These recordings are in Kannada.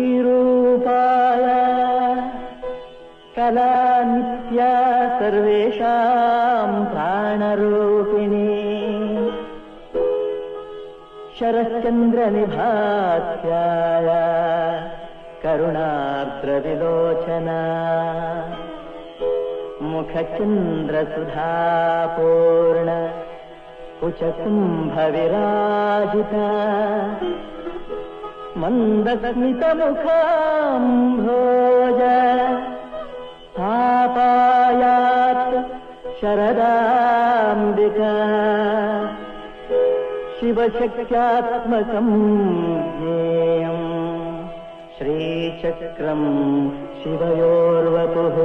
ಶ್ರೀರೂಪಾಯ ಕಲಾ ನಿತ್ಯ ಸರ್ವೇಷಾಂ ಪ್ರಾಣರೂಪಿಣಿ ಶರಶ್ಚಂದ್ರ ನಿಭಾಸ್ಯಾಯ ಕರುಣಾರ್ದ್ರ ವಿಲೋಚನ ಮುಖಚಂದ್ರ ಸುಧಾಪೂರ್ಣ ಕುಚಕುಂಭ ವಿರಾಜಿತ ಮಂದಸ್ಮಿತ ಮುಖಾಂಭೋಜ ಆಪಾಯಾತ್ ಶರದಾಂಬಿಕಾ ಶಿವಶಕ್ತ್ಯಾತ್ಮಕಂ ಜ್ಞೇಯಂ ಶ್ರೀಚಕ್ರಂ ಶಿವಯೋರ್ವಪುಃ.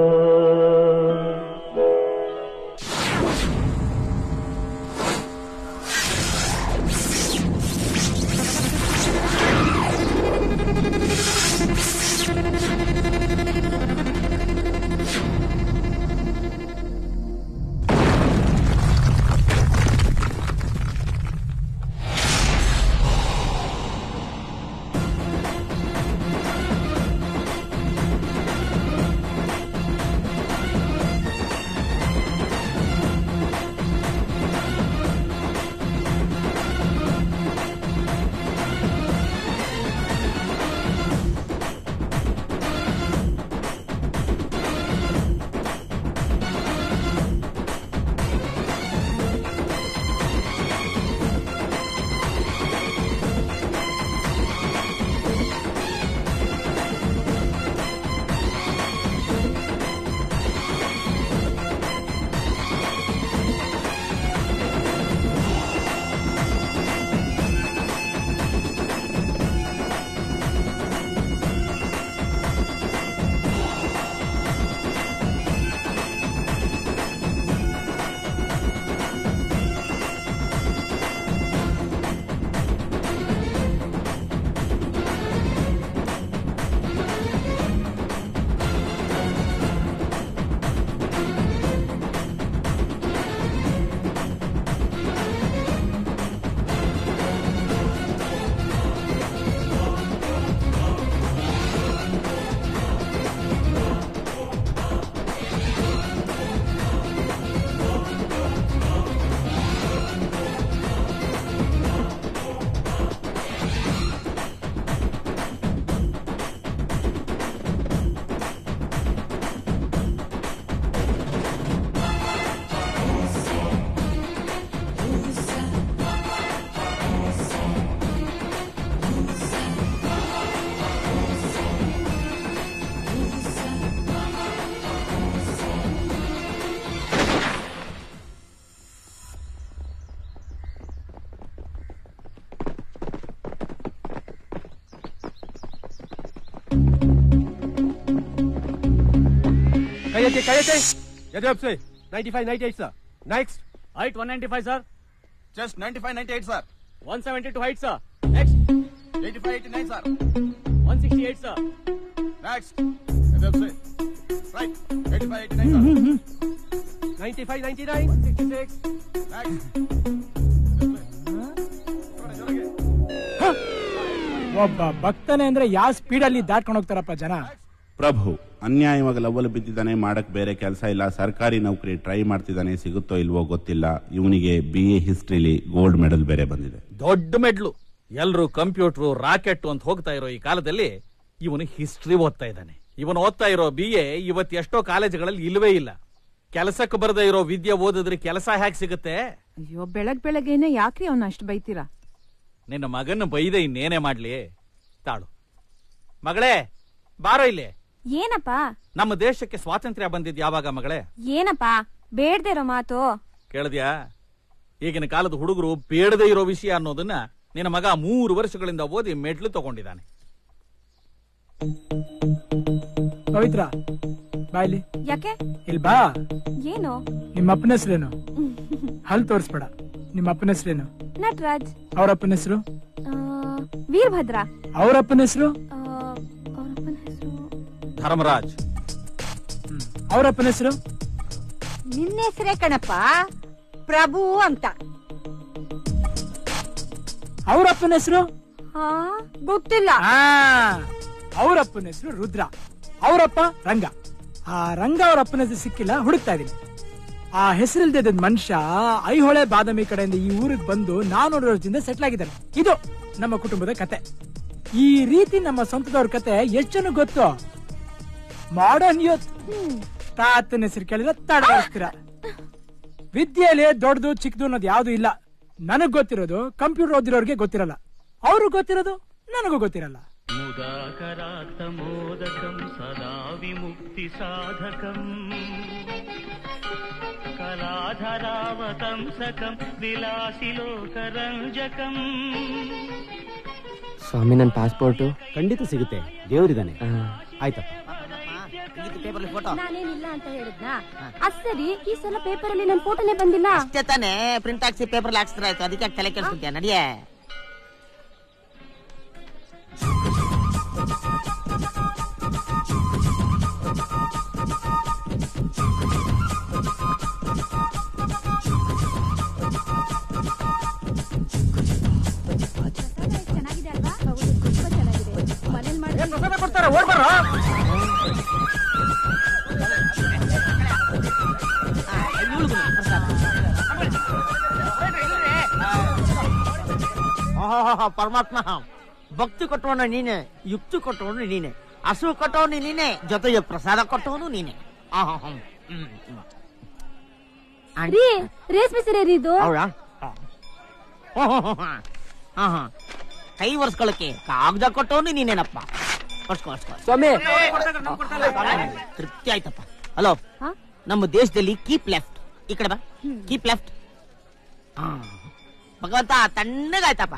say 95-98 sir. Next. Height 195 sir. Chest 95-98 sir. 172 height sir. Next. 85-89 sir. 168 sir. Next. Say right 85-89 sir. 95-99. 166. Next. ಒಬ್ಬ ಭಕ್ತನೇ ಅಂದ್ರೆ ಯಾವ ಸ್ಪೀಡ್ ಅಲ್ಲಿ ದಾಟ್ಕೊಂಡು ಹೋಗ್ತಾರಪ್ಪ ಜನ. ಪ್ರಭು ಅನ್ಯಾಯವಾಗಿ ಲವ್ವಲು ಬಿದ್ದಿದ್ದಾನೆ, ಮಾಡಕ್ ಬೇರೆ ಕೆಲಸ ಇಲ್ಲ, ಸರ್ಕಾರಿ ನೌಕರಿ ಟ್ರೈ ಮಾಡ್ತಿದ್ದಾನೆ, ಸಿಗುತ್ತೋ ಇಲ್ವೋ ಗೊತ್ತಿಲ್ಲ. ಇವನಿಗೆ BA ಹಿಸ್ಟ್ರಿಲಿ ಗೋಲ್ಡ್ ಮೆಡಲ್ ಬೇರೆ ಬಂದಿದೆ. ದೊಡ್ಡ ಮೆಡ್ಲು. ಎಲ್ರು ಕಂಪ್ಯೂಟರ್ ರಾಕೆಟ್ ಅಂತ ಹೋಗ್ತಾ ಇರೋ ಈ ಕಾಲದಲ್ಲಿ ಇವನು ಹಿಸ್ಟ್ರಿ ಓದ್ತಾ ಇದ್ದಾನೆ. ಇವನು ಓದ್ತಾ ಇರೋ BA ಇವತ್ತು ಎಷ್ಟೋ ಕಾಲೇಜುಗಳಲ್ಲಿ ಇಲ್ವೇ ಇಲ್ಲ. ಕೆಲಸಕ್ಕೆ ಬರದೇ ಇರೋ ವಿದ್ಯೆ ಓದಿದ್ರೆ ಕೆಲಸ ಹೇಗೆ ಸಿಗುತ್ತೆ? ಅಯ್ಯೋ ಬೆಳಗ್ಗೆನೆ ಯಾಕ್ರಿ ಅವನ್ನ ಅಷ್ಟು ಬೈತೀರಾ? ನಿನ್ನ ಮಗನ ಬೈದೆ ಇನ್ನೇನೇ ಮಾಡ್ಲಿ. ತಾಳು ಮಗಳೇ, ಬಾರೋ ಇಲ್ಲಿ. ಏನಪ್ಪಾ? ನಮ್ಮ ದೇಶಕ್ಕೆ ಸ್ವಾತಂತ್ರ್ಯ ಬಂದಿದ್ ಯಾವಾಗ ಮಗಳೇ? ಏನಪ್ಪಾ ಬೇಡದೇ ಇರೋ ಮಾತು ಕೇಳಿದ್ಯಾ? ಈಗಿನ ಕಾಲದ ಹುಡುಗರು ಬೇಡದೇ ಇರೋ ವಿಷಯ ಅನ್ನೋದನ್ನ ನಿನ್ನ ಮಗ 3 ವರ್ಷಗಳಿಂದ ಓದಿ ಮೆಡ್ಲು ತಗೊಂಡಿದ್ದಾನೆ. ಪವಿತ್ರ ಬಾಯ್ಲಿ. ಯಾಕೆ? ಇಲ್ಲಿ ಬಾ. ಏನು? ನಿಮ್ಮ ಅಪ್ಪನ ಹೆಸರೇನು? ಹಲ್ ತೋರಿಸ್ಬೇಡ. ನಿಮ್ಮ ಅಪ್ಪನ ಹೆಸರೇನು? ನಟರಾಜ್. ಅವ್ರ ಅಪ್ಪನ ಹೆಸರು? ವೀರಭದ್ರ. ಅವ್ರ ಅಪ್ಪನ ಹೆಸರು? ಧರ್ಮರಾಜ್. ಅವರಪ್ಪನ ಹೆಸರು? ನಿನ್ನ ಹೆಸರೇ ಕಣಪ್ಪ, ಪ್ರಭು ಅಂತ. ಅವರಪ್ಪನ ಹೆಸರು? ಗೊತ್ತಿಲ್ಲ. ಅವರಪ್ಪನ ಹೆಸರು ರುದ್ರ, ಅವರಪ್ಪ ರಂಗ. ಆ ರಂಗ ಅವರಪ್ಪನ ಹೆಸರು ಸಿಕ್ಕಿಲ್ಲ, ಹುಡುಕ್ತಾ ಇದೀನಿ. ಆ ಹೆಸರಿಲ್ದ ಮನುಷ್ಯ ಐಹೊಳೆ ಬಾದಾಮಿ ಕಡೆಯಿಂದ ಈ ಊರಿಗೆ ಬಂದು 400 ವರ್ಷದಿಂದ ಸೆಟ್ಲ್ ಆಗಿದ್ದಾನೆ. ಇದು ನಮ್ಮ ಕುಟುಂಬದ ಕತೆ. ಈ ರೀತಿ ನಮ್ಮ ಸ್ವಂತದವ್ರ ಕತೆ ಎಷ್ಟು ಜನ ಗೊತ್ತು? Modern youth. ತಾತನ ಹೆಸರು ಕೇಳಿದ್ರೆ ತಡ. ವಿದ್ಯೆಯಲ್ಲಿ ದೊಡ್ಡದು ಚಿಕ್ಕದು ಅನ್ನೋದು ಯಾವ್ದು ಇಲ್ಲ. ನನಗ್ ಗೊತ್ತಿರೋದು ಕಂಪ್ಯೂಟರ್ ಓದಿರೋರ್ಗೆ ಗೊತ್ತಿರಲ್ಲ, ಅವ್ರು ಗೊತ್ತಿರೋದು ನನಗೂ ಗೊತ್ತಿರಲ್ಲ. ಮುದಾಕರಾಕ್ತಮೋದಕಂ ಸದಾ ವಿಮುಕ್ತಿ ಸಾಧಕಂ ಕಲಾಧರಾವತಂಸಕಂ ವಿಲಾಸಿ ಲೋಕರಂಜಕಂ. ಸ್ವಾಮಿ, ನನ್ನ ಪಾಸ್ಪೋರ್ಟು ಖಂಡಿತ ಸಿಗುತ್ತೆ, ದೇವರಿದ್ದಾನೆ. ಆಯ್ತಪ್ಪ. ನಾನೇನಿಲ್ಲ ಅಂತ ಹೇಳಿದ್ನಾ? ಸರಿ, ಈ ಸಲ ಪೇಪರ್ ಅಲ್ಲಿ ನನ್ನ ಫೋಟೋನೇ ಬಂದಿಲ್ಲ. ಅಷ್ಟೇ ತಾನೇ, ಪ್ರಿಂಟ್ ಹಾಕ್ಸಿ ಪೇಪರ್ ಹಾಕ್ಸ್ತಾರೆ ಆಯ್ತು. ಅದಕ್ಕೆ ತಲೆ ಕೆಲ್ಸಕ್ಕೆ ನಡಿಯೇ. ಚೆನ್ನಾಗಿದೆ ಅಲ್ವಾ? ಹೌದು, ತುಂಬಾ ಚೆನ್ನಾಗಿದೆ. ಮನೇಲಿ ಮಾಡಿ ಕೊಡ್ತಾರೆ, ಓಡ್ಬಾರ. ಪರಮಾತ್ಮ, ಭಕ್ತಿ ಕೊಟ್ಟವನು ನೀನೆ, ಯುಕ್ತಿ ಕೊಟ್ಟವನು ನೀನೆ, ಹಸು ಕೊಟ್ಟವನು ನೀನೆ, ಜೊತೆಗೆ ಪ್ರಸಾದ ಕೊಟ್ಟವನು ನೀನೆ. ರೇಷ್ಮೆ ಸೀರೆ ಇದು. ಹೌದಾ? ಕೈ ಒರ್ಸ್ಕೊಳಕ್ಕೆ ಕಾಗದ ಕೊಟ್ಟವನು ನೀನೇನಪ್ಪ. ಸ್ವಾಮಿ, ತೃಪ್ತಿ ಆಯ್ತಪ್ಪ. ಹಲೋ, ನಮ್ಮ ದೇಶದಲ್ಲಿ ಕೀಪ್ ಲೆಫ್ಟ್. ಈ ಕಡೆ ಬಾ, ಕೀಪ್ ಲೆಫ್ಟ್. ಭಗವಂತ ತಣ್ಣಗಾಯ್ತಪ್ಪ.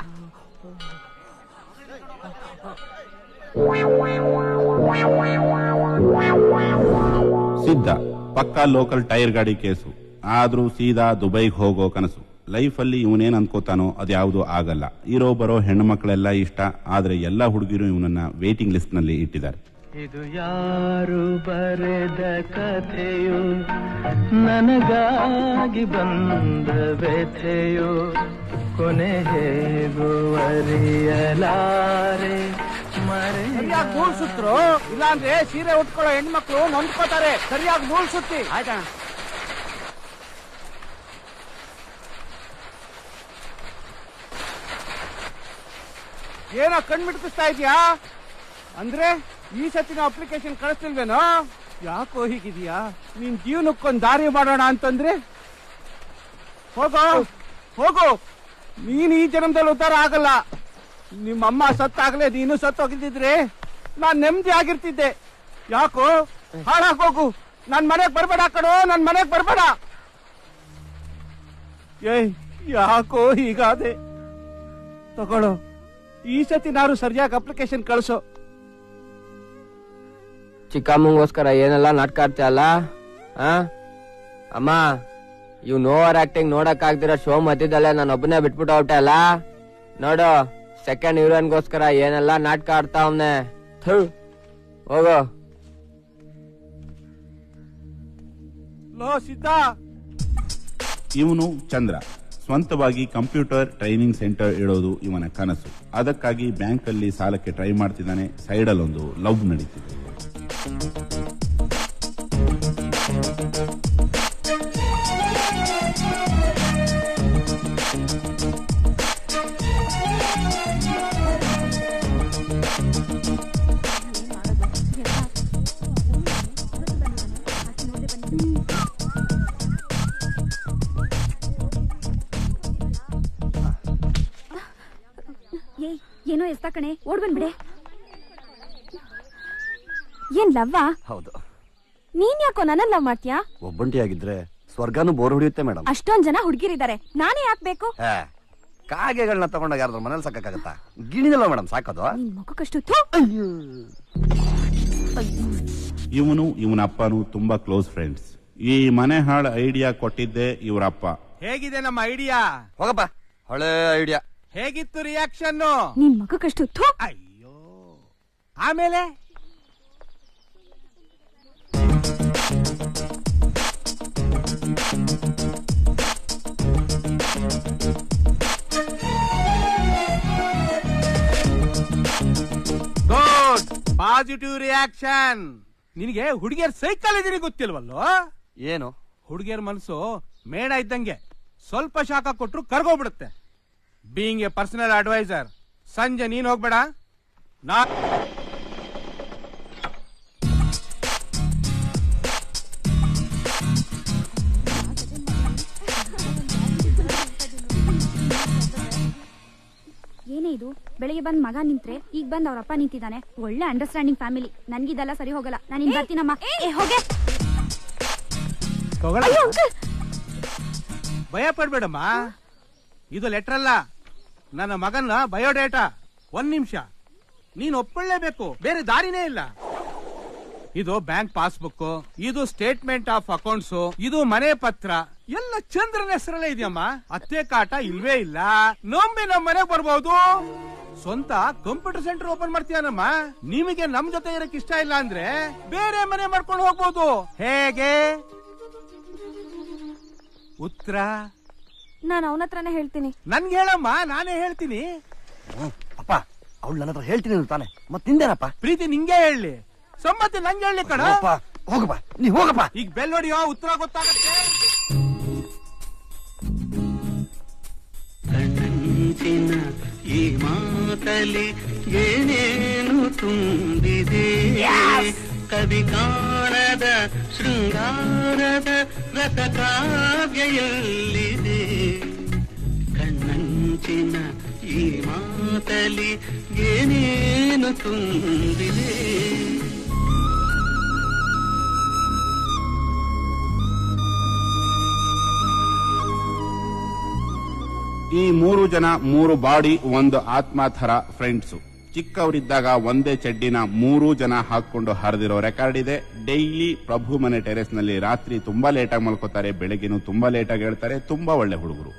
ಸಿದ್ಧ ಪಕ್ಕಾ ಲೋಕಲ್ ಟೈರ್ ಗಾಡಿ ಕೇಸು. ಆದ್ರೂ ಸೀದಾ ದುಬೈಗೆ ಹೋಗೋ ಕನಸು. ಲೈಫಲ್ಲಿ ಇವನೇನ್ ಅನ್ಕೋತಾನೋ ಅದ್ಯಾವುದೂ ಆಗಲ್ಲ. ಇರೋ ಬರೋ ಹೆಣ್ಣು ಮಕ್ಕಳೆಲ್ಲ ಇಷ್ಟ, ಆದ್ರೆ ಎಲ್ಲಾ ಹುಡುಗಿರು ಇವನನ್ನ ವೇಟಿಂಗ್ ಲಿಸ್ಟ್ ನಲ್ಲಿ ಇಟ್ಟಿದ್ದಾರೆ. ಇದು ಯಾರು ಬರೆದ ಕಥೆಯೋ, ನನಗಾಗಿ ಬಂದ ವ್ಯಥೆಯೋ, ಕೊನೆ ಹೇಗೂ ಅರಿಯಲಾರೆ. ಸರಿಯಾಗಿ ನೂಲ್ ಸುತ್ತರು, ಇಲ್ಲಾಂದ್ರೆ ಸೀರೆ ಉಟ್ಕೊಳ್ಳೋ ಹೆಣ್ಮಕ್ಳು ನೊಂದ್ಕೋತಾರೆ. ಸರಿಯಾಗಿ ನೂಲ್ ಸುತ್ತಿ. ಆಯ್ತಾ? ಏನೋ ಕಣ್ಮಿಟ್ಕಿಸ್ತಾ ಇದೀಯಾ? ಅಂದ್ರೆ ಈ ಸತಿನ ಅಪ್ಲಿಕೇಶನ್ ಕಳಿಸ್ತಿಲ್ವೇನೋ? ಯಾಕೋ ಹೀಗಿದೀಯಾ? ನಿನ್ ಜೀವನಕ್ಕೊಂದ್ ದಾರಿ ಮಾಡೋಣ ಅಂತಂದ್ರೆ ಹೋಗೋ ಹೋಗು. ನೀನ್ ಈ ಜನ್ಮದಲ್ಲಿ ಉದ್ಧಾರ ಆಗಲ್ಲ. ನಿಮ್ಮಮ್ಮ ಸತ್ತಾಗ್ಲೇ ನೀನು ಸತ್ತೋಗಿದ್ದಿದ್ರೆ ನಾನ್ ನೆಮ್ಮದಿ ಆಗಿರ್ತಿದ್ದೆ. ಯಾಕೋ ಹಾಳಾಗೋಗು. ನನ್ ಮನೆಗ್ ಬರ್ಬೇಡ ಕಣೋ, ನನ್ ಮನೆಗ್ ಬರ್ಬೇಡ. ಏಯ್, ಯಾಕೋ ಹೀಗಾದೆ? ತಗೊಳ್ಳೋ, ಈ ಸತಿ ನಾನು ಸರಿಯಾಗಿ ಅಪ್ಲಿಕೇಶನ್ ಕಳಿಸೋ. ಚಿಕ್ಕಮ್ಮಂಗೋಸ್ಕರ ಏನೆಲ್ಲ ನಾಟಕ ಆಡ್ತೀಯಲ್ಲ? ಅಮ್ಮ, ಇವ್ ಓವರ್ ಆಕ್ಟಿಂಗ್ ನೋಡಕ್ ಆಗ್ದಿರೋ ಶೋ ಮಧ್ಯದಲ್ಲೇ ನಾನು ಒಬ್ಬನೇ ಬಿಟ್ಬಿಟ್ಟು ಹೊಟ್ಟೆ ಅಲ್ಲ. ನೋಡು, ಸೆಕೆಂಡ್ ಹೀರೋಯಿನ್ಗೋಸ್ಕರ ಏನೆಲ್ಲ ನಾಟಕ ಆಡ್ತಾ ಅವನೆ. ಹೋಗೋ. ಲೋ ಸಿದ್ಧ, ಇವನು ಚಂದ್ರ. ಸ್ವಂತವಾಗಿ ಕಂಪ್ಯೂಟರ್ ಟ್ರೈನಿಂಗ್ ಸೆಂಟರ್ ಇಡೋದು ಇವನ ಕನಸು. ಅದಕ್ಕಾಗಿ ಬ್ಯಾಂಕ್ ಅಲ್ಲಿ ಸಾಲಕ್ಕೆ ಟ್ರೈ ಮಾಡ್ತಿದ್ದಾನೆ. ಸೈಡಲ್ಲಿ ಒಂದು ಲವ್ ನಡೀತಿದೆ. ಏನೋ ಎಸ್ತಾ ಕಣೆ, ಓಡ್ ಬಂದ್ಬಿಡೆ. ಏನ್ ಲವ್ವಾ? ಹೌದು. ನೀನ್ ಯಾಕೋ ನನ್ನ ಲವ್ ಮಾಡ್ತೀಯಾ? ಒಬ್ಬಂಟಿಯಾಗಿದ್ರೆ ಸ್ವರ್ಗನೂ ಬೋರ್ ಹೊಡಿಯುತ್ತೆ ಮೇಡಮ್. ಅಷ್ಟೊಂದ್ ಜನ ಹುಡುಗಿರಿದ್ದಾರೆ, ನಾನೇ ಯಾಕೆ ಬೇಕು? ಕಾಗೆಗಳನ್ನ ತಗೊಂಡಾಗ ಯಾರಾದ್ರೂ ಮನೇಲಿ ಸಾಕಾಗತ್ತಾ? ಗಿಣಿನಲ್ಲ ಮೇಡಮ್ ಸಾಕೋದು. ನಿನ್ ಮುಖಕ್ಕಷ್ಟು. ಇವನು ಇವನ ಅಪ್ಪನು ತುಂಬಾ ಕ್ಲೋಸ್ ಫ್ರೆಂಡ್ಸ್. ಈ ಮನೆ ಹಾಳು ಐಡಿಯಾ ಕೊಟ್ಟಿದ್ದೆ ಇವರಪ್ಪ. ಹೇಗಿದೆ ನಮ್ಮ ಐಡಿಯಾ? ಹೋಗಪ್ಪ, ಹಳೆ ಐಡಿಯಾ. ಹೇಗಿತ್ತು ರಿಯಾಕ್ಷನ್? ನಿನ್ ಮುಖಕ್ಕಷ್ಟು. ಅಯ್ಯೋ, ಆಮೇಲೆ ಗುಡ್ ಪಾಸಿಟಿವ್ ರಿಯಾಕ್ಷನ್. ನಿನಗೆ ಹುಡುಗಿಯರ್ ಸೈಕಾಲಜಿ ಗೊತ್ತಿಲ್ವಲ್ಲೋ? ಏನು? ಹುಡುಗಿಯರ್ ಮನಸ್ಸು ಮೇಣ ಇದ್ದಂಗೆ, ಸ್ವಲ್ಪ ಶಾಖ ಕೊಟ್ರು ಕರ್ಗೋಗ್ಬಿಡುತ್ತೆ. ಬೀಯಿಂಗ್ ಎ ಪರ್ಸನಲ್ ಅಡ್ವೈಸರ್, ಸಂಜೆ ನೀನ್ ಹೋಗ್ಬೇಡ. ಏನೇ ಇದು, ಬೆಳಿಗ್ಗೆ ಬಂದ್ ಮಗ ನಿಂತ್ರೆ ಈಗ ಬಂದ್ ಅವ್ರ ಅಪ್ಪ ನಿಂತಿದ್ದಾನೆ. ಒಳ್ಳೆ ಅಂಡರ್ಸ್ಟ್ಯಾಂಡಿಂಗ್ ಫ್ಯಾಮಿಲಿ. ನನ್ಗಿದೆಲ್ಲ ಸರಿ ಹೋಗಲ್ಲ, ನಾನು ಇನ್ ಬರ್ತೀನಮ್ಮ. ಹೋಗೆ. ಭಯ ಪಡ್ಬೇಡಮ್ಮ, ಇದು ಲೆಟರ್ ಅಲ್ಲ, ನನ್ನ ಮಗನ ಬಯೋಡೇಟಾ. 1 ನಿಮಿಷ, ನೀನ್ ಒಪ್ಕೊಳ್ಳೇಬೇಕು, ಬೇರೆ ದಾರಿನೇ ಇಲ್ಲ. ಇದು ಬ್ಯಾಂಕ್ ಪಾಸ್ಬುಕ್, ಇದು ಸ್ಟೇಟ್ಮೆಂಟ್ ಆಫ್ ಅಕೌಂಟ್ಸ್, ಇದು ಮನೆ ಪತ್ರ, ಎಲ್ಲ ಚಂದ್ರನ ಹೆಸರಲ್ಲೇ ಇದೆಯಮ್ಮ. ಅತ್ತೆ ಕಾಟ ಇಲ್ವೇ ಇಲ್ಲ. ನಂಬಿ ನಮ್ ಮನೆಗ್ ಬರ್ಬೋದು. ಸ್ವಂತ ಕಂಪ್ಯೂಟರ್ ಸೆಂಟರ್ ಓಪನ್ ಮಾಡ್ತೀಯನಮ್ಮ. ನಿಮಗೆ ನಮ್ ಜೊತೆ ಇರಕ್ ಇಷ್ಟ ಇಲ್ಲ ಅಂದ್ರೆ ಬೇರೆ ಮನೆ ಮಾಡ್ಕೊಂಡು ಹೋಗ್ಬೋದು. ಹೇಗೆ? ಉತ್ತರ ನಾನು ಅವನ ಹತ್ರನೇ ಹೇಳ್ತೀನಿ. ನನ್ಗೆ ಹೇಳಮ್ಮ, ನಾನೇ ಹೇಳ್ತೀನಿ. ಅಪ್ಪ, ಅವಳು ನನ್ನ ಹತ್ರ ಹೇಳ್ತೀನಿ ತಾನೆ, ಮತ್ ನಿಂದೇನಪ್ಪ? ಪ್ರೀತಿ ನಿಂಗೆ ಹೇಳಿ, ಸಮ್ಮತಿ ನಂಗೆ ಹೇಳಿ ಕಣ. ಹೋಗಪ್ಪ, ನೀ ಹೋಗಪ್ಪ. ಈಗ ಬೆಲ್ ಹೊಡಿಯೋ, ಉತ್ತರ ಗೊತ್ತಾಗತ್ತೆ. ಕಣ್ಣಂಚಿನ ಈ ಮಾತಲಿ ಏನೇನು ತುಂಬಿದೆ, ಕವಿ ಕಾಣದ ಶೃಂಗಾರದ ರಥ ಕಾವ್ಯೆಯಲ್ಲಿದೆ. ಕಣ್ಣಂಚಿನ ಈ ಮಾತಲಿ ಏನೇನು ತುಂಬಿದೆ. ಈ 3 ಜನ 3 ಬಾಡಿ 1 ಆತ್ಮ ಥರ ಫ್ರೆಂಡ್ಸು. ಚಿಕ್ಕವರಿದ್ದಾಗ ಒಂದೇ ಚಡ್ಡಿನ 3 ಜನ ಹಾಕೊಂಡು ಹರಿದಿರೋ ರೆಕಾರ್ಡ್ ಇದೆ. ಡೈಲಿ ಪ್ರಭು ಮನೆ ಟೆರೆಸ್ ನಲ್ಲಿ ರಾತ್ರಿ ತುಂಬಾ ಲೇಟಾಗಿ ಮಲ್ಕೋತಾರೆ, ಬೆಳಗ್ಗೆನೂ ತುಂಬಾ ಲೇಟಾಗಿ ಹೇಳ್ತಾರೆ. ತುಂಬಾ ಒಳ್ಳೆ ಹುಡುಗರು.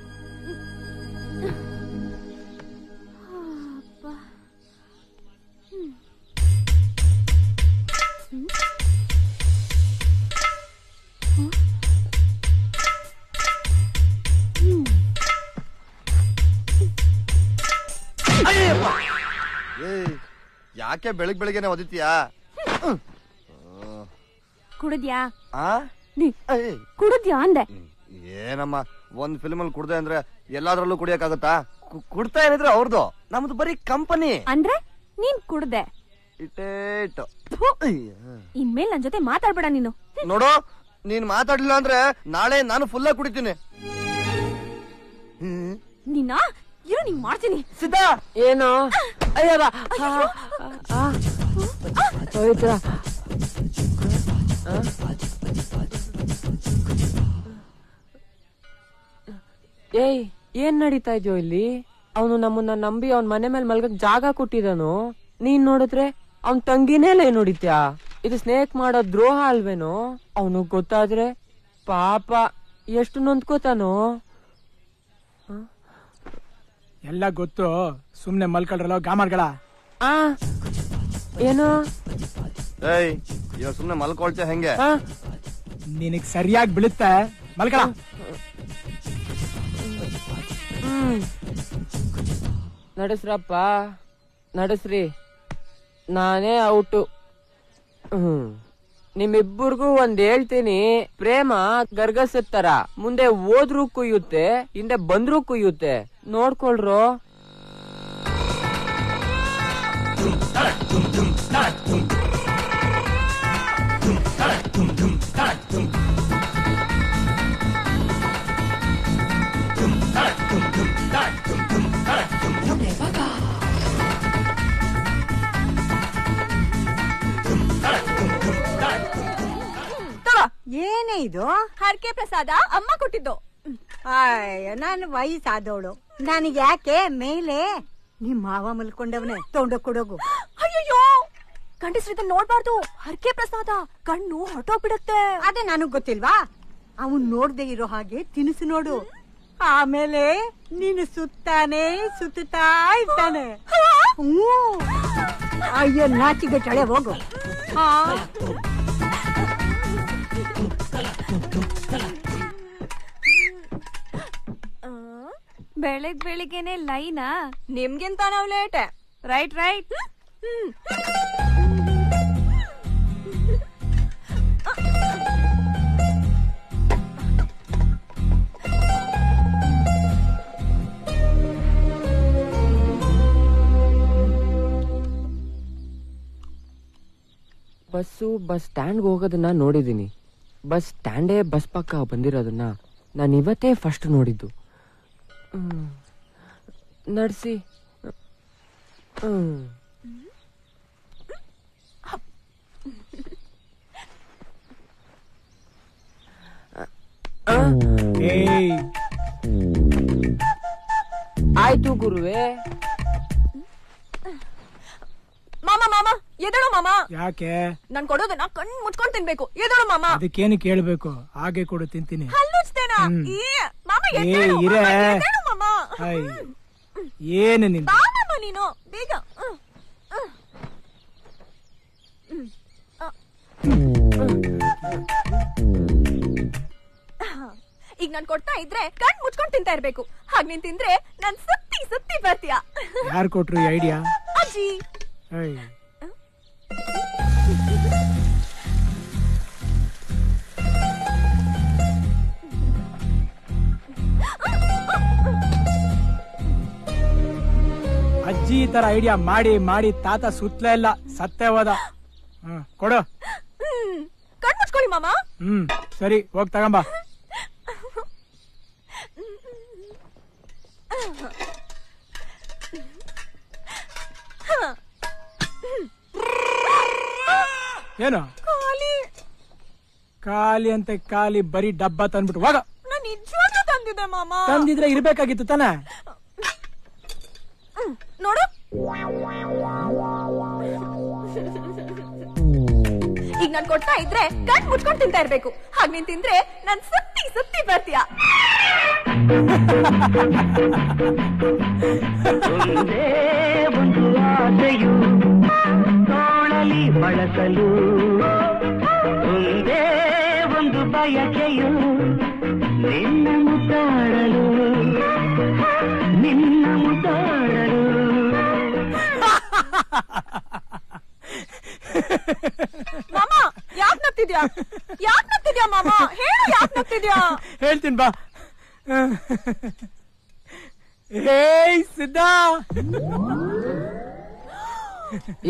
ಯಾಕೆ ಬೆಳಿಗ್ಗೆನೆ ಒದಿತೀಯಾ? ಕುಡಿದ್ಯಾ? ಏಯ್, ಕುಡಿದ್ಯಾ ಅಂದೆ. ಏನಮ್ಮ, ಒಂದ್ ಫಿಲ್ಮ್ ಅಲ್ಲಿ ಕುಡ್ದೆ ಅಂದ್ರೆ ಎಲ್ಲಾದ್ರಲ್ಲೂ ಕುಡಿಯಕ್ಕಾಗತ್ತಾ? ಕುಡ್ತಾ ಏನಿದ್ರೆ ಅವ್ರದ್ದು, ನಮ್ದು ಬರೀ ಕಂಪನಿ. ಅಂದ್ರೆ ನೀನ್ ಕುಡ್ದೆ. ಇಟ್ಟೇಟು. ಇನ್ಮೇಲೆ ನನ್ ಜೊತೆ ಮಾತಾಡ್ಬೇಡ ನೀನು. ನೋಡು, ನೀನ್ ಮಾತಾಡ್ಲಿಲ್ಲ ಅಂದ್ರೆ ನಾಳೆ ನಾನು ಫುಲ್ ಆಗಿ ಕುಡಿತೀನಿ. ನಿನ್ನ ಇರು, ನಿಂಗ್ ಮಾಡ್ತೀನಿ. ಸಿದ್ಧ ಏನು? ಅಯ್ಯವ ಪವಿತ್ರ, ಏಯ್ ಏನ್ ನಡೀತಾ ಇದೆಯೋ ಇಲ್ಲಿ? ಅವನು ನಮ್ಮನ್ನ ನಂಬಿ ಅವನ್ ಮನೆ ಮೇಲೆ ಮಲ್ಗಕ್ ಜಾಗ ಕೊಟ್ಟಿದ್ದಾನು. ನೀನ್ ನೋಡಿದ್ರೆ ಅವನ್ ತಂಗಿನೇಲೆ ನೋಡಿತ್ಯಾ? ಇದು ಸ್ನೇಕ್ ಮಾಡೋ ದ್ರೋಹ ಅಲ್ವೇನೋ? ಅವನು ಗೊತ್ತಾದ್ರೆ ಪಾಪ ಎಷ್ಟು ನೊಂದ್ಕೋತಾನೋ. ಎಲ್ಲ ಗೊತ್ತು, ಸುಮ್ನೆ ಮಲ್ಕೊಳ್ರಲ್ಲ ಗಾಮಾರ್ಗಳ. ಏನು? ಏಯ್, ಇವಾಗ ಸುಮ್ನೆ ಮಲ್ಕೊಳ್ತೀಯ ಹೆಂಗೆ? ನಿನಗ್ ಸರಿಯಾಗಿ ಬೀಳುತ್ತೆ, ಮಲ್ಕಳ. ನಡೆಸ್ರಪ್ಪ, ನಡೆಸ್ರಿ, ನಾನೇ ಔಟು. ನಿಮ್ಮಿಬ್ಬರಿಗೂ ಒಂದ್ ಹೇಳ್ತೀನಿ, ಪ್ರೇಮ ಗರ್ಗಸತ್ತರ, ಮುಂದೆ ಹೋದ್ರೂ ಕುಯ್ಯುತ್ತೆ, ಹಿಂದೆ ಬಂದ್ರೂ ಕುಯ್ಯುತ್ತೆ, ನೋಡ್ಕೊಳ್ರೋ. ಏನೇ ಇದು? ಹರಕೆ ಪ್ರಸಾದ ಅಮ್ಮ ಕೊಟ್ಟಿದ್ದು. ಅಯ್ಯ, ನಾನು ವಯಸ್ಸಾದವಳು, ನನಗೆ ಯಾಕೆ ಮೇಲೆ? ನಿಮ್ ಮಾವ ಮಲ್ಕೊಂಡವನೇ, ತೊಂಡ ಕೊಡೋಗು. ಅಯ್ಯೋ, ಗಂಡಸ್ರಿದ ನೋಡ್ಬಾರ್ದು. ಹರಕೆ ಪ್ರಸಾದ ಕಣ್ಣು ಹೊರಟೋಗ್ಬಿಡತ್ತೆ. ಅದೇ ನನಗ್ ಗೊತ್ತಿಲ್ವಾ? ಅವನ್ ನೋಡ್ದೆ ಇರೋ ಹಾಗೆ ತಿನಿಸು ನೋಡು, ಆಮೇಲೆ ನೀನು ಸುತ್ತಾ ಇರ್ತಾನೆ. ಅಯ್ಯೋ, ನಾಚಿಗೆ ಚಳೆ ಹೋಗು. ಬೆಳಿಗ್ಗೆನೆ ಲೈನಾ ನಿಮ್ಗಿಂತ ನಾವ್ ಲೇಟ್. Right right. ಬಸ್ ಸ್ಟ್ಯಾಂಡ್ಗೆ ಹೋಗೋದನ್ನ ನೋಡಿದೀನಿ. ಬಸ್ ಸ್ಟ್ಯಾಂಡೇ ಬಸ್ ಪಕ್ಕ ಬಂದಿರೋದನ್ನ ನಾನು ಇವತ್ತೇ ಫಸ್ಟ್ ನೋಡಿದ್ದು. ನಡ್ಸಿ. ಆಯ್ತು ಗುರುವೆ. ಮಾಮ ಎದಳು ಮಾಮ. ಯಾಕೆ? ನಾನ್ ಕೊಡೋದನ್ನ ಕಣ್ ಮುಚ್ಕೊಂಡ್ ತಿನ್ಬೇಕು. ಎದಳು ಮಾಮ. ಅದಕ್ಕೇನು ಕೇಳ್ಬೇಕು? ಹಾಗೆ ಕೊಡು, ತಿಂತೀನಿ. ಹಲ್ಲುಚ್ತೇನಾ? ಮಾಮ ಏನು ನಿನ್ ಮಾಮ ನೀನು ಬೇಗ. ಈಗ ನಾನ್ ಕೊಡ್ತಾ ಇದ್ರೆ ಕಣ್ ಮುಚ್ಕೊಂಡ್ ತಿಂತಾ ಇರ್ಬೇಕು. ಹಾಗ್ ನೀನ್ ತಿಂದ್ರೆ ನಾನ್ ಸುತ್ತಿ ಸುತ್ತಿ ಬರ್ತೀಯ. ಯಾರು ಕೊಟ್ರು ಈ ಐಡಿಯಾ? ಅಜ್ಜಿ. ಅಜ್ಜಿ ಈ ತರ ಐಡಿಯಾ ಮಾಡಿ ಮಾಡಿ ತಾತ ಸುತ್ತಲೇ ಇಲ್ಲ, ಸತ್ತೇ ಹೋದ. ಕೊಡು. ಕಣ್ ಮುಚ್ಕೊಳ್ಳಿ ಮಾಮ. ಸರಿ, ಹೋಗ್ ತಗೊಂಬ. ಏನು ಖಾಲಿ ಅಂತ ಖಾಲಿ ಬರೀ ಡಬ್ಬ ತಂದ್ಬಿಟ್ಟು ಹೋಗ. ನಿಜವಾಗ್ಲೂ ತಂದಿದ್ದೆ ಮಾಮ. ತಂದಿದ್ರೆ ಇರ್ಬೇಕಾಗಿತ್ತು ತಾನೆ. ನೋಡು, ಈಗ ನಾನ್ ಕೊಡ್ತಾ ಇದ್ರೆ ಕಣ್ ಮುಚ್ಕೊಂಡ್ ತಿಂತಾ ಇರ್ಬೇಕು. ಹಾಗ್ ನೀನ್ ತಿಂದ್ರೆ ನಾನ್ ಸುತ್ತಿ ಸುತ್ತಿ ಬರ್ತೀಯ. ಒಂದೇ ಒಂದು ಆಸೆಯು ತೋಳಲಿ ಬಳಸಲು, ಒಂದೇ ಒಂದು ಬಯಕೆಯು ನಿನ್ನ ಮುದ್ದಾಡಲು, ನಿನ್ನ ಮುದ್ದಾಡಲು. ಮಾಮ ಯಾಕ್ ನಗ್ತಿದ್ಯಾ? ಯಾಕ್ ನಗ್ತಿದ್ಯಾ ಮಾಮ? ಹೇಳು, ಯಾಕ್ ನಗ್ತಿದ್ಯಾ? ಹೇಳ್ತೀನಿ ಬಾ. ಏಯ್ ಸಿದ್ಧ,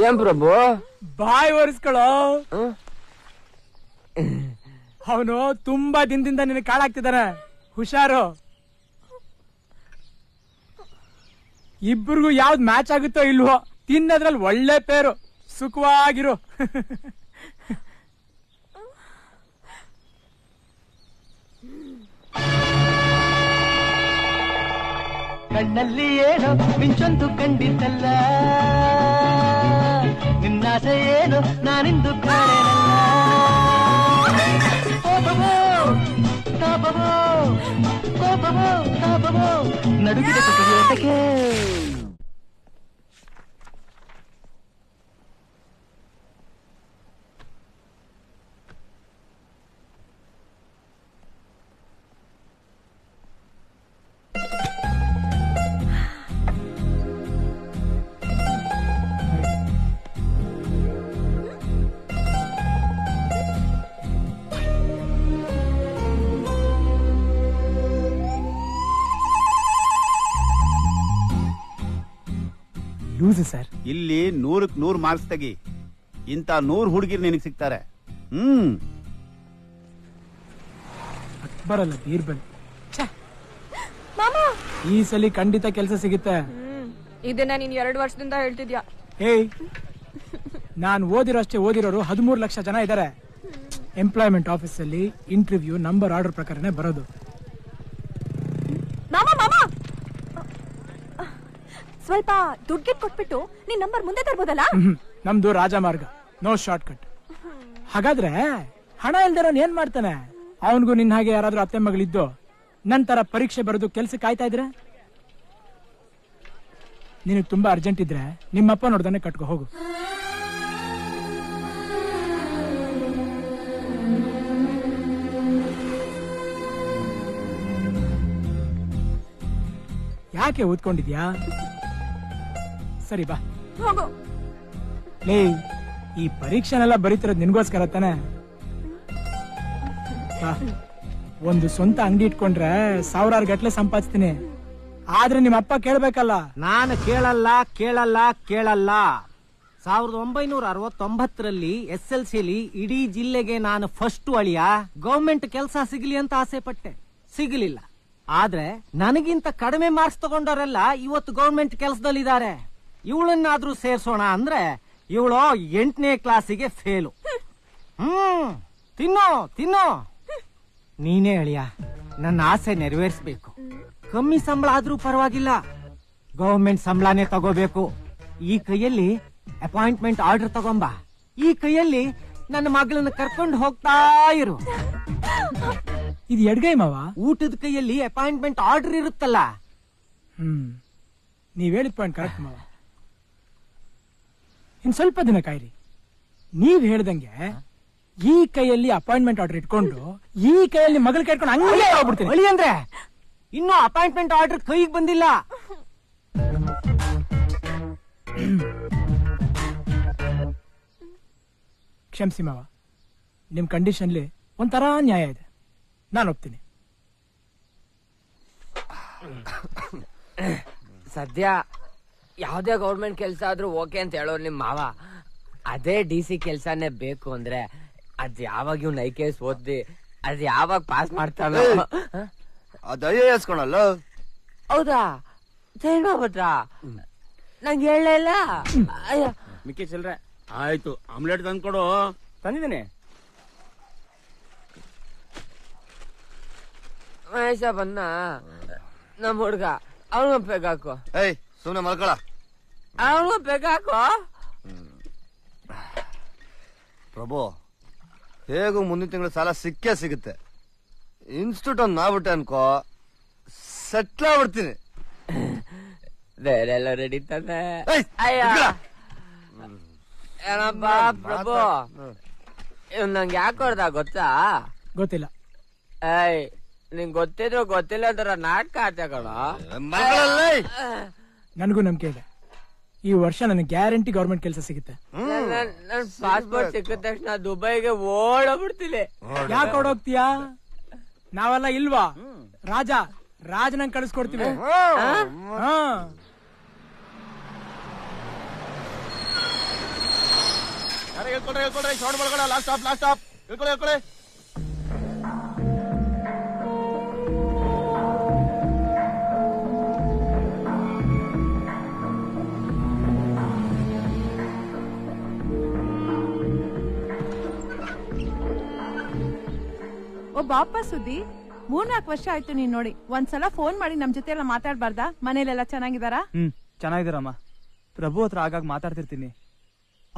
ಏನ್ ಪ್ರಭು? ಬಾಯ್ ಒರೆಸ್ಕೊಳ್ಳೋ. ಅವನು ತುಂಬಾ ದಿನದಿಂದ ನಿನಗೆ ಕಾಳಾಗ್ತಿದ್ದಾನೆ, ಹುಷಾರು. ಇಬ್ಬರಿಗೂ ಯಾವ್ದು ಮ್ಯಾಚ್ ಆಗುತ್ತೋ ಇಲ್ವೋ, ತಿನ್ನೋದ್ರಲ್ಲಿ ಒಳ್ಳೆ ಪೇರು. ಸುಖವಾಗಿರು. ಕಣ್ಣಲ್ಲಿ ಏನೋ ಮಿಂಚೊಂದು ಕಂಡಿದ್ದಲ್ಲ, ನಿನ್ನಾಸೆ ಏನು ನಾನಿಂದು ಕಾಣೆನಲ್ಲ. ಕೋಪವೋ ತಾಪವೋ, ಕೋಪವೋ ತಾಪವೋ, ನಡುಗಿದ ಕುಟಿಯೋಟಕ್ಕೆ. ಸರ್, ಇಲ್ಲಿ 100ಕ್ಕೆ 100 ಮಾರ್ಕ್ಸ್ ತೆಗಿ. ಇಂತ 100 ಹುಡುಗಿರು ನಿನಗೆ ಸಿಗ್ತಾರೆ. ಬರಲ್ಲ ಬೀರ್ಬಲ್. ಮಾಮ, ಈ ಸಲ ಖಂಡಿತ ಕೆಲಸ ಸಿಗುತ್ತೆ. ಇದನ್ನ ನೀನ್ 2 ವರ್ಷದಿಂದ ಹೇಳ್ತಿದ್ಯಾ. ಏಯ್, ನಾನು ಓದಿರೋಷ್ಟೇ ಓದಿರೋರು 13 ಲಕ್ಷ ಜನ ಇದ್ದಾರೆ. ಎಂಪ್ಲಾಯ್ಮೆಂಟ್ ಆಫೀಸ್ ಅಲ್ಲಿ ಇಂಟರ್ವ್ಯೂ ನಂಬರ್ ಆರ್ಡರ್ ಪ್ರಕಾರನೇ ಬರೋದು. ಮಾಮ ಮಾಮ, ಸ್ವಲ್ಪ ದುಡ್ಡು ಕೊಟ್ಬಿಟ್ಟು ನಿನ್ ನಂಬರ್ ಮುಂದೆ ತರ್ಬೋದಲ್ಲ? ನಮ್ದು ರಾಜಮಾರ್ಗ, ನೋ ಶಾರ್ಟ್ ಕಟ್. ಹಾಗಾದ್ರೆ ಹಣ ಇಲ್ದಿರೋನ್ ಏನ್ ಮಾಡ್ತಾನೆ? ಅವನ್ಗೂ ನಿನ್ ಹಾಗೆ ಯಾರಾದ್ರೂ ಅತ್ತೆ ಮಗಳಿದ್ದು ನಂತರ ಪರೀಕ್ಷೆ ಬರೆದು ಕೆಲ್ಸಕ್ಕೆ ಕಾಯ್ತಾ ಇದ್ರೆ, ನಿನಗ್ ತುಂಬಾ ಅರ್ಜೆಂಟ್ ಇದ್ರೆ ನಿಮ್ಮಪ್ಪ ನೋಡ್ದಾನೆ ಕಟ್ಕೊ ಹೋಗು. ಯಾಕೆ ಓದ್ಕೊಂಡಿದ್ಯಾ? ಸರಿ ಬಾ. ಹೋಗು. ಲೇ, ಈ ಪರೀಕ್ಷೆನೆಲ್ಲ ಬರೀತಿರೋದು ನಿನ್ಗೋಸ್ಕರ ತಾನೆ. ಒಂದು ಸ್ವಂತ ಅಂಗಡಿ ಇಟ್ಕೊಂಡ್ರೆ 1000 ಗಟ್ಲೆ ಸಂಪಾದಿಸ್ತೀನಿ. ಆದ್ರೆ ನಿಮ್ಮ ಅಪ್ಪ ಕೇಳ್ಬೇಕಲ್ಲ. ನಾನು ಕೇಳಲ್ಲ ಕೇಳಲ್ಲ ಕೇಳಲ್ಲ. 1969ರಲ್ಲಿ SLCಲಿ ಇಡೀ ಜಿಲ್ಲೆಗೆ ನಾನು ಫಸ್ಟ್ ಅಳಿಯ. ಗೌರ್ಮೆಂಟ್ ಕೆಲಸ ಸಿಗಲಿ ಅಂತ ಆಸೆ ಪಟ್ಟೆ, ಸಿಗಲಿಲ್ಲ. ಆದ್ರೆ ನನಗಿಂತ ಕಡಿಮೆ ಮಾರ್ಕ್ಸ್ ತಗೊಂಡವರೆಲ್ಲ ಇವತ್ತು ಗೌರ್ಮೆಂಟ್ ಕೆಲಸದಲ್ಲಿದ್ದಾರೆ. ಇವಳನ್ನಾದ್ರೂ ಸೇರ್ಸೋಣ ಅಂದ್ರೆ ಇವಳು 8ನೇ ಕ್ಲಾಸಿಗೆ ಫೇಲು. ತಿನ್ನೋ ತಿನ್ನೋ. ನೀನೇ ಅಳಿಯ, ನನ್ನ ಆಸೆ ನೆರವೇರಿಸಬೇಕು. ಕಮ್ಮಿ ಸಂಬಳ ಆದ್ರೂ ಪರವಾಗಿಲ್ಲ, ಗೌರ್ಮೆಂಟ್ ಸಂಬಳನೇ ತಗೋಬೇಕು. ಈ ಕೈಯಲ್ಲಿ ಅಪಾಯಿಂಟ್ಮೆಂಟ್ ಆರ್ಡರ್ ತಗೊಂಬ, ಈ ಕೈಯಲ್ಲಿ ನನ್ನ ಮಗಳನ್ನ ಕರ್ಕೊಂಡು ಹೋಗ್ತಾ ಇರು. ಇದು ಎಡ್ಗೈ ಮಾವ. ಊಟದ ಕೈಯಲ್ಲಿ ಅಪಾಯಿಂಟ್ಮೆಂಟ್ ಆರ್ಡರ್ ಇರುತ್ತಲ್ಲ. ನೀವ್ ಹೇಳಿದ ಪಾಯಿಂಟ್ ಕರೆಕ್ಟ್ ಮಾವ. ಇನ್ ಸ್ವಲ್ಪ ದಿನ ಕಾಯ್ರಿ. ನೀವ್ ಹೇಳ್ದಂಗೆ ಈ ಕೈಯಲ್ಲಿ ಅಪಾಯಿಂಟ್ಮೆಂಟ್ ಆರ್ಡರ್ ಇಟ್ಕೊಂಡು ಈ ಕೈಯಲ್ಲಿ ಮಗಳು ಕೇಳ್ಕೊಂಡು ಹಂಗೆ ಹೋಗ್ಬಿಡ್ತೀನಿ. ಅಳಿ ಅಂದ್ರೆ ಇನ್ನೂ ಅಪಾಯಿಂಟ್ಮೆಂಟ್ ಆರ್ಡರ್ ಕೈಗೆ ಬಂದಿಲ್ಲ. ಕ್ಷಮಿಸಿ ಮಾವ, ನಿಮ್ ಕಂಡೀಷನ್ಲಿ ಒಂಥರ ನ್ಯಾಯ ಇದೆ, ನಾನು ಒಪ್ತೀನಿ. ಸದ್ಯ ಯಾವ್ದೇ ಗೌರ್ಮೆಂಟ್ ಕೆಲ್ಸ ಆದ್ರೂ ಓಕೆ ಅಂತ ಹೇಳೋರು ನಿಮ್ ಮಾವ. ಅದೇ DC ಕೆಲ್ಸನೇ ಬೇಕು ಅಂದ್ರೆ ಅದ್ ಯಾವಾಗ ಇವ್ನ IKS ಓದ್ದಿ ಅದ್ ಯಾವಾಗ ಪಾಸ್ ಮಾಡ್ತಾನ. ಅದು IAS ಕಣಲ್ಲ. ಹೌದಾ? ಜೈನ್ ಮಾಡ್ಬಿಟ್ರಾ? ನಂಗೆ ಹೇಳಲ್ಲ. ಮಿಕ್ಕಿ ಚಿಲ್ರೆ ಆಯ್ತು. ಆಮ್ಲೆಟ್ ತಂದ್ಕೊಡು. ತಂದಿದ್ದೀನಿ. ಮಹೇಶ ಬನ್ನ ನಮ್ ಹುಡ್ಗ, ಅವನು ಪೆಗಾಕು. ಏಯ್ ಸುಮ್ನೆ ಮಲ್ಕೊಳ. ಅವನು ಪೆಗಾಕು. ಪ್ರಭು, ಹೇಗೂ ಮುಂದಿನ ತಿಂಗಳು ಸಾಲ ಸಿಕ್ಕೇ ಸಿಗುತ್ತೆ. ಇನ್ಸ್ಟಿಟ್ಯೂಟ್ ಒಂದು ಮಾಡ್ಬಿಟ್ಟೆ ಅನ್ಕೋ, ಸೆಟ್ಲ್ ಆಗ್ಬಿಡ್ತೀನಿ. ಬೇರೆ ಎಲ್ಲ ರೆಡಿ ತಾನೆ? ಏನಪ್ಪ ಪ್ರಭು, ಇವ್ ನಂಗೆ ಯಾಕೆ ಹೊಡ್ದ ಗೊತ್ತಾ? ಗೊತ್ತಿಲ್ಲ. ಏಯ್, ನಿಂಗ್ ಗೊತ್ತಿದ್ರು ಗೊತ್ತಿಲ್ಲ ಅಂತಾರ ನಾಟಕ ಆಡ್ತೇಕಣ. ನನಗೂ ನಂಬಿಕೆ ಇದೆ, ಈ ವರ್ಷ ನನಗೆ ಗ್ಯಾರಂಟಿ ಗೌರ್ಮೆಂಟ್ ಕೆಲಸ ಸಿಗುತ್ತೆ. ನನ್ ಪಾಸ್ಪೋರ್ಟ್ ಸಿಕ್ಕಿದ ತಕ್ಷಣ ದುಬೈಗೆ ಓಡೋಗ್ಬಿಡ್ತೀನಿ. ಯಾಕೆ ಓಡೋಗ್ತೀಯಾ? ನಾವೆಲ್ಲ ಇಲ್ವಾ? ರಾಜನಂಗ್ ಕಳಿಸ್ಕೊಡ್ತೀವಿ. ಹೇಳ್ಕೊಳ್ರಿ ಸೌಂಡ್ ಮಾಡ್ಕೊಳ. ಲಾಸ್ಟ್ ಸ್ಟಾಪ್ ಹೇಳ್ಕೊಳ್ಳಿ. ಓ ಬಾಪ ಸುದ್ದಿ, 3-4 ವರ್ಷ ಆಯ್ತು ನೀನ್ ನೋಡಿ. ಒಂದ್ಸಲ ಫೋನ್ ಮಾಡಿ ನಮ್ ಜೊತೆ ಎಲ್ಲ ಮಾತಾಡ್ಬಾರ್ದಾ? ಮನೇಲೆಲ್ಲ ಚೆನ್ನಾಗಿದಾರಾ? ಚೆನ್ನಾಗಿದಾರಮ್ಮ. ಪ್ರಭು ಹತ್ರ ಆಗಾಗ ಮಾತಾಡ್ತಿರ್ತೀನಿ.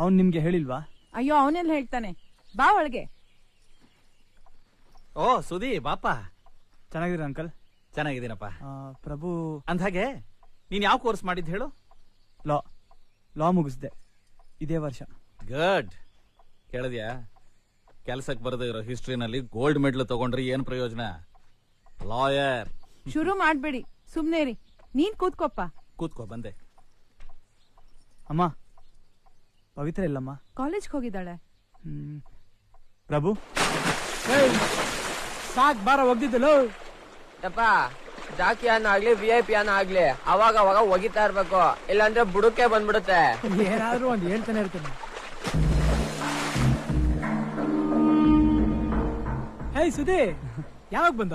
ಅವ್ನ್ ನಿಮ್ಗೆ ಹೇಳಿಲ್ವಾ? ಅಯ್ಯೋ, ಅವನೆಲ್ಲ ಹೇಳ್ತಾನೆ. ಬಾ ಒಳಗೆ. ಓ ಸುದಿ, ಬಾಪ. ಚೆನ್ನಾಗಿದ್ದೀರ ಅಂಕಲ್? ಚೆನ್ನಾಗಿದ್ದೀನಪ್ಪ. ಪ್ರಭು, ಅಂದ್ಹಾಗೆ ನೀನ್ ಯಾವ ಕೋರ್ಸ್ ಮಾಡಿದ್ ಹೇಳು? ಲಾ ಮುಗಿಸ್ದೆ ಇದೇ ವರ್ಷ. ಗುಡ್. ಕೇಳಿದ್ಯಾ? ಕೆಲ್ಸಕ್ಕೆ ಬರದೇ ಇರೋ ಹಿಸ್ಟ್ರಿನಲ್ಲಿ ಗೋಲ್ಡ್ ಮೆಡಲ್ ತಗೊಂಡ್ರಿ ಏನ್ ಪ್ರಯೋಜನ? ಲಾಯರ್. ಶುರು ಮಾಡ್ಬೇಡಿ, ಸುಮ್ನೆ ರೀ. ನೀನ್ ಕೂತ್ಕೋಪ್ಪ. ಕೂತ್ಕೋ, ಬಂದೆ. ಅಮ್ಮ, ಪವಿತ್ರ ಇಲ್ಲಮ್ಮ? ಕಾಲೇಜ್ಗೆ ಹೋಗಿದ್ದಾಳೆ. ಪ್ರಭು, ಸಾಕ್ ಬಾರ, ಒಗ್ದಿದ್ದಲ್ಲ. ಯಪ್ಪ, ಜಾಕಿಯಾನ ಆಗ್ಲಿ VIP ಆಗ್ಲಿ ಅವಾಗ ಒಗಿತಾ ಇರ್ಬೇಕು, ಇಲ್ಲಾಂದ್ರೆ ಬುಡಕ್ಕೆ ಬಂದ್ಬಿಡುತ್ತೆ. ಏನಾದ್ರೂ ಒಂದ್ ಹೇಳ್ತಾನೆ ಇರ್ತೀನಿ. ಹೇ ಸುದಿ, ಯಾವಾಗ ಬಂದ?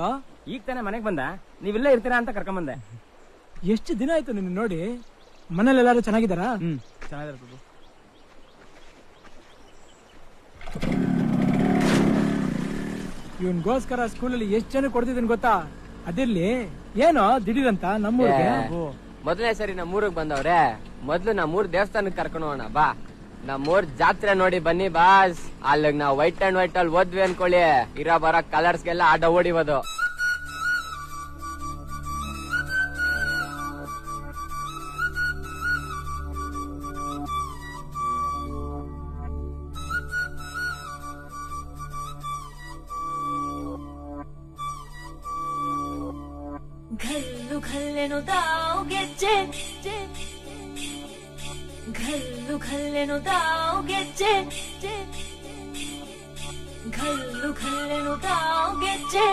ಈಗ ತಾನೇ ಮನೆಗ್ ಬಂದ. ನೀವಿಲ್ಲೇ ಇರ್ತೀರಾ ಅಂತ ಕರ್ಕೊಂಬಂದೆ. ಎಷ್ಟು ದಿನ ಆಯ್ತು ನಿನ್ನ ನೋಡಿ. ಮನೇಲೆಲ್ಲಾರು ಚೆನ್ನಾಗಿದ್ದಾರಾ? ಚೆನ್ನಾಗಿದ್ದಾರೆ ಪ್ರಭು. ಇವನ್ಗೋಸ್ಕರ ಸ್ಕೂಲಲ್ಲಿ ಎಷ್ಟು ಜನ ಕೊಡ್ತಿದ್ದೀನಿ ಗೊತ್ತಾ? ಅದಿರ್ಲಿ, ಏನೋ ದಿಢೀರಂತ ನಮ್ಮೂರಿಗೆ. ಮೊದಲನೇ ಸರಿ ನಮ್ಮೂರಿಗೆ ಬಂದವ್ರೆ, ಮೊದ್ಲು ನಮ್ಮೂರ್ ದೇವಸ್ಥಾನಕ್ಕೆ ಕರ್ಕೊಂಡು ಹೋಗೋಣ ಬಾ. ನಮ್ಮೂರ್ ಜಾತ್ರೆ ನೋಡಿ ಬನ್ನಿ ಬಾಸ್. ಅಲ್ಲಿಗ್ ನಾವ್ ವೈಟ್ ಅಂಡ್ ವೈಟ್ ಅಲ್ಲಿ ಓದ್ವಿ ಅನ್ಕೊಳ್ಳಿ, ಇರೋ ಬರೋ ಕಲರ್ಸ್ಗೆಲ್ಲ ಆಡ ಓಡಿಬೋದು. घर ಘಲ್ಲು ಘಲ್ಲೆನು ತಾವು ಗೆಜ್ಜೆ ಘಲ್ಲು ಘಲ್ಲೆನು ತಾವು ಗೆಜ್ಜೆ ಘಲ್ಲು ಘಲ್ಲೆನು ತಾವು ಗೆಜ್ಜೆ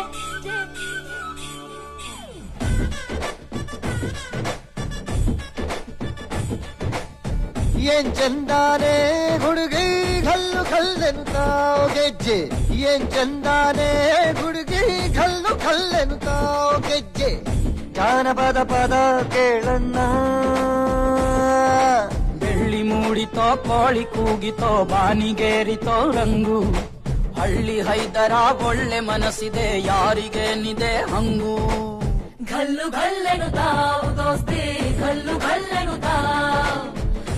ಏನ್ ಚಂದಾನೆ ಹುಡುಗಿ ಘಲ್ಲು ಘಲ್ಲೆನು ತಾವು ಗೆಜ್ಜೆ ಏನ್ ಚಂದಾನೆ ಹುಡುಗಿ ಘಲ್ಲು ಘಲ್ಲೆನು ತಾವು ಗೆಜ್ಜೆ ಜಾನಪದ ಪದ ಕೇಳನ್ನ ಬೆಳ್ಳಿ ಮೂಡಿತೋ ಕೋಳಿ ಕೂಗಿತೋ ಬಾನಿಗೇರಿತೋ ರಂಗು ಹಳ್ಳಿ ಹೈದರ ಒಳ್ಳೆ ಮನಸ್ಸಿದೆ ಯಾರಿಗೇನಿದೆ ಹಂಗು ಘಲ್ಲು ಘಲ್ಲೆನು ತಾವು ದೋಸ್ತಿ ಘಲ್ಲು ಘಲ್ಲೆನು ತಾವು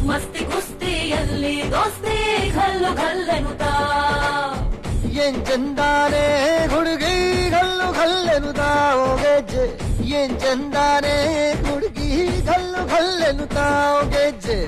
ಮಸ್ತಿ ಕುಸ್ತಿಯಲ್ಲಿ ದೋಸ್ತಿ ಘಲ್ಲು ಘಲ್ಲೆನು ತಾವು ಏನ್ ಚಂದಾನೆ ಹುಡುಗಿ ಘಲ್ಲು ಘಲ್ಲೆನು ತಾವು ಗೆಜ್ಜೆ ಏನ್ ಚಂದಾನೆ ಹುಡುಗಿ ಘಲ್ಲು ಘಲ್ಲೆನು ತಾವು ಗೆಜ್ಜೆ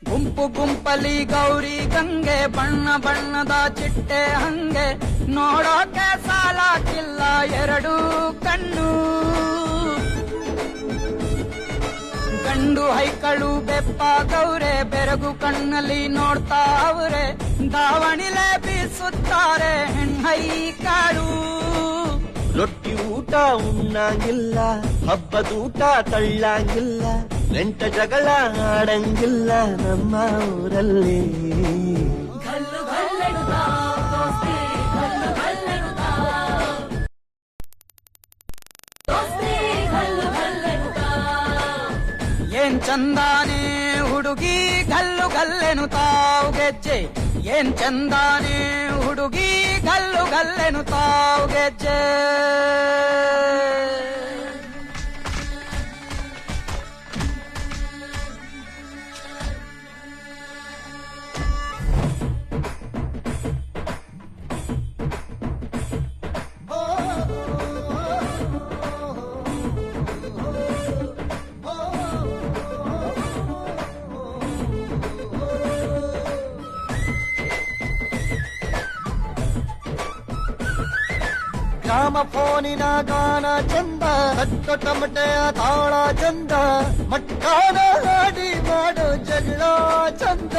ಗುಂಪು ಗುಂಪಲಿ ಗೌರಿ ಗಂಗೆ ಬಣ್ಣ ಬಣ್ಣದ ಚಿಟ್ಟೆ ಹಂಗೆ ನೋಡೋಕೆ ಸಾಲಾಕಿಲ್ಲ ಎರಡು ಕಣ್ಣು ಗಂಡು ಹೈಕಳು ಬೆಪ್ಪ ಗೌರೆ ಬೆರಗು ಕಣ್ಣಲ್ಲಿ ನೋಡ್ತಾ ಅವ್ರೆ ದಾವಣಿಲೆ ಬೀಸುತ್ತಾರೆ ಹೆಣ್ಣೈಕಾಳು ರೊಟ್ಟಿ ಊಟ ಉಣ್ಣಂಗಿಲ್ಲ ಹಬ್ಬದೂಟ ತಳ್ಳಂಗಿಲ್ಲ ನೆಂಟ ಜಗಳ ಆಡಂಗಿಲ್ಲ ನಮ್ಮ ಊರಲ್ಲಿ ಘಲ್ಲು ಘಲ್ಲೆನು ತಾವು ದೋಸ್ತಿ ಘಲ್ಲು ಘಲ್ಲೆನು ತಾವು ದೋಸ್ತಿ ಘಲ್ಲು ಘಲ್ಲೆನು ತಾವು ಏನ್ ಚಂದಾನೆ ಹುಡುಗಿ ಘಲ್ಲು ಘಲ್ಲೆನು ತಾವು ಗೆಜ್ಜೆ ಏನ್ ಚಂದಾನೆ ಹುಡುಗಿ ಘಲ್ಲು ಘಲ್ಲೆನು ತಾವು ಗೆಜ್ಜೆ ಗ್ರಾಮ ಫೋನಿನ ಗಾನ ಚಂದ ಕಟ್ಟು ಟಮಟೆಯ ತಾಳ ಚಂದ ಮಟ್ಟಾನ ಹಾಡಿ ಮಾಡೋ ಜಗಳ ಚಂದ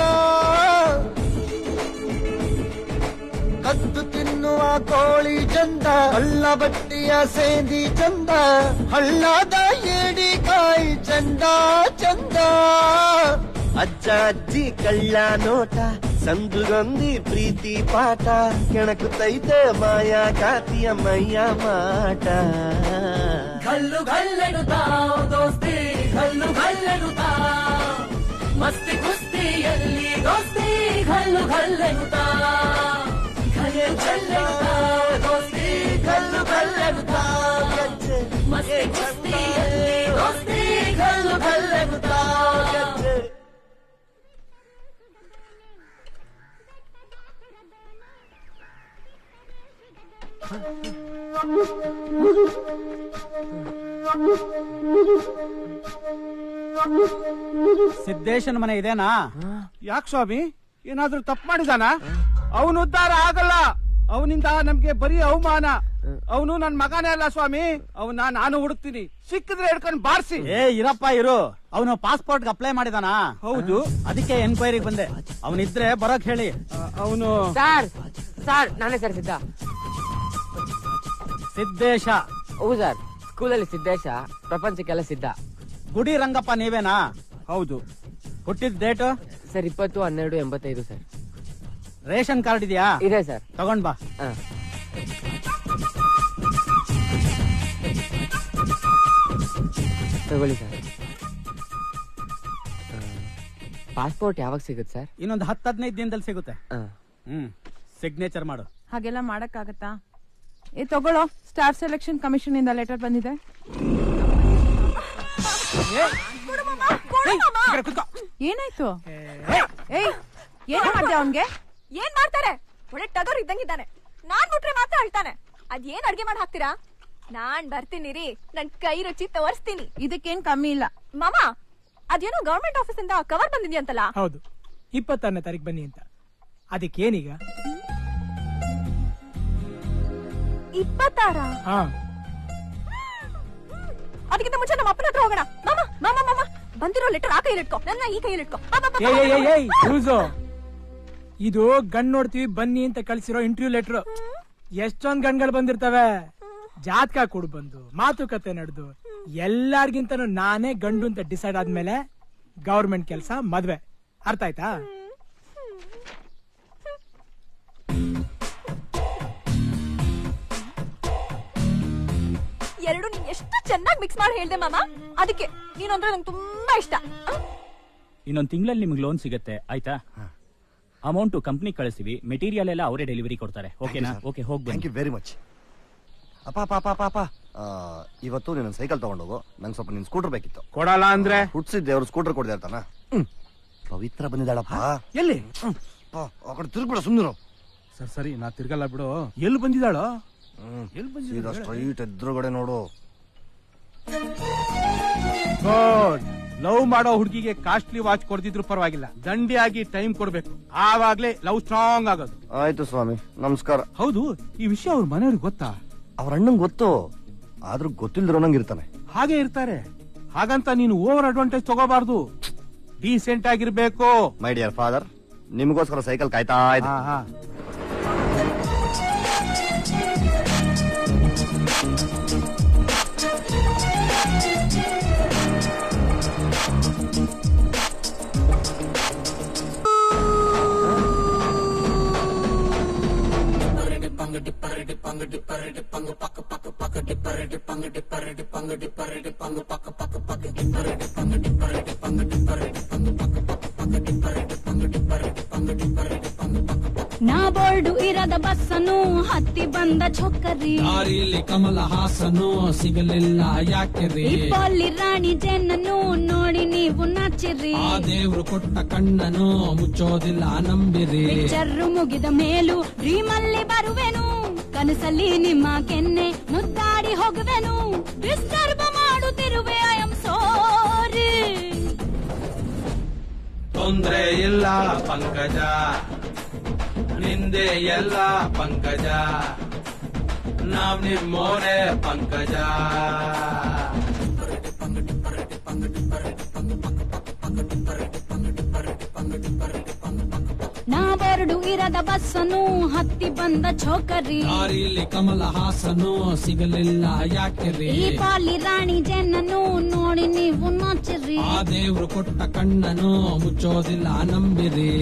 ಕದ್ದು ತಿನ್ನುವ ಕೋಳಿ ಚಂದ ಹಳ್ಳ ಬಟ್ಟಿಯ ಸೇಂದಿ ಚಂದ ಹಳ್ಳದ ಏಡಿಕಾಯಿ ಚಂದ ಚಂದ ಅಜ್ಜ ಅಜ್ಜಿ ಕಳ್ಳ ನೋಟ ಸಂದುಗೊಂದಿ ಪ್ರೀತಿ ಪಾಠ ಕೆಣಕುತ್ತೈತೆ ಮಾಯಾ ಕಾತಿಯ ಮೈಯ ಮಾಟ ಘಲ್ಲು ಘಲ್ಲೆನು ತಾವು ದೋಸ್ತಿ ಘಲ್ಲು ಘಲ್ಲೆನು ತಾವು ಮಸ್ತಿ ಕುಸ್ತಿಯಲ್ಲಿ ದೋಸ್ತಿ ಘಲ್ಲು ಘಲ್ಲೆನು ತಾವು ಘಲ್ಲು ಘಲ್ಲೆನು ತಾವು ದೋಸ್ತಿ ಘಲ್ಲು ಘಲ್ಲೆನು ತಾವು ಮಸ್ತಿ ಕುಸ್ತಿಯಲ್ಲಿ ದೋಸ್ತಿ ಘಲ್ಲು ಘಲ್ಲೆನು ತಾವು ಸಿದ್ದೇಶನ್ ಮನೆ ಇದೇನಾ? ಯಾಕೆ ಸ್ವಾಮಿ, ಏನಾದ್ರೂ ತಪ್ಪು ಮಾಡಿದಾನ? ಅವನು ಉದ್ಧಾರ ಆಗಲ್ಲ, ಅವನಿಂದ ನಮ್ಗೆ ಬರೀ ಅವಮಾನ. ಅವನು ನನ್ ಮಗನೇ ಅಲ್ಲ ಸ್ವಾಮಿ, ಅವನ್ನ ನಾನು ಹುಡುಕ್ತೀನಿ, ಸಿಕ್ಕಿದ್ರೆ ಹಿಡ್ಕೊಂಡು ಬಾರಿಸಿ. ಇರಪ್ಪ ಇರು, ಅವನು ಪಾಸ್ಪೋರ್ಟ್ ಅಪ್ಲೈ ಮಾಡಿದಾನ? ಹೌದು, ಅದಕ್ಕೆ ಎನ್ಕ್ವೈರಿಗೆ ಬಂದೆ. ಅವನಿದ್ರೆ ಬರೋಕ್ ಹೇಳಿ. ಅವನು ಸರ್ ನಾನೇ ಸರ್ ಸಿದ್ದೇಶ. ಹೌದು ಸರ್, ಸ್ಕೂಲಲ್ಲಿ ಸಿದ್ದೇಶ, ಪ್ರಪಂಚಕ್ಕೆಲ್ಲ ಸಿದ್ಧ. ಗುಡಿ ರಂಗಪ್ಪ ನೀವೇನಾ? ಹೌದು. ಹುಟ್ಟಿದ date sir 20/12/85 sir. Ration card ಇದೆಯಾ? ಇದೆ ಸರ್. ತಗೊಂಡ್ ಬಾ. ತಗೊಳ್ಳಿ ಸರ್. ಪಾಸ್ಪೋರ್ಟ್ ಯಾವಾಗ ಸಿಗುತ್ತೆ ಸರ್? ಇನ್ನೊಂದು 10-15 ದಿನದಲ್ಲಿ ಸಿಗುತ್ತೆ. ಸಿಗ್ನೇಚರ್ ಮಾಡು. ಹಾಗೆಲ್ಲ ಮಾಡಕ್ಕಾಗತ್ತಾ? ತಗೊಳ್ಳೋ, ಸ್ಟಾಫ್ ಸೆಲೆಕ್ಷನ್ ಕಮಿಷನ್ ಇಂದ ಲೆಟರ್ ಬಂದಿದೆ. ಏನಾಯ್ತು? ಏಯ್, ಏನ್ ಮಾಡ್ದೆ ಅವನ್ಗೆ? ಏನ್ ಮಾಡ್ತಾರೆ? ಒಳ್ಳೆ ಟಗರ್ ಇದ್ದಂಗಿದ್ದಾನೆ. ನಾನ್ ಬಿಟ್ರೆ ಮಾತ್ರ ಹೇಳ್ತಾನೆ. ಅದೇನ್ ಅಡ್ಗೆ ಮಾಡಿ ಹಾಕ್ತೀರಾ? ನಾನ್ ಬರ್ತೀನಿ ರೀ, ನನ್ ಕೈ ರುಚಿ ತೋರಿಸ್ತೀನಿ. ಇದಕ್ಕೇನ್ ಕಮ್ಮಿ ಇಲ್ಲ. ಮಾಮ, ಅದೇನೋ ಗವರ್ಮೆಂಟ್ ಆಫೀಸ್ ಇಂದ ಕವರ್ ಬಂದಿದ್ಯಂತಲ್ಲ? ಹೌದು, 26ನೇ ತಾರೀಕು ಬನ್ನಿ ಅಂತ. ಅದಕ್ಕೇನೀಗ? 26? ಅದಕ್ಕಿಂತ ಮುಂಚೆ ನಮ್ಮ ಅಪ್ಪನ ಹತ್ರ ಹೋಗೋಣ. ಮಾಮ ಮಾಮ ಮಾಮ, ಬಂದಿರೋ ಲೆಟರ್ ಆ ಕೈಯಲ್ಲಿ ಇಟ್ಕೋ, ನನ್ನ ಈ ಕೈಯಲ್ಲಿ ಇಟ್ಕೋ. ಇದು ಗಂಡ್ ನೋಡ್ತೀವಿ ಬನ್ನಿ ಅಂತ ಕಳ್ಸಿರೋ ಇಂಟರ್ವ್ಯೂ ಲೆಟರ್. ಎಷ್ಟೊಂದ್ ಗಂಡ್ಗಳು ಬಂದಿರ್ತವೆ. ಜಾತಕ ಕೊಡು ಬಂದು ಮಾತುಕತೆ ನಡೆದು ಎಲ್ಲಾರ್ಗಿಂತನೂ ನಾನೇ ಗಂಡು ಅಂತ ಡಿಸೈಡ್ ಆದ್ಮೇಲೆ ಗವರ್ಮೆಂಟ್ ಕೆಲಸ, ಮದ್ವೆ. ಅರ್ಥ ಆಯ್ತಾ? ಎರಡು ನೀನ್ ಎಷ್ಟು ಚೆನ್ನಾಗಿ ಮಿಕ್ಸ್ ಮಾಡಿ ಹೇಳ್ದೆ ಮಾಮ. ಅದಕ್ಕೆ ನೀನಂದ್ರೆ ನಂಗೆ ತುಂಬಾ ಇಷ್ಟ. ಇನ್ನೊಂದ್ ತಿಂಗಳಲ್ಲಿ ನಿಮ್ಗೆ ಲೋನ್ ಸಿಗುತ್ತೆ, ಆಯ್ತಾ? ಅಮೌಂಟ್ ಕಂಪ್ನಿ ಕಳಿಸ್ತೀವಿ, ಮೆಟೀರಿಯಲ್ ಎಲ್ಲ ಅವರೇ ಡೆಲಿವರಿ ಕೊಡ್ತಾರೆ. ಓಕೆನಾ? ಓಕೆ, ಹೋಗಿ. Thank you very much. ಅಪ್ಪ ಇವತ್ತು ನೀನು ಸೈಕಲ್ ತಗೊಂಡೋಗು. ನಂಗೆ ಸ್ವಲ್ಪ ನಿನ್ ಸ್ಕೂಟರ್ ಬೇಕಿತ್ತು. ಕೊಡಲ್ಲ ಅಂದ್ರೆ? ಹುಡ್ಸಿದ್ದೆ, ಅವ್ರು ಸ್ಕೂಟರ್ ಕೊಡ್ದೆ ಇರ್ತಾನ. ಪವಿತ್ರ ಬಂದಿದ್ದಾಳಪ್ಪ. ಎಲ್ಲಿ? ಆ ಕಡೆ ತಿರ್ಗ್ಬಿಡ, ಸುಮ್ಮನೆ. ಸರಿ, ನಾ ತಿರ್ಗಲ್ಲ ಬಿಡು. ಎಲ್ಲಿ ಬಂದಿದ್ದಾಳೋ? ಸ್ಟ್ರೈಟ್ ಎದುರುಗಡೆ ನೋಡು. ಲವ್ ಮಾಡೋ ಹುಡುಗಿಗೆ ಕಾಸ್ಟ್ಲಿ ವಾಚ್ ಕೊಡ್ದಿದ್ರು ಪರವಾಗಿಲ್ಲ, ದಂಡಿಯಾಗಿ ಟೈಮ್ ಕೊಡ್ಬೇಕು. ಆವಾಗ್ಲೇ ಲವ್ ಸ್ಟ್ರಾಂಗ್ ಆಗೋದು. ಆಯ್ತು ಸ್ವಾಮಿ, ನಮಸ್ಕಾರ. ಹೌದು, ಈ ವಿಷಯ ಅವ್ರ ಮನೆಯವ್ರಿಗೆ ಗೊತ್ತಾ? ಅವ್ರ ಅಣ್ಣಂಗ್ ಗೊತ್ತು, ಆದ್ರೂ ಗೊತ್ತಿಲ್ದಿರೋ ನಂಗೆ ಇರ್ತಾನೆ. ಹಾಗೆ ಇರ್ತಾರೆ. ಹಾಗಂತ ನೀನು ಓವರ್ ಅಡ್ವಾಂಟೇಜ್ ತಗೋಬಾರ್ದು, ಡೀಸೆಂಟ್ ಆಗಿರ್ಬೇಕು. ಮೈ ಡಿಯರ್ ಫಾದರ್, ನಿಮಗೋಸ್ಕರ ಸೈಕಲ್ ಕಾಯ್ತಾ ಇದೆ. ನಾ ಬೋರ್ಡು ಇರದ ಬಸ್ಸನು ಹತ್ತಿ ಬಂದ ಚೊಕ್ಕರಿ, ದಾರಿಲಿ ಕಮಲ ಹಾಸನು ಸಿಗಲಿಲ್ಲ ಯಾಕೆರಿ, ಇಪ್ಪಲ್ಲಿ ರಾಣಿ ಜೆನ್ನನು ನೋಡಿ ನೀವು ನಾಚಿರಿ, ಆ ದೇವ್ರು ಕೊಟ್ಟ ಕಣ್ಣನು ಮುಚ್ಚೋದಿಲ್ಲ ನಂಬಿರಿ, ಪಿಕ್ಚರ್ ಮುಗಿದ ಮೇಲೂ ಡ್ರೀಮಲ್ಲಿ ಬರುವೆನು, ಕನಸಲ್ಲಿ ನಿಮ್ಮ ಕೆನ್ನೆ ಮುದ್ದಾಡಿ ಹೋಗುವೆನು, ಡಿಸ್ಟರ್ಬ್ ಮಾಡುತ್ತಿರುವೆ ಐ ಆಮ್ ಸಾರಿ. ತೊಂದ್ರೆ ಇಲ್ಲ ಪಂಕಜ, ನಿಂದೆ ಎಲ್ಲ ಪಂಕಜ, ನಾವ್ ನಿಮ್ಮೋರೆ ಪಂಕಜ. ನಾ ಬೋರ್ಡು ಇರದ ಬಸ್ಸನು ಹತ್ತಿ ಬಂದ ಚೋಕರಿ, ದಾರಿಲಿ ಕಮಲ ಹಾಸನು ಸಿಗಲಿಲ್ಲ ಯಾಕೆರಿ, ಈ ಪಾಲಿ ರಾಣಿ ಜೆನ್ನನು ನೋಡಿ ನೀವು ನಾಚಿರಿ, ಆ ದೇವ್ರು ಕೊಟ್ಟ ಕಣ್ಣನು ಮುಚ್ಚೋದಿಲ್ಲ ನಂಬಿರಿ.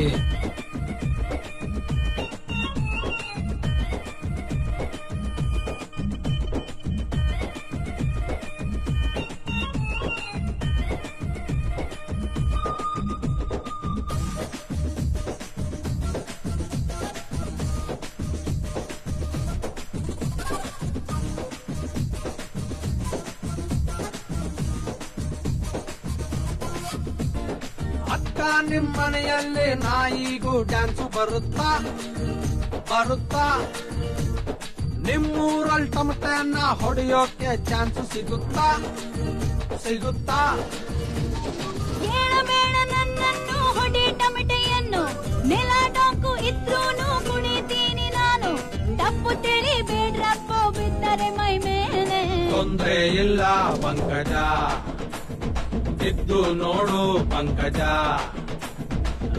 ಅಕ್ಕ ನಿಮ್ಮನೆಯಲ್ಲಿ ನಾಯಿಗೂ ಡ್ಯಾನ್ಸು ಬರುತ್ತಾ ಬರುತ್ತಾ, ನಿಮ್ಮೂರಲ್ಲಿ ಟಮಟೆಯನ್ನ ಹೊಡೆಯೋಕೆ ಚಾನ್ಸ್ ಸಿಗುತ್ತಾ ಸಿಗುತ್ತಾ, ಬೇಡ ನನ್ನನ್ನು ಹೊಡಿ ಟಮಟೆಯನ್ನು, ನೆಲ ಡೊಂಕು ಇದ್ರೂನು ಕುಣಿತೀನಿ ನಾನು, ತಪ್ಪು ತಿಳಿ ಬೇಡ್ರಪ್ಪ ಬಿದ್ದರೆ ಮೈ ಮೇಲೆ. ತೊಂದ್ರೆ ಇಲ್ಲ ಪಂಕಜ, ಇದ್ದು ನೋಡು ಪಂಕಜ,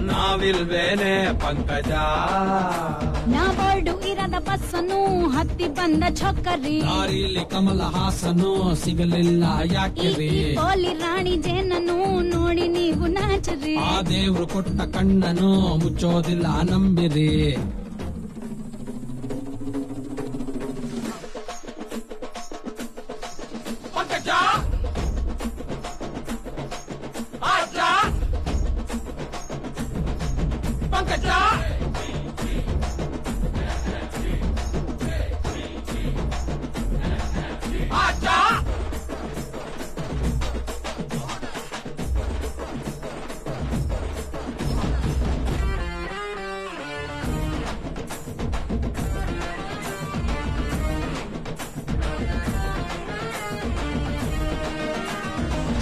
ನಾವಿಲ್ವೇನೆ ಪಂಕಜ. ನಾ ಬೋರ್ಡು ಇರ ಇರದ ಬಸ್ಸನ್ನು ಹತ್ತಿ ಬಂದ ಛೊಕ್ಕರಿ ದಾರಿಲಿ ಕಮಲ ಹಾಸನು ಸಿಗಲಿಲ್ಲ ಯಾಕೆ ಕೋಲಿ ರಾಣಿ ಜೇನನ್ನು ನೋಡಿ ನೀವು ನಾಚರಿ ಆ ದೇವ್ರು ಕೊಟ್ಟ ಕಣ್ಣನು ಮುಚ್ಚೋದಿಲ್ಲ ನಂಬಿರಿ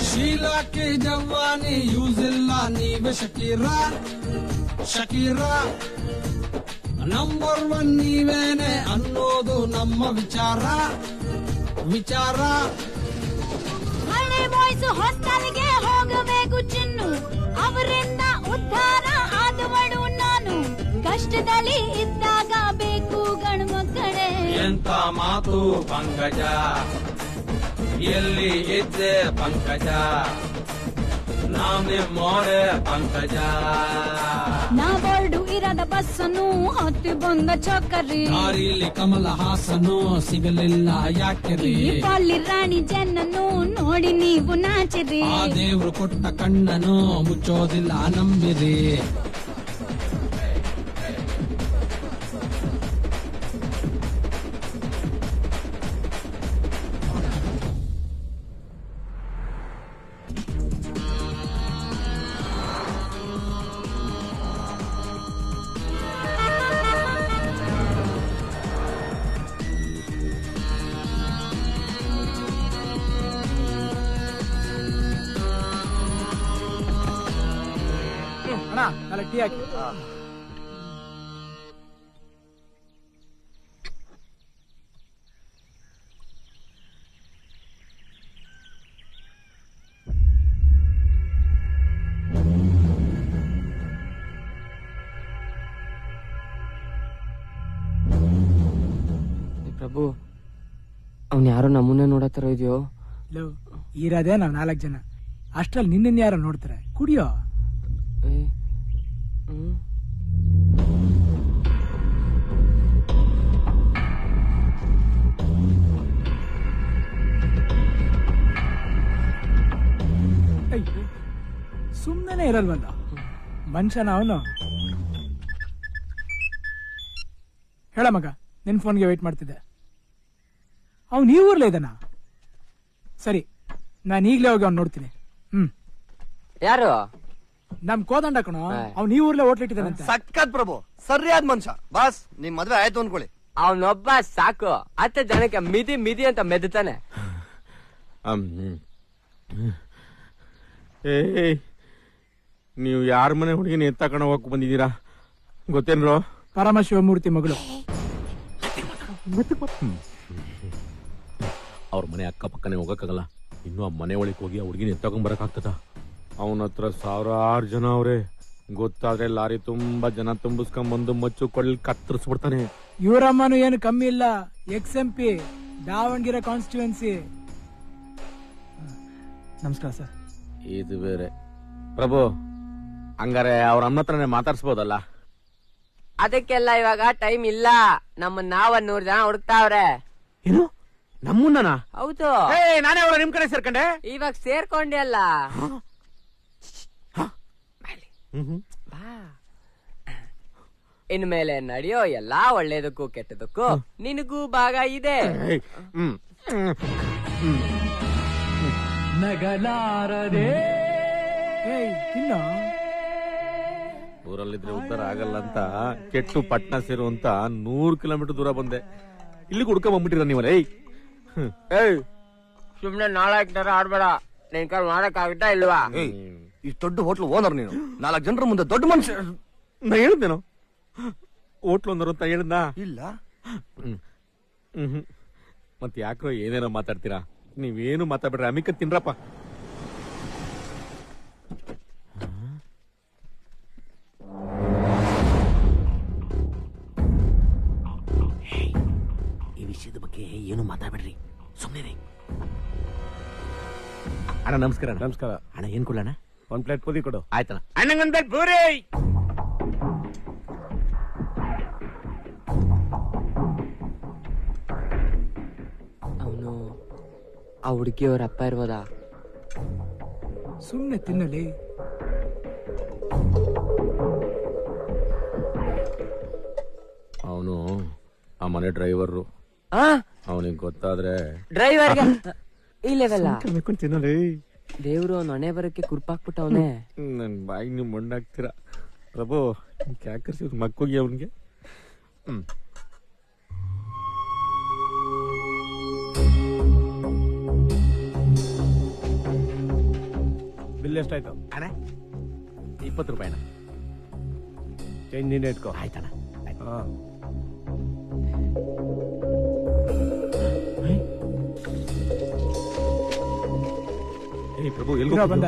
ಶೀಲಾಕ್ಕೆ ಜವಾನಿ ಯೂಸ್ ಇಲ್ಲ ನೀವೇ ಶಕೀರಾ ನಂಬರ್ 1 ನೀವೇನೆ ಅನ್ನೋದು ನಮ್ಮ ವಿಚಾರ ಹಳೆ ಬಾಯ್ಸ್ ಹಾಸ್ಟೆಲ್ಗೆ ಹೋಗಬೇಕು ಚಿನ್ನು ಅವರಿಂದ ಉದ್ಧಾರ ಆದವಳು ನಾನು ಕಷ್ಟದಲ್ಲಿ ಇದ್ದಾಗ ಬೇಕು ಗಂಡು ಮಕ್ಕಳೇ ಎಂತ ಮಾತು ಪಂಕಜ ಎಲ್ಲಿ ಇದ್ದೆ ಪಂಕಜ ನಾಮೆ ಮೋರೆ ಪಂಕಜ ನಾ ಬೋರ್ಡು ಇರದ ಬಸ್ಸನ್ನು ಹತ್ತಿ ಬಂದ ಚೊಕ್ಕರಿ ದಾರಿಲಿ ಕಮಲ ಹಾಸನು ಸಿಗಲಿಲ್ಲ ಯಾಕೆ ಕೋಲಿ ರಾಣಿ ಜೇನನ್ನು ನೋಡಿ ನೀವು ನಾಚಿರಿ ಆ ದೇವ್ರು ಕೊಟ್ಟ ಕಣ್ಣನು ಮುಚ್ಚೋದಿಲ್ಲ ನಂಬಿರಿ ಅಣ್ಣ 4 ಟೀ ಹಾಕಿ. ಪ್ರಭು ಅವ್ನ್ ಯಾರೋ ನಮ್ಮನ್ನೇ ನೋಡತ್ತರ ಇದೆಯೋ ಇರೋದೇ ನಾವ್ 4 ಜನ ಅಷ್ಟ್ರಲ್ಲಿ ನಿನ್ನ ಯಾರೋ ನೋಡ್ತಾರೆ ಕುಡಿಯೋ ಸುಮ್ಮನೆ ಇರಲ್ವಲ್ಲ ಮನುಷ್ಯನ ಅವನು. ಹೇಳ ಮಗ, ನಿನ್ ಫೋನ್ಗೆ ವೇಟ್ ಮಾಡ್ತಿದ್ದೆ. ಅವ್ನು ಈ ಊರ್ಲೇ ಇದ್ದಾನ? ಸರಿ, ನಾನು ಈಗ್ಲೇ ಹೋಗಿ ಅವ್ನು ನೋಡ್ತೀನಿ. ಯಾರು? ನಮ್ ಕೋದಂಡ ಕಣೋ, ಅವ್ನು ಈ ಊರ್ಲೇ ಹೋಟ್ಲಿಟ್ಟಿದ್ದಾನಂತೆ. ಸಕ್ಕತ್ ಪ್ರಭು, ಸರಿಯಾದ ಮನುಷ್ಯ. ಬಾಸ್, ನಿಮ್ ಮದ್ವೆ ಆಯ್ತು ಅನ್ಕೊಳ್ಳಿ. ಅವನೊಬ್ಬ ಸಾಕು, 10 ಜನಕ್ಕೆ ಮಿದಿ ಅಂತ ಮೆದ್ತಾನೆ. ನೀವು ಯಾರ ಮನೆ ಹುಡುಗಿನ ಎತ್ತಕೊಂಡ ಹೋಗಕ್ ಬಂದಿದ್ದೀರಾ ಗೊತ್ತೇನ್ರೋ? ಪರಮಶಿವಮೂರ್ತಿ ಮಗಳು. ಅವ್ರ ಮನೆ ಅಕ್ಕಪಕ್ಕನೆ ಹೋಗಕ್ಕಾಗಲ್ಲ. ಇನ್ನು ಆ ಮನೆ ಒಳಗೆ ಹೋಗಿ ಆ ಹುಡುಗಿನ ಎತ್ತಕೊಂಡ್ ಬರಕಾಗ್ತದ? ಅವನ ಹತ್ರ 1000 ಜನ ಅವ್ರೆ. ಗೊತ್ತಾದ್ರೆ ಲಾರಿ ತುಂಬಾ ಜನ ತುಂಬಿಸ್ಕೊಂಡ್ ಬಂದು ಮಚ್ಚು ಕೊಳ್ಳಿ ಕತ್ತರಿಸ್ಬಿಡ್ತಾನೆ. ಇವರಮ್ಮನು ಏನು ಕಮ್ಮಿ ಇಲ್ಲ. XMP Davanagere constituency. ನಮಸ್ಕಾರ ಸರ್. ಇದು ಬೇರೆ. ಪ್ರಭು, ಹಂಗಾರೆ ಅವ್ರ ಅಮ್ಮ ಹತ್ರನೇ ಮಾತಾಡ್ಸ್ಬೋದಲ್ಲ? ಅದಕ್ಕೆಲ್ಲ ಇವಾಗ ಟೈಮ್ ಇಲ್ಲ. ನಮ್ಮನ್ನ 100 ಜನ ಹುಡುಕ್ತಾವ್ರೆ. ಏನು, ನಮ್ಮನ್ನ? ಹೌದು. ನಾನೇ ಅವರ ನಿಮ್ ಕಡೆ ಸೇರ್ಕೊಂಡೆ. ಇವಾಗ ಸೇರ್ಕೊಂಡೆ ಅಲ್ಲ. ಇನ್ಮೇಲೆ ನಡೆಯೋ ಎಲ್ಲಾ ಒಳ್ಳೇದಕ್ಕೂ ಕೆಟ್ಟದಕ್ಕೂ ನಿನಗೂ ಭಾಗ ಇದೆ. ನಗಲಾರದೆ ಊರಲ್ಲಿದ್ರೆ ಉದ್ಧಾರ ಆಗಲ್ಲ ಅಂತ ಕೆಟ್ಟು ಪಟ್ನ ಸೇರುವಂತ 100 ಕಿಲೋಮೀಟರ್ ದೂರ ಬಂದೆ. ಇಲ್ಲಿ ಹುಡ್ಕ ಬಂದ್ಬಿಟ್ಟಿರ ನೀವಲ್ಲ. ಸುಮ್ನೆ ನಾಲ್ಕು ಆಡ್ಬೇಡ. ನಿನ್ ಕಾಲ್ ಮಾಡಕ್ ಆಗುತ್ತಾ ಇಲ್ವಾ? ಇಷ್ಟು ದೊಡ್ಡ ಹೋಟ್ಲು ಓನರ್ ನೀನು, 4 ಜನರ ಮುಂದೆ ದೊಡ್ಡ ಮನುಷ್ಯ. ನಾ ಹೇಳಿದ್ದೇನೋ ಹೋಟ್ಲು ಓನರ್ ಅಂತ ಹೇಳಿದ್ನ? ಇಲ್ಲ. ಮತ್ ಯಾಕ್ರೋ ಏನೇನೋ ಮಾತಾಡ್ತೀರಾ? ನೀವೇನು ಮಾತಾಡ್ಬೇಡ್ರಿ, ಅಮಿಕ ತಿನ್ರಪ್ಪ. ವಿಷಯದ ಬಗ್ಗೆ ಏನು ಮಾತಾಡ್ಬೇಡ್ರಿ, ಸುಮ್ಮನೆ. ಅಣ್ಣ ನಮಸ್ಕಾರ. ನಮಸ್ಕಾರ ಅಣ್ಣ, ಏನ್ ಕೊಡೋಣ? 1 ಪ್ಲೇಟ್ ಪೂರಿ ಕೊಡು. ಆಯ್ತಣ್ಣ. ಅಣ್ಣಂಗೊಂದ್ ಪ್ಲೇಟ್ ಪೂರಿ. ಅವನು ಆ ಹುಡುಗಿಯವ್ರ ಅಪ್ಪ ಇರ್ಬೋದಾ? ಸುಮ್ಮನೆ ತಿನ್ನಲಿ. ಅವನು ಆ ಮನೆ ಡ್ರೈವರು. ಅವನಿಗೆ ಗೊತ್ತಾದ್ರೆ ಡ್ರೈವರ್ಗೆ ಈ ಲೆವೆಲ್ಲ ತಿನ್ನಲಿ. ದೇವ್ರು ಅವ್ನ ಹಣೆ ಬರಕ್ಕೆ ಕುರ್ಪಾಕ್ಬಿಟ್ಟವನೇ. ನನ್ ಬಾಯಿಗೆ ನೀವು ಮಣ್ಣಾಗ್ತೀರಾ ಪ್ರಭು. ಕ್ಯಾಕರ್ಸಿ ಮಕ್ಕೋಗಿ ಅವನಿಗೆ. ಬಿಲ್ ಎಷ್ಟಾಯ್ತು ಅಣ್ಣ? 20 ರೂಪಾಯಿ ಅಣ್ಣ. ಚೇಂಜ್ ನೀನೇ ಇಟ್ಕೋ. ಆಯ್ತಣ್ಣ. ಪ್ರಭು ಎಲ್ಲಿ ಬಂದ?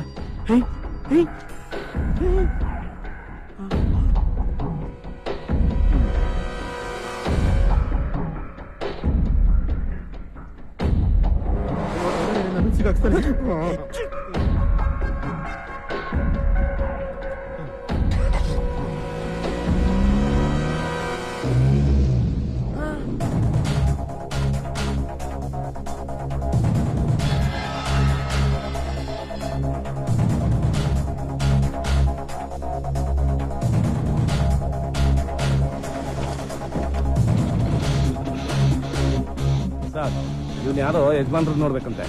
ಸರ್, ಇವನು ಯಾರೋ ಯಜಮಾನ್ರು ನೋಡ್ಬೇಕಂತೆ.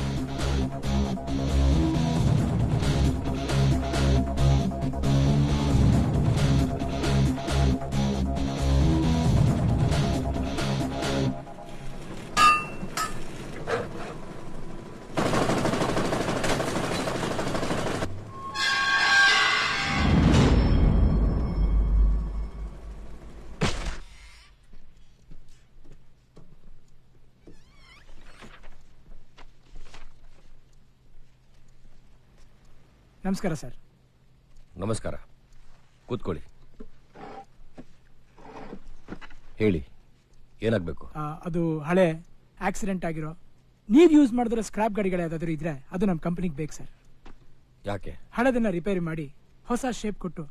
ನಮಸ್ಕಾರ ಸರ್. ನಮಸ್ಕಾರ, ಕೂತ್ಕೊಳ್ಳಿ. ಹೇಳಿ, ಏನಾಗ್ಬೇಕು? ಅದು ಹಳೆ ಆಕ್ಸಿಡೆಂಟ್ ಆಗಿರೋ ನೀವ್ ಯೂಸ್ ಮಾಡಿದ್ರೆ ಸ್ಕ್ರಾಪ್ ಗಾಡಿಗಳು ಯಾವ್ದಾದ್ರು ಇದ್ರೆ ಅದು ನಮ್ಮ ಕಂಪನಿಗೆ ಬೇಕು ಸರ್. ಯಾಕೆ? ಹಳೆದನ್ನ ರಿಪೇರಿ ಮಾಡಿ ಹೊಸ ಶೇಪ್ ಕೊಟ್ಟು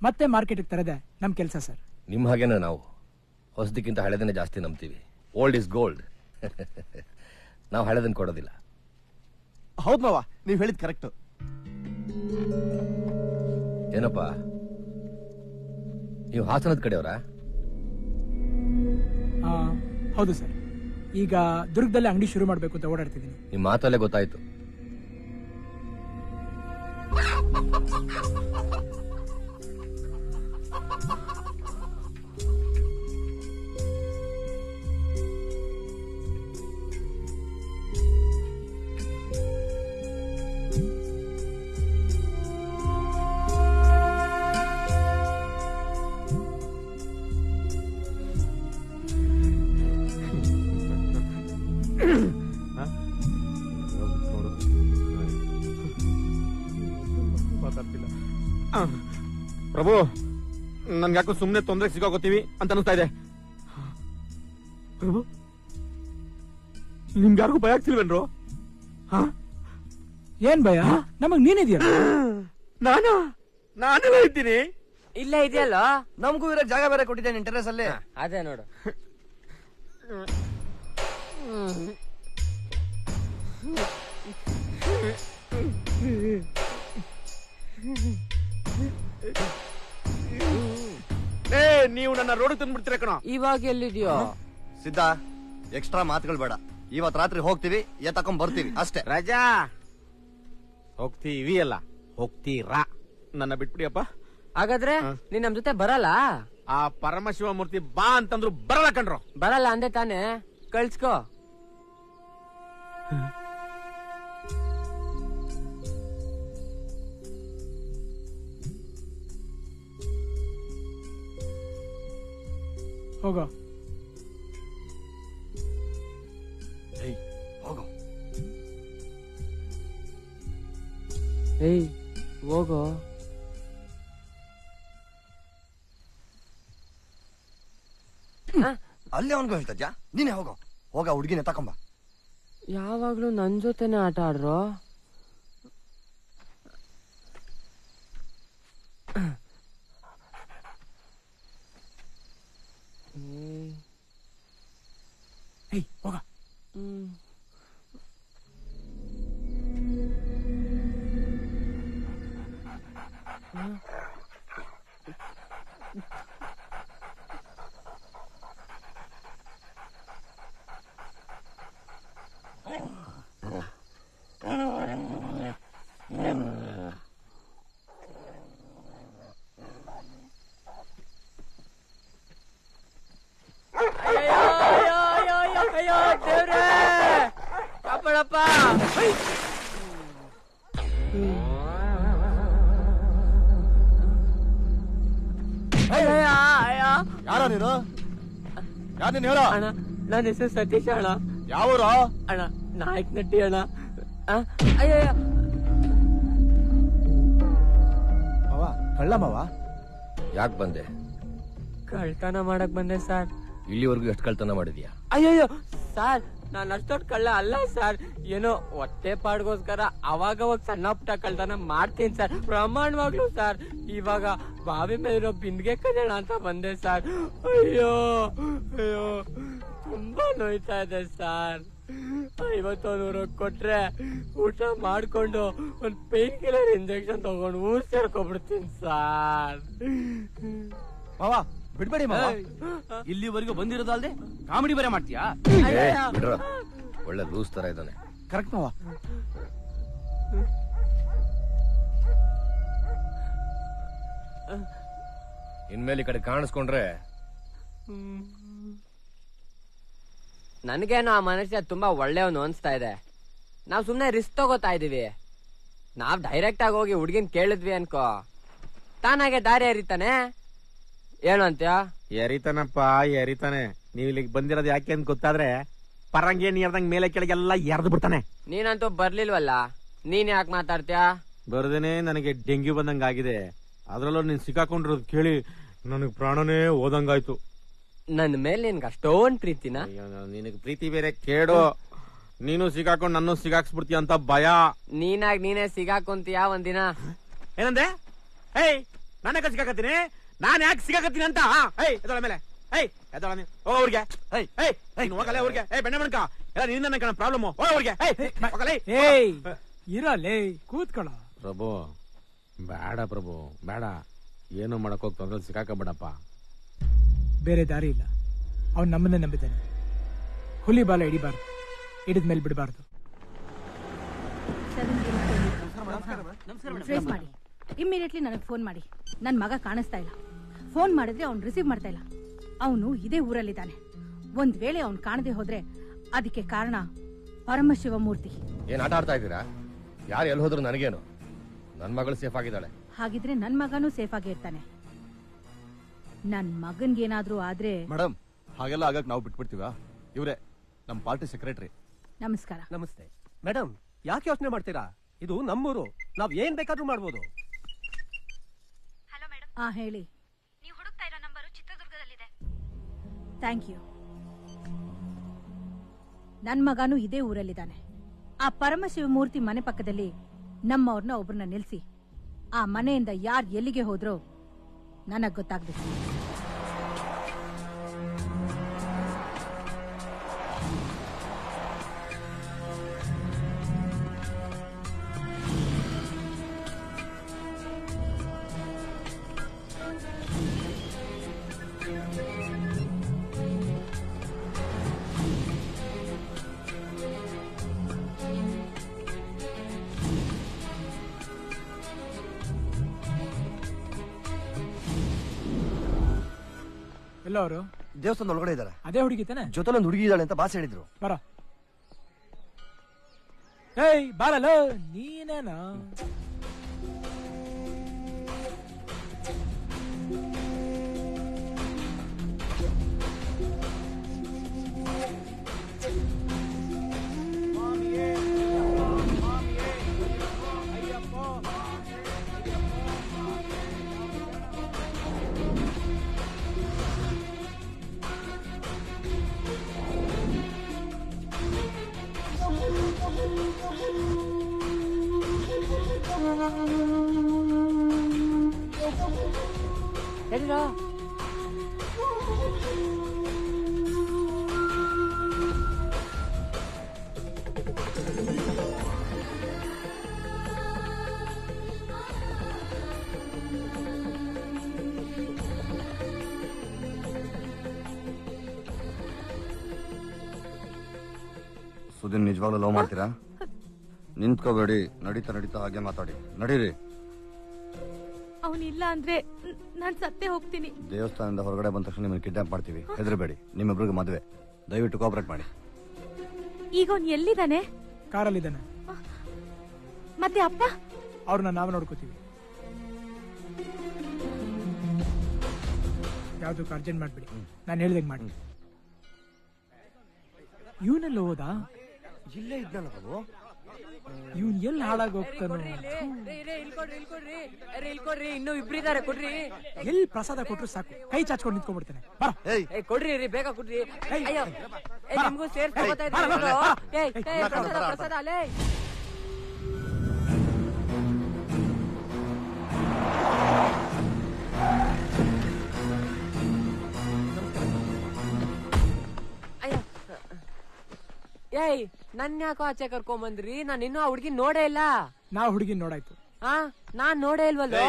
ಮತ್ತೆ ಮಾರ್ಕೆಟ್ಗೆ ತರದೆ ನಮ್ ಕೆಲಸ ಸರ್. ನಿಮ್ ಹಾಗೇನ ನಾವು ಹೊಸದಕ್ಕಿಂತ ಹಳೆದನ್ನೇ ಜಾಸ್ತಿ ನಂಬ್ತೀವಿ. Old is gold. ನಾವು ಹಳೆದನ್ನ ಕೊಡೋದಿಲ್ಲ. ಹೌದ್ ಮಾವ, ನೀವ್ ಹೇಳಿದ್ ಕರೆಕ್ಟ್. ಏನಪ್ಪ, ನೀವು ಹಾಸನದ ಕಡೆಯವರಾ? ಹೌದು ಸರ್. ಈಗ ದುರ್ಗದಲ್ಲಿ ಅಂಗಡಿ ಶುರು ಮಾಡ್ಬೇಕು ಅಂತ ಓಡಾಡ್ತಿದ್ದೀನಿ. ನಿಮ್ ಮಾತಲ್ಲೇ ಗೊತ್ತಾಯ್ತು. ಪ್ರಭು, ನನ್ಗಾಕೋ ಸುಮ್ನೆ ತೊಂದ್ರೆ ಸಿಗೋಗೋತೀವಿ ಅಂತ ಅನಿಸ್ತಾ ಇದೆ. ಪ್ರಭು, ನಿಮ್ಗಾರಿಗೂ ಭಯ ಆಗ್ತಿಲ್ವೇನ್ರು? ಏನ್ ಭಯ? ನಮಗ್ ನೀನಿದ್ಯಾ? ನಾನೆಲ್ಲ ಇದ್ದೀನಿ. ಇಲ್ಲೇ ಇದೆಯಲ್ಲ. ನಮಗೂ ಇರೋ ಜಾಗ ಬೇರೆ ಕೊಟ್ಟಿದ್ದೇನೆ ಟೆರೆಸ್ ಅಲ್ಲಿ. ಅದೇ ನೋಡು. ನೀವು ನನ್ನ ರೋಡ್ ತಂದ್ಬಿಡ್ತೀರ ಕಣ. ಇವಾಗ ಎಲ್ಲಿದ್ಯೋ? ಸಿದ್ಧ, ಎಕ್ಸ್ಟ್ರಾ ಮಾತುಗಳು ಬೇಡ. ಇವತ್ ರಾತ್ರಿ ಹೋಗ್ತೀವಿ, ತಕೊಂಡ್ ಬರ್ತೀವಿ ಅಷ್ಟೇ. ರಾಜಾ, ಹೋಗ್ತೀವಿ ಅಲ್ಲ, ಹೋಗ್ತೀರಾ? ನನ್ನ ಬಿಟ್ಬಿಡಿಯಪ್ಪ. ಹಾಗಾದ್ರೆ ನೀನ್ ನಮ್ ಜೊತೆ ಬರಲ್ಲ? ಆ ಪರಮಶಿವ ಮೂರ್ತಿ ಬಾ ಅಂತಂದ್ರು ಬರಲ್ಲ ಕಣ್ರು. ಬರಲ್ಲ ಅಂದೆ ತಾನೆ, ಕಳ್ಸ್ಕೋ. ಹೋಗೋ. ಹೋಗೋ. ಏಯ್ ಹೋಗೋ. ಅಲ್ಲೇ ಅವನ್ಗೂ ಹೇಳ್ತಾ ನೀನೇ ಹೋಗೋ. ಹೋಗ ಹುಡುಗಿನ ತಕೊಂಬ. ಯಾವಾಗ್ಲೂ ನನ್ ಜೊತೆನೆ ಆಟ ಆಡ್ರೋ. ಹೋಗ. ಅಯ್ಯೋ ದೇವ್ರೇ ಕಾಪಾಡಪ್ಪ. ಯಾರ ನೀನು? ಯಾರ ನೀನು ಹೇಳ? ಅಣ್ಣ ನನ್ನ ಹೆಸರು ಸತೀಶ್ ಅಣ್ಣ. ಯಾವೂರು? ಅಣ್ಣ ನಾಯಕನಟ್ಟಿ ಅಣ್ಣ. ಅಯ್ಯಯ್ಯ ಮಾವ ಕಳ್ಳ ಮಾವ. ಯಾಕೆ ಬಂದೆ? ಕಳ್ತನ ಮಾಡಕ್ ಬಂದೆ ಸರ್. ಇಲ್ಲಿವರೆಗೂ ಎಷ್ಟು ಕಳ್ತನ ಮಾಡಿದ್ಯಾ? ಅಯ್ಯಯ್ಯೋ ಸರ್, ನಾನ್ ಅಷ್ಟೊಂದು ಕಳ್ಳ ಅಲ್ಲ ಸರ್. ಏನೋ ಹೊಟ್ಟೆ ಪಾಡ್ಗೋಸ್ಕರ ಅವಾಗವಾಗ ಸಣ್ಣ ಪುಟ್ಟ ಕಳ್ತನ ಮಾಡ್ತೀನಿ ಸರ್, ಪ್ರಮಾಣವಾಗ್ಲು ಸರ್. ಇವಾಗ ಬಾವಿ ಮೇಲಿರೋ ಬಿಂದಿಗೆ ಕದಿಯೋಣ ಅಂತ ಬಂದೆ ಸರ್. ಅಯ್ಯೋ ಅಯ್ಯೋ ತುಂಬಾ ನೋಯ್ತಾ ಇದೆ ಸರ್. 50 ಕೊಟ್ರೆ ಊಟ ಮಾಡ್ಕೊಂಡು ಒಂದ್ ಪೇನ್ ಕಿಲ್ಲರ್ ಇಂಜೆಕ್ಷನ್ ತಗೊಂಡು ಊರ್ ಸೇರ್ಕೊಬಿಡ್ತೀನಿ ಸರ್. ಮಾವ ಬಿಡ್ಬೇಡಿ ಮಾವ. ಇಲ್ಲಿವರೆಗೂ ಬಂದಿರೋದಲ್ದೆ ಕಾಮಿಡಿ ಬೇರೆ ಮಾಡ್ತೀಯಾ? ಬಿಡ್ರ, ಒಳ್ಳೆ ಲೂಸ್ ತರ ಇದ್ದಾನೆ. ಕರೆಕ್ಟ್ ಮಾವ. ಇನ್ಮೇಲೆ ಈ ಕಡೆ ಕಾಣಿಸ್ಕೊಂಡ್ರೆ ನನ್ಗೇನು ಆ ಮನುಷ್ಯ ತುಂಬಾ ಒಳ್ಳೆಯವನು ಅನ್ಸ್ತಾ ಇದೆ. ನಾವ್ ಸುಮ್ನೆ ರಿಸ್ಕ್ ತಗೋತಾ ಇದೀವಿ. ನಾವ್ ಡೈರೆಕ್ಟ್ ಆಗಿ ಹೋಗಿ ಹುಡ್ಗಿನ್ ಕೇಳಿದ್ವಿ ಅನ್ಕೋ, ತಾನಾಗೆ ದಾರಿ ಎರಿತಾನೆ. ಏನು ಅಂತ್ಯ? ಎರಿತಾನಪ್ಪ ಎರಿತಾನೆ. ನೀವ್ ಇಲ್ಲಿಗೆ ಬಂದಿರೋದು ಯಾಕೆ ಅಂತ ಗೊತ್ತಾದ್ರೆ ಪರಂಗೆ ನೀರ್ದಂಗ್ ಮೇಲೆ ಕೆಳಗೆಲ್ಲ ಎರ್ದು ಬಿಡ್ತಾನೆ. ನೀನಂತೂ ಬರ್ಲಿಲ್ವಲ್ಲ, ನೀನ್ ಯಾಕೆ ಮಾತಾಡ್ತೀಯ? ಬರ್ದೇನೆ ನನಗೆ ಡೆಂಗ್ಯೂ ಬಂದಂಗ ಆಗಿದೆ. ಅದ್ರಲ್ಲೂ ನೀನ್ ಸಿಕ್ಕಾಕೊಂಡಿರೋದು ಕೇಳಿ ನನಗ್ ಪ್ರಾಣನೇ ಹೋದಂಗಾಯ್ತು. ನನ್ ಮೇಲೆ ನಿನ್ಗೆ ಅಷ್ಟೊಂದ್ ಪ್ರೀತಿನ? ನಿನಗ್ ಪ್ರೀತಿ ಬೇರೆ ಕೇಡು. ನೀನು ಸಿಗಾಕೊಂಡು ನನ್ನ ಸಿಗಾಕ್ಸ್ಬಿಡ್ತೀಯ ಅಂತ ಭಯ. ನೀನಾಗ್ ನೀನೇ ಸಿಗಾಕೊಂತೀಯ ಒಂದಿನ. ಏನಂದೆ? ಏಯ್ ನಾನೇ ಸಿಗಾಕತ್ತೀನಿ, ನಾನ್ ಯಾಕೆ ಸಿಗಾಕತ್ತೀನಿ ಅಂತ? ಎದಳ ಮೇಲೆ ಹೋಗ್ರಿಗೆ ಹೋಗಲ್ಲ ಅವ್ರಿಗೆ. ಬೆಣ್ಣೆ ಮಣ್ಕ ಎಲ್ಲ ನಿನ್ನ ಕಣ ಪ್ರಾಬ್ಲಮ್. ಹೋಗ್ರಿಗೆ ಇರಲೇ ಕೂತ್ಕೊಳ್ಳ. ಪ್ರಭು ಬೇಡ ಪ್ರಭು ಬೇಡ. ಏನು ಮಾಡಕ್ ಹೋಗ್ ತೊಂದ್ರೆ ಸಿಕ್ಕಾಕಬೇಡಪ್ಪ. ಬೇರೆ ದಾರಿ ಇಲ್ಲ. ಅವ್ನು ನಮ್ಮನ್ನೇ ನಂಬಿದ್ದಾನೆ. ಹುಲಿ ಬಾಲ ಹಿಡಿಬಾರ್ದು, ಹಿಡಿದ ಮೇಲೆ ಬಿಡಬಾರ್ದು. ಟ್ರೇಸ್ ಮಾಡಿ ಇಮ್ಮಿಡಿಯೇಟ್ಲಿ ನನಗೆ ಫೋನ್ ಮಾಡಿ. ನನ್ನ ಮಗ ಕಾಣಿಸ್ತಾ ಇಲ್ಲ. ಫೋನ್ ಮಾಡಿದ್ರೆ ಅವ್ನು ರಿಸೀವ್ ಮಾಡ್ತಾ ಇಲ್ಲ. ಅವನು ಇದೇ ಊರಲ್ಲಿದ್ದಾನೆ. ಒಂದ್ ವೇಳೆ ಅವ್ನು ಕಾಣದೆ ಹೋದ್ರೆ ಅದಕ್ಕೆ ಕಾರಣ ಪರಮಶಿವಮೂರ್ತಿ. ಏನ್ ಆಟ ಆಡ್ತಾ ಇದ್ದೀರಾ? ಯಾರು ಎಲ್ಲಿ ಹೋದ್ರು ನನಗೇನು? ನನ್ ಮಗಳು ಸೇಫ್ ಆಗಿದ್ದಾಳೆ. ಹಾಗಿದ್ರೆ ನನ್ ಮಗನೂ ಸೇಫ್ ಆಗಿ ಇರ್ತಾನೆ. ನನ್ ಮಗನ್ಗೇನಾದ್ರೂ ಆದ್ರೆ ಮೇಡಮ್ ಹಾಗೆಲ್ಲ ಆಗಕ್ ನಾವು ಬಿಟ್ಬಿಡ್ತೀವ? ಇವ್ರೆ ನಮ್ ಪಾರ್ಟಿ ಸೆಕ್ರೆಟರಿ. ನಮಸ್ಕಾರ. ನಮಸ್ತೆ ಮೇಡಮ್. ಯಾಕೆ ಯೋಚನೆ ಮಾಡ್ತೀರಾ? ಇದು ನಮ್ಮೂರು, ನಾವ್ ಏನ್ ಬೇಕಾದ್ರೂ ಮಾಡ್ಬೋದು. ಹೇಳಿ. ನೀವು ಹುಡುಕ್ತಾ ಇರೋ ನಂಬರು ಚಿತ್ರದುರ್ಗದಲ್ಲಿದೆ. Thank you. ನನ್ ಮಗನೂ ಇದೇ ಊರಲ್ಲಿದ್ದಾನೆ. ಆ ಪರಮಶಿವಮೂರ್ತಿ ಮನೆ ಪಕ್ಕದಲ್ಲಿ ನಮ್ಮವ್ರನ್ನ ಒಬ್ರನ್ನ ನಿಲ್ಸಿ ಆ ಮನೆಯಿಂದ ಯಾರು ಎಲ್ಲಿಗೆ ಹೋದ್ರೋ ನನಗ್ ಗೊತ್ತಾಗ್ಬೇಕು. ಎಲ್ಲ ಅವರು ದೇವಸ್ಥಾನದ ಒಳಗಡೆ ಇದ್ದಾರೆ. ಅದೇ ಹುಡುಗಿ ತಾನೆ? ಜೊತೆಲೊಂದು ಹುಡುಗಿ ಇದ್ದಾಳೆ ಅಂತ ಬಾಸ್ ಹೇಳಿದ್ರು. ಬರ. ಏಯ್ ಬಾರಲ್ಲ, ನೀನೇನ? ರುದ್ರ ಸುದಿನ್ ನಿಜವಾಗ್ಲೂ ಲವ್ ಮಾಡ್ತೀರಾ? ನಿಂತ್ಕೋಬೇಡಿ, ನಡೀತಾ ನಡೀತಾ ಹಾಗೆ ಮಾತಾಡಿ. ನಡೀರಿ. ಅವನಿಲ್ಲ ಅಂದ್ರೆ ನಾನ್ ಸತ್ತೇ ಹೋಗ್ತೀನಿ. ದೇವಸ್ಥಾನದಿಂದ ಹೊರಗಡೆ ಬಂದ ತಕ್ಷಣ ನಿಮ್ಮನ್ನು ಕಿಡ್ನಾಪ್ ಮಾಡ್ತೀವಿ. ಹೆದರಬೇಡಿ. ನಿಮ್ಮಿಬ್ರಿಗೆ ಮದುವೆ. ದಯವಿಟ್ಟು ಕೋಆಪರೇಟ್ ಮಾಡಿ. ಈಗ ಅವ್ನು ಎಲ್ಲಿದ್ದಾನೆ? ಕಾರಲ್ಲಿದ್ದಾನೆ. ಮತ್ತೆ ಅಪ್ಪ? ಅವ್ರನ್ನ ನಾವು ನೋಡ್ಕೋತೀವಿ. ಯಾವ್ದಕ್ಕೂ ಅರ್ಜೆಂಟ್ ಮಾಡ್ಬಿಡಿ. ನಾನು ಹೇಳ್ದಂಗೆ ಮಾಡಿ. ಇವನೆಲ್ಲ ಹೋದಾ? ಇಲ್ಲೇ ಇದ್ನಲ್ಲ ಬಾಬು. ಇವನ್ ಎಲ್ಲಿ ಹಾಳಾಗಿ ಹೋಗ್ತಾನೋ? ಇನ್ನು ಇಬ್ರಿದ್ದಾರೆ, ಕೊಡ್ರಿ. ಎಲ್ಲಿ ಪ್ರಸಾದ ಕೊಟ್ರು ಸಾಕು, ಕೈ ಚಾಚ್ಕೊಂಡು ನಿಂತ್ಕೊಂಡ್ಬಿಡ್ತಾನೆ. ಕೊಡ್ರಿ ಬೇಗ ಕೊಡ್ರಿ. ಅಯ್ಯೋ ನಿಮ್ಗೂ ಸೇರ್ಸ್ಕೊತಾ ಪ್ರಸಾದ ಅಲ್ಲೇ. ಏಯ್ ನನ್ ಯಾಕೋ ಆಚೆ ಕರ್ಕೊಂಬಂದ್ರಿ? ನಾನು ಇನ್ನೂ ಆ ಹುಡ್ಗಿ ನೋಡೇ ಇಲ್ಲ. ನಾವ್ ಹುಡುಗಿ ನೋಡಾಯ್ತು. ನಾನ್ ನೋಡೇ ಇಲ್ವಲ್ಲೋ.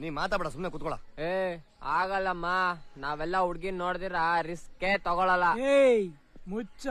ನೀ ಮಾತಾಡ, ಸುಮ್ನೆ ಕೂತ್ಕೊಳ್ಳ. ಆಗಲ್ಲಮ್ಮ, ನಾವೆಲ್ಲ ಹುಡ್ಗಿ ನೋಡ್ದಿರ ರಿಸ್ಕೇ ತಗೊಳಲ್ಲ. ಏಯ್ ಮುಚ್ಚ.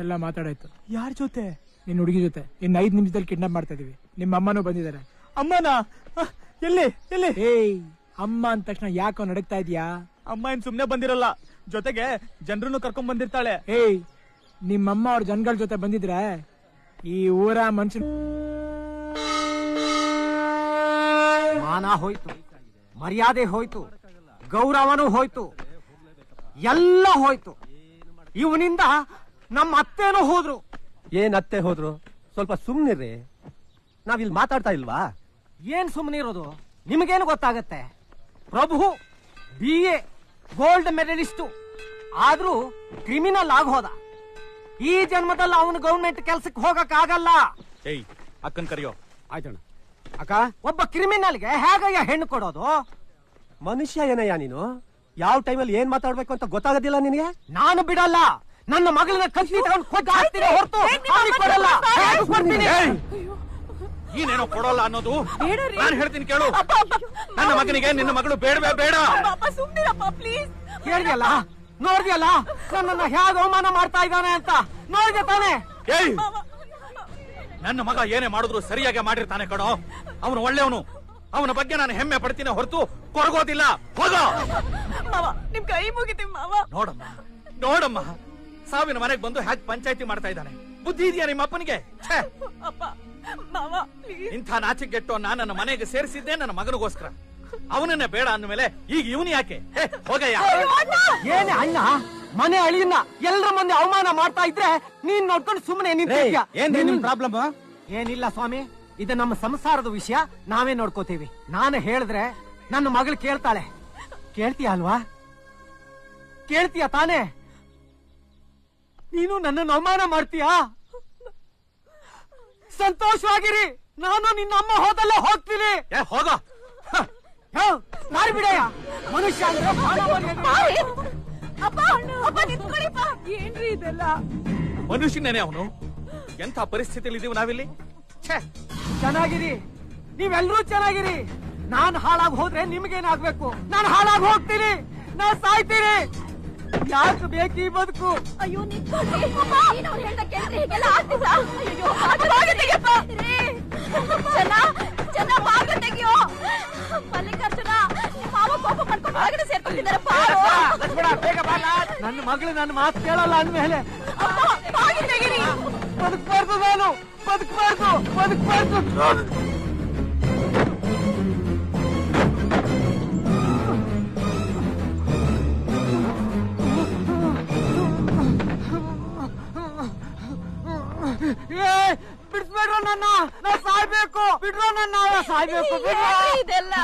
ಎಲ್ಲ ಮಾತಾಡಾಯ್ತು. ಯಾರ ಜೊತೆ? ನಿನ್ನ ಹುಡುಗಿ ಜೊತೆ. ಇನ್ನು 5 ನಿಮಿಷದಲ್ಲಿ ಕಿಡ್ನಾಪ್ ಮಾಡ್ತಾ ಇದೀವಿ. ನಿಮ್ಮ ಅಮ್ಮನೂ ಬಂದಿದ್ದಾರೆ. ಅಮ್ಮನ ಎಲ್ಲಿ ಎಲ್ಲಿ? ಏಯ್ ಅಮ್ಮ ಅಂದ ತಕ್ಷಣ ಯಾಕೋ ನಡಕ್ತಾ ಇದೀಯಾ? ಅಮ್ಮ ಏನ್ ಸುಮ್ನೆ ಬಂದಿರಲ್ಲ, ಜೊತೆಗೆ ಜನರನ್ನು ಕರ್ಕೊಂಡ್ ಬಂದಿರ್ತಾಳೆ. ಏಯ್ ನಿಮ್ಮಮ್ಮ ಅವ್ರ ಜನಗಳ ಜೊತೆ ಬಂದಿದ್ರೆ ಈ ಊರ ಮನುಷ್ಯ ಮಾನ ಹೋಯ್ತು, ಮರ್ಯಾದೆ ಹೋಯ್ತು, ಗೌರವನೂ ಹೋಯ್ತು, ಎಲ್ಲ ಹೋಯ್ತು. ಇವನಿಂದ ನಮ್ಮ ಅತ್ತೇನೋ ಹೋದ್ರು. ಏನ್ ಅತ್ತೆ ಹೋದ್ರು? ಸ್ವಲ್ಪ ಸುಮ್ನಿರ್ರಿ. ನಾವಿಲ್ಲಿ ಮಾತಾಡ್ತಾ ಇಲ್ವಾ? ಏನ್ ಸುಮ್ಮನಿರೋದು? ನಿಮಗೇನು ಗೊತ್ತಾಗತ್ತೆ? ಪ್ರಭು BA ಗೋಲ್ಡ್ ಮೆಡಲಿಸ್ಟು ಆದ್ರೂ ಕ್ರಿಮಿನಲ್ ಆಗಿ ಹೋದ. ಈ ಜನ್ಮದಲ್ಲಿ ಅವನು ಗೌರ್ಮೆಂಟ್ ಕೆಲ್ಸಕ್ಕೆ ಹೋಗಕ್ ಆಗಲ್ಲ. ಏಯ್ ಅಕ್ಕನ್ ಕರಿಯೋ. ಆಯ್ತಣ್ಣ. ಅಕ್ಕ, ಒಬ್ಬ ಕ್ರಿಮಿನಲ್ಗೆ ಹೇಗಯ್ಯ ಹೆಣ್ಣು ಕೊಡೋದು? ಮನುಷ್ಯ ಏನಯ್ಯ ನೀನು? ಯಾವ ಟೈಮಲ್ಲಿ ಏನ್ ಮಾತಾಡ್ಬೇಕು ಅಂತ ಗೊತ್ತಾಗೋದಿಲ್ಲ ನಿನಗೆ? ನಾನು ಬಿಡಲ್ಲ. ನನ್ನ ಮಗಳನ್ನ ಕಲ್ಸಿ ಕೊಡ್ತೀನಿ ಹೊರತು ಕೊಡಲ್ಲ. ನೀನೇನೋ ಕೊಡೋಲ್ಲ ಅನ್ನೋದು ನಾನು ಹೇಳ್ತೀನಿ ಕೇಳು. ನನ್ನ ಮಗನಿಗೆ ನಿನ್ನ ಮಗಳು ಬೇಡವೇ ಬೇಡ. ಕೇಳಿಯಲ್ಲ, ನೋಡಿಯಲ್ಲ ನನ್ನನ್ನ ಹೇಗೆ ಅವಮಾನ ಮಾಡ್ತಾ ಇದ್ದಾನೆ ಅಂತ. ನೋಡಿದೆ ತಾನೆ? ನನ್ನ ಮಗ ಏನೇ ಮಾಡಿದ್ರು ಸರಿಯಾಗಿ ಮಾಡಿರ್ತಾನೆ ಕಣೋ. ಅವನು ಒಳ್ಳೆಯವನು. ಅವನ ಬಗ್ಗೆ ನಾನು ಹೆಮ್ಮೆ ಪಡ್ತೀನಿ ಹೊರತು ಕೊರಗೋದಿಲ್ಲ. ಹೋಗೋ. ನಿಮ್ ಕೈ ಮುಗಿತೀವಿ ಮಾವ. ನೋಡಮ್ಮ ನೋಡಮ್ಮ, ಸಾವಿನ ಮನೆಗೆ ಬಂದು ಹ್ಯಾಕ್ ಪಂಚಾಯತಿ ಮಾಡ್ತಾ ಇದ್ದಾನೆ. ಬುದ್ಧಿ ಇದೆಯಾ ನಿಮ್ಮ ಅಪ್ಪನಿಗೆ? ಇಂಥ ನಾಚಿಕೆಟ್ಟು ನಾನು ನನ್ನ ಮನೆಗೆ ಸೇರಿಸಿದ್ದೆ ನನ್ನ ಮಗನಿಗೋಸ್ಕರ. ಅವನನ್ನೇ ಬೇಡ ಅಂದ್ಮೇಲೆ ಈಗ ಇವನು ಯಾಕೆ? ಹೋಗಯ್ಯ. ಏನೇ ಅಣ್ಣ, ಮನೆ ಅಳಿಯನ್ನ ಎಲ್ಲರ ಮುಂದೆ ಅವಮಾನ ಮಾಡ್ತಾ ಇದ್ರೆ ನೀನ್ ನೋಡ್ಕೊಂಡು ಸುಮ್ಮನೆ ನಿಂತಿದ್ಯಾ? ಏನ್ ಪ್ರಾಬ್ಲಮ್? ಏನಿಲ್ಲ ಸ್ವಾಮಿ, ಇದು ನಮ್ಮ ಸಂಸಾರದ ವಿಷಯ, ನಾವೇ ನೋಡ್ಕೋತೀವಿ. ನಾನು ಹೇಳಿದ್ರೆ ನನ್ನ ಮಗಳು ಕೇಳ್ತಾಳೆ. ಕೇಳ್ತೀಯ ಅಲ್ವಾ? ಕೇಳ್ತೀಯ ತಾನೇ? ನೀನು ನನ್ನನ್ನು ಅವಮಾನ ಮಾಡ್ತೀಯಾ? ಸಂತೋಷವಾಗಿರಿ, ನಾನು ನಿನ್ನ ಅಮ್ಮ ಹೋದಲ್ಲ ಹೋಗ್ತೀನಿ. ಹೋಗ ಮಾರಿ ಬಿಡಯ್ಯ. ಮನುಷ್ಯ ಅಂದ್ರೆ ಏನ್ರಿ ಇದೆಲ್ಲ? ಮನುಷ್ಯನೇನೆ ಅವನು. ಎಂಥ ಪರಿಸ್ಥಿತಿಯಲ್ಲಿ ಇದೀವಿ ನಾವಿಲ್ಲಿ. ಛೇ ಚೆನ್ನಾಗಿರಿ, ನೀವೆಲ್ಲರೂ ಚೆನ್ನಾಗಿರಿ. ನಾನ್ ಹಾಳಾಗಿ ಹೋದ್ರೆ ನಿಮ್ಗೇನಾಗ್ಬೇಕು? ನಾನು ಹಾಳಾಗಿ ಹೋಗ್ತೀನಿ, ನಾನ್ ಸಾಯ್ತೀನಿ. ಯಾಕೆ ಬೇಕು ಈ ಬದುಕು? ಅಯ್ಯೋ ಹೇಳ್ದ ಕೇಳ್ರಿ ಹೀಗೆಲ್ಲ ಆಗ್ತಿಲ್ಲ. ಅಯ್ಯೋ ಚೆನ್ನ ಭಾಗ ತೆಗಿಯೋ. ಮಲ್ಲಿಕಾರ್ಜುನ ನಿಮ್ಮ ಮಾವ ಕೋಪ ಮಾಡ್ಕೊಂಡು ಹೊರಗಡೆ ಸೇರ್ಕೊಂಡಿದ್ದಾರೆ. ನನ್ನ ಮಗಳು ನನ್ನ ಮಾತು ಕೇಳಲ್ಲ ಅಂದ್ಮೇಲೆ ತೆಗಿರಿ. ಬದುಕ್ಬಾರ್ದು, ನಾನು ಬದುಕ್ಬಾರ್ದು. ಬಿಡಿಸ್ಬೇಡ್ರೋ ನನ್ನ, ನಾ ಸಾಯ್ಬೇಕು. ಬಿಡ್ರೋ ನನ್ನ, ಸಾಯ್ಬೇಕು. ಇದೆಲ್ಲ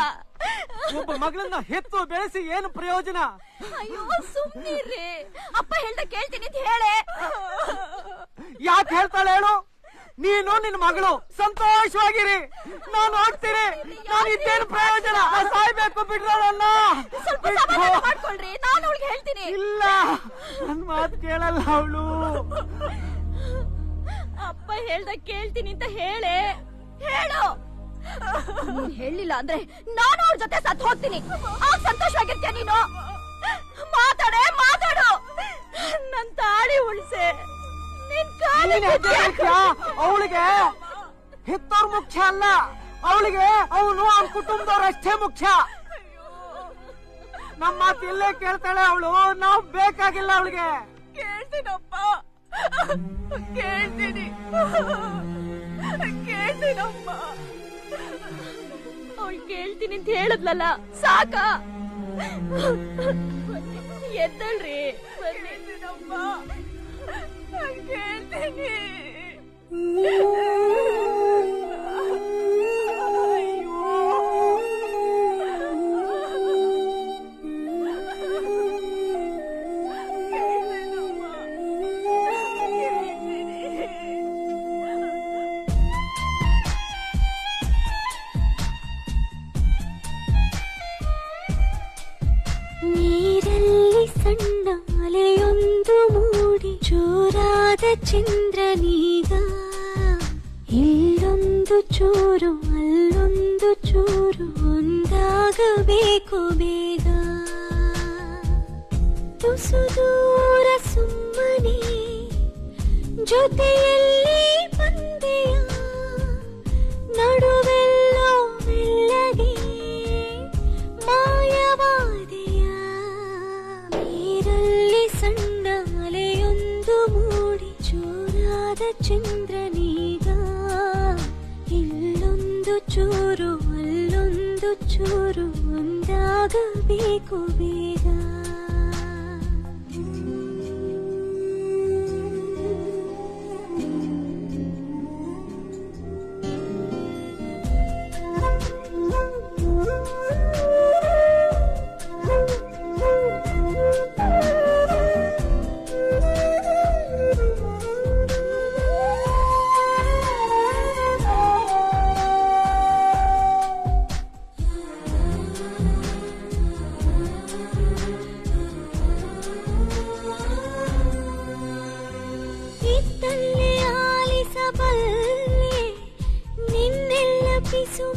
ಒಬ್ಬ ಮಗಳನ್ನ ಹೆತ್ತು ಬೆಳೆಸಿ ಏನು ಪ್ರಯೋಜನ? ಅಯ್ಯೋ ಸುಮ್ಮನಿರ್ರಿ. ಅಪ್ಪ ಹೇಳ್ದ ಕೇಳ್ತೀನಿ ಅಂತ ಹೇಳೆ. ಯಾಕೆ ಹೇಳ್ತಾಳೆ ಹೇಳು? ನೀನು ನಿನ್ನ ಮಗಳು ಸಂತೋಷವಾಗಿರಿ, ನಾನು ನೋಡ್ತೀನಿ. ನಾನು ಇದ್ದೇನು ಪ್ರಯೋಜನ? ಸಾಯ್ಬೇಕು. ಬಿಡ್ರೋ ನನ್ನ. ಸ್ವಲ್ಪ ಸಮಾಧಾನ ಮಾಡ್ಕೊಳ್ರಿ, ನಾನು ಅವಳಿಗೆ ಹೇಳ್ತೀನಿ. ಇಲ್ಲ, ನನ್ ಮಾತು ಕೇಳಲ್ಲ ಅವಳು. ಅಪ್ಪ ಹೇಳ್ದ ಕೇಳ್ತೀನಿ ಅಂತ ಹೇಳು. ನೀನ್ ಹೇಳಿಲ್ಲ ಅಂದ್ರೆ ನಾನು ಅವ್ರ ಜೊತೆ ಸತ್ತು ಹೋಗ್ತೀನಿ. ಆಗ ಸಂತೋಷವಾಗಿರ್ತೀಯ ನೀನು. ಮಾತಾಡು. ನನ್ ತಾಳಿ ಉಳಿಸೆ. ಅವಳಿಗೆ ಹೆತ್ತವ್ರ ಮುಖ್ಯ ಅಲ್ಲ, ಅವಳಿಗೆ ಅವನು ಅವನ ಕುಟುಂಬದವ್ರು ಅಷ್ಟೇ ಮುಖ್ಯ. ನಮ್ಮ ಮಾತು ಇಲ್ಲೇ ಕೇಳ್ತಾಳೆ ಅವಳು. ನಾವು ಬೇಕಾಗಿಲ್ಲ ಅವಳಿಗೆ. ಕೇಳ್ತೀನಪ್ಪ, ಕೇಳ್ತೀನಮ್ಮ. ಅವಳು ಕೇಳ್ತೀನಿ ಅಂತ ಹೇಳಿದ್ಲಲ್ಲ, ಸಾಕ? ಎದ್ದಳ್ರಿ. ಕೇಳ್ತೀನಮ್ಮ, ಕೇಳ್ತೀನಿ. ನೀರಲ್ಲಿ ಸಣ್ಣ ಅಲೆಯೊಂದು ಮೂಡಿ ಜೋರಾದ ಚಂದ್ರನೀಗ, ಇಲ್ಲೊಂದು ಚೂರು ಅಲ್ಲೊಂದು ಚೂರು ಒಂದಾಗಬೇಕು ಬೇಗ. ತುಸು ದೂರ ಸುಮ್ಮನೆ ಜೊತೆಯಲ್ಲಿ ಬಂದೆಯ, ನಡುವೆಲ್ಲೋ ಮೆಲ್ಲಗೆ ಮಾಯವಾದೆಯ. ನೀರಲ್ಲಿ ಸಣ್ಣ ಅಲೆಯೊಂದು ಮೂಡಿ ಜೋರಾದ ಚಂದ್ರನೀಗ, ಇಲ್ಲೊಂದು ಚೂರು ಅಲ್ಲೊಂದು ಚೂರು ಒಂದಾಗಬೇಕು ಬೇಗ.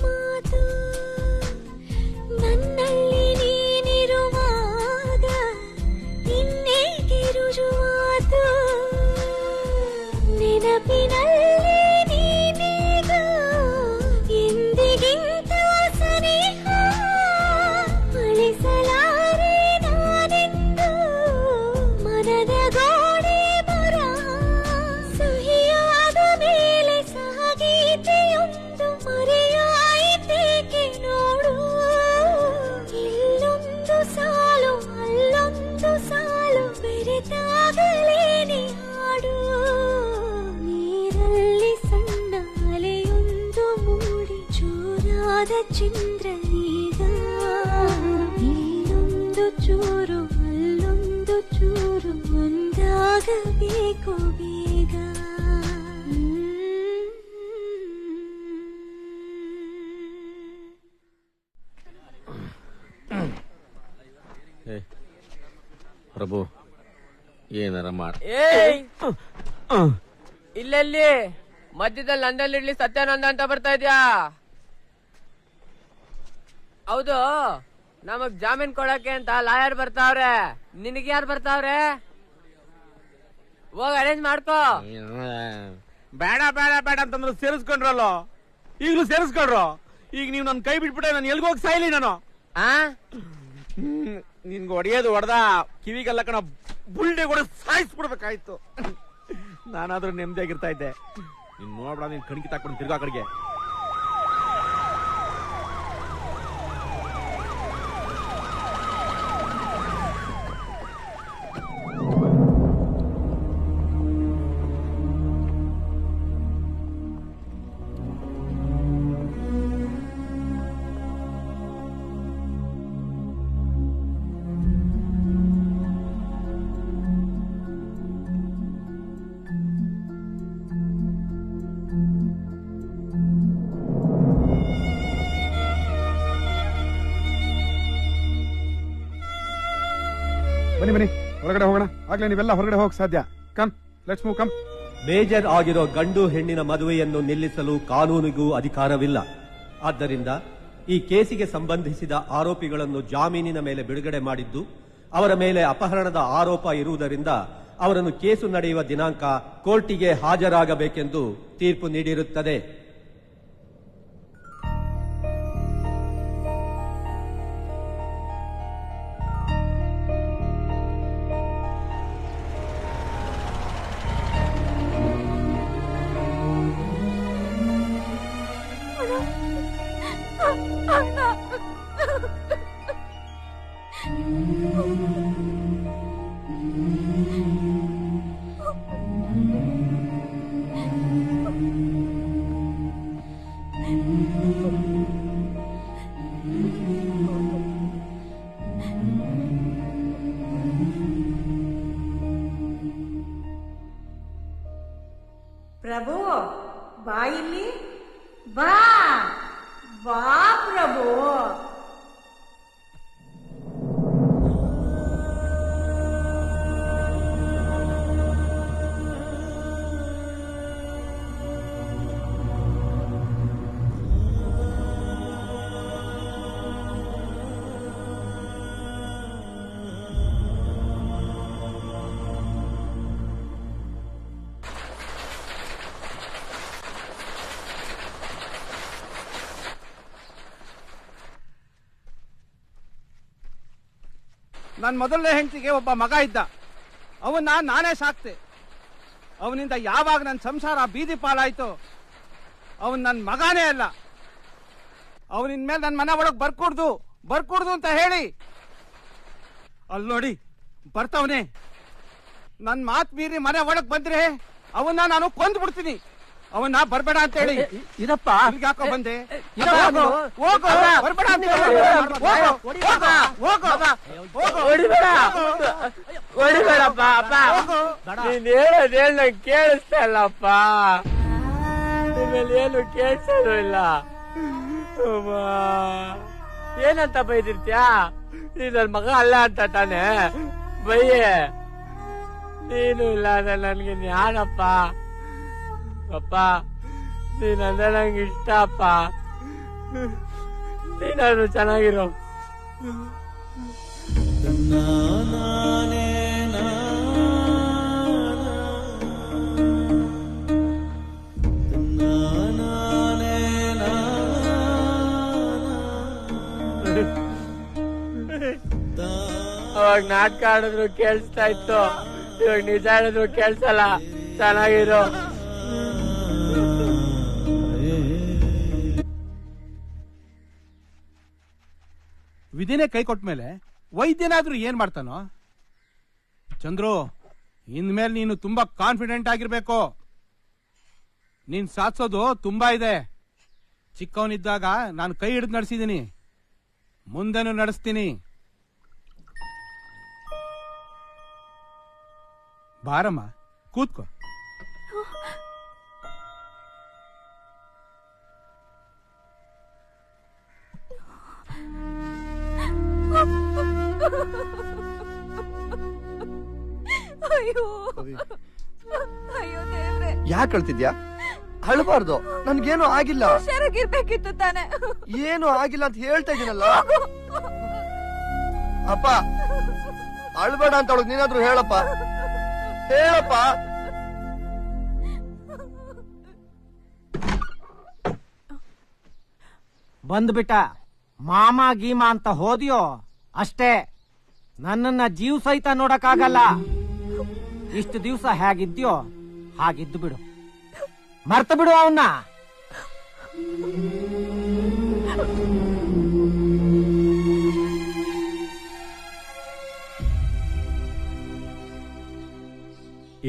ಮಾತು ನನ್ನಲ್ಲಿ ನೀನಿರುವಾಗ ಇನ್ನೇಕೆ ರುಜುವಾತು, ನೆನಪಿನಲ್ಲಿ ನೀನೀಗ ಎಂದಿಗಿಂತ ಸನಿಹ, ಅಳಿಸಲಾರೆ ನಾನೆಂದು ಮನದ ಗೋಡೆ ಬರ, ಸಹಿಯಾದ ಮೇಲೆ ಸಹಗೀತೆಯೊಂದು ಮರೆಯಾಯಿತೇಕೆ ನೋಡು, ಇಲ್ಲೊಂದು ಸಾಲು ಅಲ್ಲೊಂದು ಸಾಲು ಬೆರೆತಾಗಲೇನೆ ಹಾಡು. ನೀರಲ್ಲಿ ಸಣ್ಣ ಅಲೆಯೊಂದು ಮೂಡಿ ಜೋರಾದ ಚಂದ್ರನೀಗ, ಇಲ್ಲೊಂದು ಚೂರು ಅಲ್ಲೊಂದು ಚೂರು ಒಂದಾಗಬೇಕು ಬೇಗ. ಪ್ರಭು ಏನಾರ ಮಾಡ. ಇಲ್ಲೆಲ್ಲಿ ಮಧ್ಯದಲ್ಲಿ ಲಂಡನ್ ಇಡ್ಲಿ ಸತ್ಯಾನಂದ ಅಂತ ಬರ್ತಾ ಇದ್ಯಾ? ಹೌದು, ನಮಗ್ ಜಾಮೀನ್ ಕೊಡಕ್ಕೆ ಅಂತ ಲಾಯರ್ ಬರ್ತಾವ್ರೆ. ನಿನಗೆ ಯಾರು ಬರ್ತಾವ್ರೆ? ಹೋಗ್ ಅರೇಂಜ್ ಮಾಡ್ಕೋ. ಬೇಡ ಬೇಡ ಬೇಡ ಅಂತಂದ್ರೆ ಸೇರಿಸ್ಕೊಂಡ್ರಲ್ಲೋ, ಈಗಲೂ ಸೇರಿಸ್ಕೊಂಡ್ರು. ಈಗ ನೀವು ನನ್ ಕೈ ಬಿಟ್ಬಿಟ್ಟೆ, ನಾನು ಎಲ್ಗೋಗಿ ಸಾಯ್ಲಿ ನಾನು. ನಿನ್ಗೆ ಹೊಡೆಯೋದು ಹೊಡೆದ ಕಿವಿಗೆಲ್ಲ ಕಣ ಬುಲ್ಡೆ ಕೂಡ ಸಾಯಿಸ್ಬಿಡ್ಬೇಕಾಯ್ತು. ನಾನಾದ್ರೂ ನೆಮ್ಮದಿಯಾಗಿರ್ತಾ ಇದ್ದೆ. ನೀನ್ ನೋಡ್ಬೇಡ, ನೀನ್ ಕಣ್ಕಿ ತಾಕೊಂಡು ತಿರ್ಗಾ ಕಡೆಗೆ. ಬನ್ನಿ ಬನ್ನಿ, ಹೊರಗಡೆ ಹೋಗೋಣ. ಆಗ್ಲೇ ನೀವೆಲ್ಲ ಹೊರಗಡೆ ಹೋಗಕ್ ಸಾಧ್ಯ. Come, let's move, come. Major ಆಗಿರೋ ಗಂಡು ಹೆಣ್ಣಿನ ಮದುವೆಯನ್ನು ನಿಲ್ಲಿಸಲು ಕಾನೂನಿಗೂ ಅಧಿಕಾರವಿಲ್ಲ. ಆದ್ದರಿಂದ ಈ ಕೇಸಿಗೆ ಸಂಬಂಧಿಸಿದ ಆರೋಪಿಗಳನ್ನು ಜಾಮೀನಿನ ಮೇಲೆ ಬಿಡುಗಡೆ ಮಾಡಿದ್ದು, ಅವರ ಮೇಲೆ ಅಪಹರಣದ ಆರೋಪ ಇರುವುದರಿಂದ ಅವರನ್ನು ಕೇಸು ನಡೆಯುವ ದಿನಾಂಕ ಕೋರ್ಟಿಗೆ ಹಾಜರಾಗಬೇಕೆಂದು ತೀರ್ಪು ನೀಡಿರುತ್ತದೆ. ಪ್ರಭು ಬಾ, ಇಲ್ಲಿ ಬಾ ಬಾ ಪ್ರಭು. ನನ್ನ ಮೊದಲನೇ ಹೆಂಡತಿಗೆ ಒಬ್ಬ ಮಗ ಇದ್ದ. ಅವನ್ನ ನಾನೇ ಸಾಕ್ತೆ. ಅವನಿಂದ ಯಾವಾಗ ನನ್ನ ಸಂಸಾರ ಬೀದಿ ಪಾಲಾಯ್ತು, ಅವನ್ ನನ್ನ ಮಗನೇ ಅಲ್ಲ. ಅವನಿನ್ ಮೇಲೆ ನನ್ನ ಮನೆ ಒಳಗೆ ಬರ್ಕೂಡ್ದು ಅಂತ ಹೇಳಿ ಅಲ್ಲಿ ನೋಡಿ ಬರ್ತವನೆ. ನನ್ನ ಮಾತು ಮೀರಿ ಮನೆ ಒಳಗೆ ಬಂದ್ರೆ ಅವನ್ನ ನಾನು ಕೊಂದು ಬಿಡ್ತೀನಿ. ಅವನ್ನ ಬರ್ಬೇಡ ಅಂತ ಹೇಳಿ ಇದಪ್ಪ ಯಾಕೋ ಬಂದೆ? ಹೊಡಿಬೇಡ, ಹೊಡಿಬೇಡಪ್ಪ. ಅಪ್ಪ, ನೀನ್ ಹೇಳೋದೇನು ನಂಗೆ ಕೇಳಿಸ್ತಾ ಇಲ್ಲಪ್ಪ. ನಿಮ್ಮಲ್ಲಿ ಏನು ಕೇಳಿಸೋದು ಇಲ್ಲ. ಏನಂತ ಬೈದಿರ್ತೀಯ? ನೀನ್ ನನ್ ಮಗ ಅಲ್ಲ ಅಂತ ತಾನೆ ಬೈಯೆ. ನೀನು ಇಲ್ಲ ಅಂದ್ರೆ ನನ್ಗೆ ಜ್ಞಾನಪ್ಪ. ಅಪ್ಪ, ನೀನಂದ್ರೆ ನಂಗೆ ಇಷ್ಟ ಅಪ್ಪ. ನೀನಾದ್ರೂ ಚೆನ್ನಾಗಿರೋ. ಅವಾಗ ನಾಟಕ ಆಡಿದ್ರು ಕೇಳಿಸ್ತಾ ಇತ್ತು, ಇವಾಗ ನಿಜ ಹೇಳಿದ್ರು ಕೇಳ್ಸಲ್ಲ. ಚೆನ್ನಾಗಿರೋ. ವಿಧಿನೇ ಕೈ ಕೊಟ್ಮೇಲೆ ವೈದ್ಯನಾದ್ರೂ ಏನ್ ಮಾಡ್ತಾನೋ? ಚಂದ್ರು, ಇನ್ಮೇಲೆ ನೀನು ತುಂಬಾ ಕಾನ್ಫಿಡೆಂಟ್ ಆಗಿರ್ಬೇಕು. ನೀನ್ ಸಾಧಿಸೋದು ತುಂಬಾ ಇದೆ. ಚಿಕ್ಕವನಿದ್ದಾಗ ನಾನು ಕೈ ಹಿಡಿದು ನಡೆಸಿದೀನಿ, ಮುಂದೆನೂ ನಡೆಸ್ತೀನಿ. ಬಾರಮ್ಮ, ಕೂತ್ಕೋ. ಅಯ್ಯೋ ಅಯ್ಯೋ ದೇವ್ರೆ. ಯಾಕೆ ಅಳ್ತಿದ್ಯಾ? ಅಳ್ಬಾರ್ದು. ನನ್ಗೇನು ಆಗಿಲ್ಲ. ಹುಷಾರಾಗಿರ್ಬೇಕಿತ್ತು ತಾನೆ. ಏನು ಆಗಿಲ್ಲ ಅಂತ ಹೇಳ್ತಾ ಇದೀನಲ್ಲ. ಅಪ್ಪ ಅಳ್ಬೇಡ ಅಂತ ಅವಳಿಗೆ ನೀನಾದ್ರೂ ಹೇಳಪ್ಪ. ಹೇಳಪ್ಪ. ಬಂದ್ಬಿಟ್ಟ ಮಾಮ ಗೀಮ ಅಂತ ಹೋದ್ಯೋ ಅಷ್ಟೇ. ನನ್ನನ್ನ ಜೀವ ಸಹಿತ ನೋಡಕ್ಕಾಗಲ್ಲ. ಇಷ್ಟು ದಿವ್ಸ ಹೇಗಿದ್ಯೋ ಹಾಗಿದ್ದು ಬಿಡು. ಮರ್ತು ಬಿಡು ಅವನ್ನ.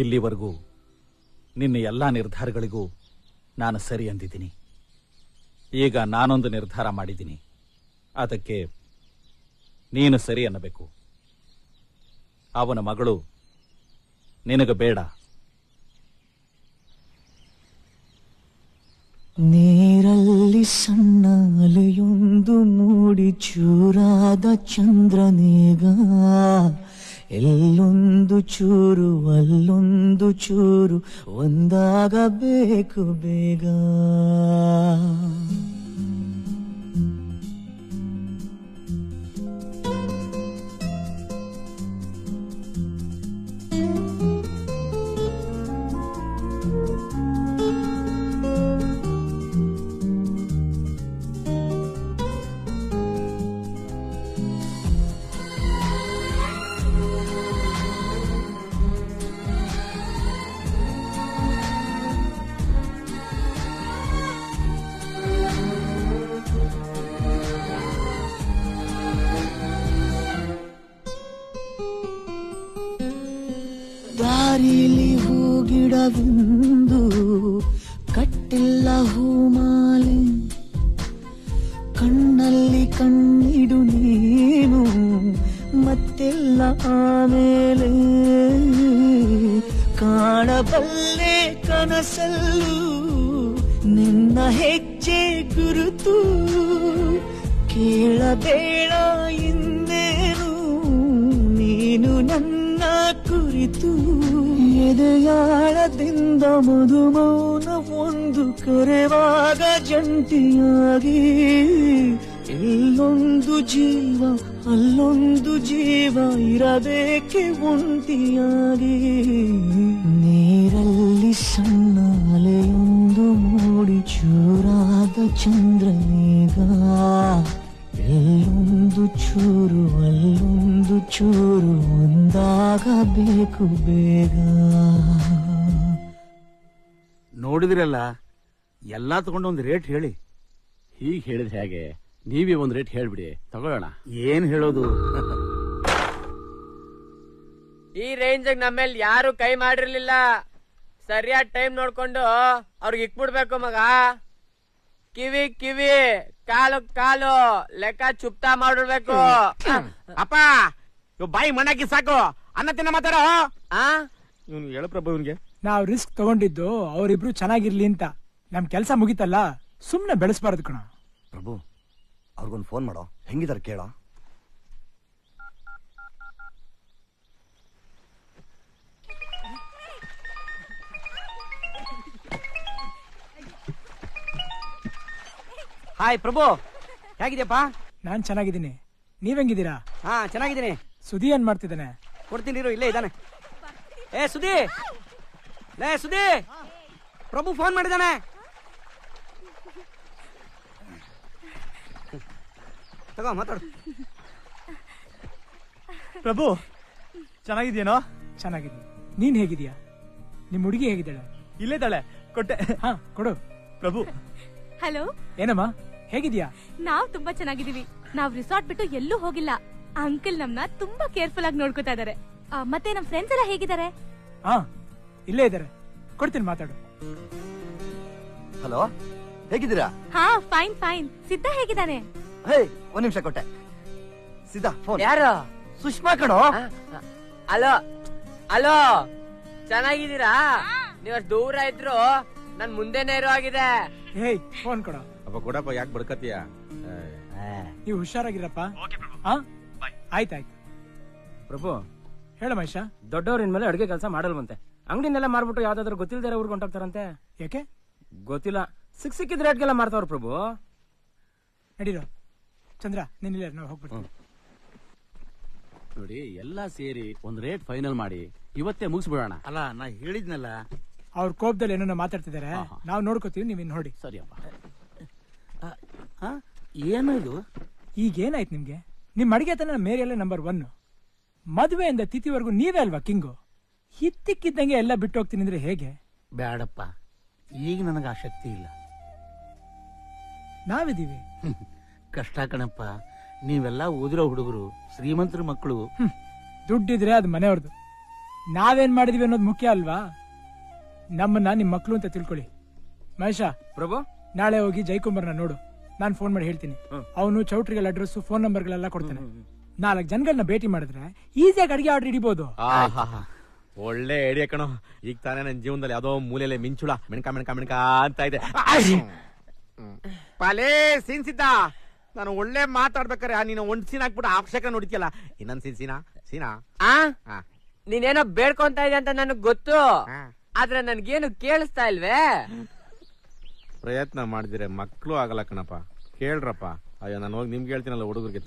ಇಲ್ಲಿವರೆಗೂ ನಿನ್ನ ಎಲ್ಲಾ ನಿರ್ಧಾರಗಳಿಗೂ ನಾನು ಸರಿ ಅಂದಿದ್ದೀನಿ. ಈಗ ನಾನೊಂದು ನಿರ್ಧಾರ ಮಾಡಿದ್ದೀನಿ. ಅದಕ್ಕೆ ನೀನು ಸರಿ ಅನ್ನಬೇಕು. ಅವನ ಮಗಳು ನಿನಗೆ ಬೇಡ. ನೀರಲ್ಲಿ ಸಣ್ಣ ಅಲೆಯೊಂದು ಮೂಡಿ ಚೂರಾದ ಚಂದ್ರನೇಗ, ಎಲ್ಲೊಂದು ಚೂರು ಅಲ್ಲೊಂದು ಚೂರು ಒಂದಾಗಬೇಕು ಬೇಗ. ದಾರಿಲಿ ಹೂಗಿಡವೆಂದು ಕಟ್ಟಿಲ್ಲ ಹೂಮಾಲೆ, ಕಣ್ಣಲ್ಲಿ ಕಣ್ಣಿಡು ನೀನು ಮತ್ತೆಲ್ಲ ಆಮೇಲೆ. ಕಾಣಬಲ್ಲೆ ಕನಸಲ್ಲೂ ನಿನ್ನ ಹೆಜ್ಜೆ ಗುರುತು, ಕೇಳಬೇಡ ಇನ್ನೇನು ನೀನು ನನ್ನ ಕುರಿತು. ಎದೆಯಾಳದಿಂದ ಮಧುಮೌನ ಒಂದು ಕರೆವಾಗ ಜಂಟಿಯಾಗಿ, ಇಲ್ಲೊಂದು ಜೀವ ಅಲ್ಲೊಂದು ಜೀವ ಇರಬೇಕೆ ಒಂಟಿಯಾಗಿ. ನೀರಲ್ಲಿ ಸಣ್ಣ ಅಲೆಯೊಂದು ಮೂಡಿ ಚೂರಾದ ಚಂದ್ರನೇಗ, ಎಲ್ಲೊಂದು ಚೂರು ಅಲ್ಲೊಂದು ಚೂರು ಒಂದಾಗಬೇಕು ಬೇಗ. ನೋಡಿದ್ರಲ್ಲ, ಎಲ್ಲಾ ತಗೊಂಡು ಒಂದು ರೇಟ್ ಹೇಳಿ. ಹೀಗೆ ಹೇಳಿದ್ರೆ ಹೇಗೆ? ನೀವೇ ಒಂದು ರೇಟ್ ಹೇಳ್ಬಿಡಿ, ತಗೊಳ್ಳೋಣ. ಏನ್ ಹೇಳೋದು? ಈ ರೇಂಜ್ ನಮ್ಮೇಲೆ ಯಾರು ಕೈ ಮಾಡಿರ್ಲಿಲ್ಲ. ಸರಿಯಾದ ಟೈಮ್ ನೋಡ್ಕೊಂಡು ಅವ್ರಿಗೆ ಇಕ್ಬಿಡ್ಬೇಕು ಮಗ. ಕಿವಿ ಕಿವಿ, ಕಾಲು ಕಾಲು ಲೆಕ್ಕ ಚುಪ್ತಾ ಮಾಡಿಡ್ಬೇಕು. ಅಪ್ಪ ಇವ್ ಬಾಯಿ ಮಣ್ಣಾಕಿ ಸಾಕು, ಅನ್ನ ತಿನ್ನ ಮಾತಾಡೋ. ಇವ್ನು ಹೇಳು ಪ್ರಭು, ಇವ್ನಿಗೆ ನಾವ್ ರಿಸ್ಕ್ ತಗೊಂಡಿದ್ದು ಅವರಿಬ್ರು ಚೆನ್ನಾಗಿರ್ಲಿ ಅಂತ. ನಮ್ ಕೆಲ್ಸ ಮುಗಿತಲ್ಲ, ಸುಮ್ನೆ ಬೆಳೆಸ್ಬಾರ್ದು ಕಣ. ಪ್ರಭು ಅವ್ರಿಗೊಂದು ಫೋನ್ ಮಾಡೋ, ಹೆಂಗಿದಾರೆ ಕೇಳ. ಹಾಯ್ ಪ್ರಭು, ಹೇಗಿದ್ಯಪ್ಪ? ನಾನ್ ಚೆನ್ನಾಗಿದ್ದೀನಿ, ನೀವ್ ಹೆಂಗಿದ್ದೀರಾ? ಹಾ ಚೆನ್ನಾಗಿದ್ದೀನಿ. ಸುದಿ ಏನ್ ಮಾಡ್ತಿದ್ದಾನೆ? ಕೊಡ್ತೀನಿ ಇರು, ಇಲ್ಲೇ ಇದ್ದಾನೆ. ಏ ಸುದಿ, ಲೇ ಸುದಿ, ಪ್ರಭು ಫೋನ್ ಮಾಡಿದ್ದಾನೆ. ತಗೋ ಮಾತಾಡು. ಪ್ರಭು ಚೆನ್ನಾಗಿದ್ಯೇನೋ? ಚೆನ್ನಾಗಿದ್ದೀನಿ. ನೀನ್ ಹೇಗಿದ್ಯಾ? ನಿಮ್ ಹುಡುಗಿ ಹೇಗಿದ್ದಾಳೆ? ಇಲ್ಲೇದಾಳೆ, ಕೊಟ್ಟೆ. ಹಾ ಕೊಡು. ಪ್ರಭು ಹಲೋ. ಏನಮ್ಮ ಹೇಗಿದ್ಯಾ? ನಾವ್ ತುಂಬಾ ಚೆನ್ನಾಗಿದೀವಿ. ನಾವ್ ರಿಸಾರ್ಟ್ ಬಿಟ್ಟು ಎಲ್ಲೂ ಹೋಗಿಲ್ಲ. ಅಂಕಲ್ ನಮ್ನ ತುಂಬಾ ಕೇರ್ಫುಲ್ ಆಗಿ ನೋಡ್ಕೋತಾ ಇದಾರೆ. ಮತ್ತೆ ನಮ್ ಫ್ರೆಂಡ್ಸ್ ಎಲ್ಲ ಹೇಗಿದ್ದಾರೆ? ಹಾ ಇಲ್ಲೇ ಇದಾರೆ, ಕೊಡ್ತೀನಿ ಮಾತಾಡು. ಹಲೋ, ಹೇಗಿದ್ದೀರಾ? ಹಾ ಫೈನ್ ಫೈನ್. ಸಿದ್ಧ ಹೇಗಿದ್ದಾನೆ? ಹೇ ಒಂದ್ ನಿಮಿಷ ಕೊಟ್ಟೆ. ಸಿದ್ಧ ಫೋನ್. ಯಾರು? ಸುಷ್ಮಾ ಕಣೋ. ಅಲೋ ಅಲೋ, ಚೆನ್ನಾಗಿದ್ದೀರಾ? ನೀವಷ್ಟು ದೂರ ಇದ್ರು ನನ್ ಮುಂದೆನೇ ಇರೋ ಆಗಿದೆ. ಹೇಯ್ ಫೋನ್ ಕೊಡ. ಅಪ್ಪ ಕೊಡಪ್ಪ, ಯಾಕೆ ಬಡ್ಕತ್ತೀಯ? ನೀವು ಹುಷಾರಾಗಿರಪ್ಪ. ಹಾ ಆಯ್ತಾಯ್ತು. ಪ್ರಭು ಹೇಳ ಮಹೇಶ. ದೊಡ್ಡವ್ರ ಇನ್ಮೇಲೆ ಅಡುಗೆ ಕೆಲಸ ಮಾಡಲ್ವಂತೆ. ಅಂಗಡಿನೆಲ್ಲ ಮಾರ್ಬಿಟ್ಟು ಯಾವ್ದಾದ್ರು ಗೊತ್ತಿಲ್ದೇ ಊರ್ಗೆ ಹೊಂಟೋಗ್ತಾರಂತೆ. ಯಾಕೆ? ಗೊತ್ತಿಲ್ಲ. ಸಿಕ್ಕಿದ ರೇಟ್ಗೆಲ್ಲ ಮಾಡ್ತಾವ್ರ ಪ್ರಭು. ನಡೀರೋ ಚಂದ್ರ, ನೀನಿಲ್ಲ, ನಾವು ಹೋಗ್ಬಿಡ್ತೀವಿ. ನೋಡಿ, ಎಲ್ಲಾ ಸೇರಿ ಒಂದ್ ರೇಟ್ ಫೈನಲ್ ಮಾಡಿ ಇವತ್ತೇ ಮುಗಿಸ್ಬಿಡೋಣ. ಅಲ್ಲ, ನಾ ಹೇಳಿದ್ನಲ್ಲ. ಅವ್ರ ಕೋಪದಲ್ಲಿ ಏನೋ ಮಾತಾಡ್ತಿದ್ದಾರೆ, ನಾವು ನೋಡ್ಕೋತೀವಿ, ನೀವ್ ಇನ್ ನೋಡಿ. ಸರಿಯಪ್ಪ. ಏನದು? ಈಗೇನಾಯ್ತು ನಿಮ್ಗೆ? ನಿಮ್ ಅಡಿಗೆ ತನ ಮೇರೆಯಲ್ಲೇ ನಂಬರ್ 1. ಮದುವೆಯಿಂದ ತಿಥಿವರೆಗೂ ನೀವೇ ಅಲ್ವಾ ಕಿಂಗು? ಇತ್ತಿಕ್ಕಿದ್ದಂಗೆ ಎಲ್ಲ ಬಿಟ್ಟು ಹೋಗ್ತೀನಿ ಅಂದ್ರೆ ಹೇಗೆ? ಬೇಡಪ್ಪ, ಈಗ ನನಗೆ ಆ ಶಕ್ತಿ ಇಲ್ಲ. ನಾವಿದೀವಿ. ಕಷ್ಟ ಕಣಪ್ಪ. ನೀವೆಲ್ಲ ಓದಿರೋ ಹುಡುಗರು, ಶ್ರೀಮಂತರ ಮಕ್ಕಳು. ದುಡ್ಡಿದ್ರೆ ಅದು ಮನೆಯವ್ರದ್ದು. ನಾವೇನ್ ಮಾಡಿದೀವಿ ಅನ್ನೋದು ಮುಖ್ಯ ಅಲ್ವಾ? ನಮ್ಮನ್ನ ನಿಮ್ ಮಕ್ಳು ಅಂತ ತಿಳ್ಕೊಳ್ಳಿ. ಮಹೇಶ ಪ್ರಭು, ನಾಳೆ ಹೋಗಿ ಜೈಕುಮಾರ್ನ ನೋಡು. ನಾನ್ ಫೋನ್ ಮಾಡಿ ಹೇಳ್ತೀನಿ. ಅವನು ಚೌಟ್ರಿಗಳ ಅಡ್ರೆಸ್, ಫೋನ್ ನಂಬರ್ಗಳೆಲ್ಲ ಕೊಡ್ತಾನೆ. 4 ಜನಗಳನ್ನ ಭೇಟಿ ಮಾಡಿದ್ರೆ ಈಸಿಯಾಗಿ ಅಡಿಗೆ ಆರ್ಡರ್ ಹಿಡಿಬಹುದು. ಒಳ್ಳೆ ಐಡಿಯಾ ಕಣೋ. ಈಗ ತಾನೇ ನನ್ನ ಜೀವನದಲ್ಲಿ ಯಾವ್ದೋ ಮೂಲೆಯಲ್ಲಿ ಮಿಂಚುಳ ಮೆಣಕ ಅಂತ ಇದೆ. ಪಾಲೇ ಸೀನ್ಸಿದ್ದ. ನಾನು ಒಳ್ಳೆ ಮಾತಾಡ್ಬೇಕಾರೆ ನೀನು ಒಂದ್ ಸೀನ್ ಹಾಕ್ಬಿಟ್ಟು ಆಕ್ಷಕ ನೋಡಿದ್ಯಲ್ಲ. ಇನ್ನೊಂದ್ ಸೀನಾ ನೀನೇನೋ ಬೇಡ್ಕೊಂತ ಇದೆ ಅಂತ ನನಗ್ ಗೊತ್ತು, ಆದ್ರೆ ನನ್ಗೇನು ಕೇಳಿಸ್ತಾ ಇಲ್ವೇ? ಪ್ರಯತ್ನ ಮಾಡಿದ್ರೆ ಮಕ್ಳು ಆಗಲ್ಲ ಕಣಪ್ಪ. ಕೇಳ್ರಪ್ಪ. ಅಯ್ಯೋ, ನಾನು ಹೋಗಿ ನಿಮ್ಗೆ ಹೇಳ್ತೀನಲ್ಲ ಹುಡುಗರಿಗೆ.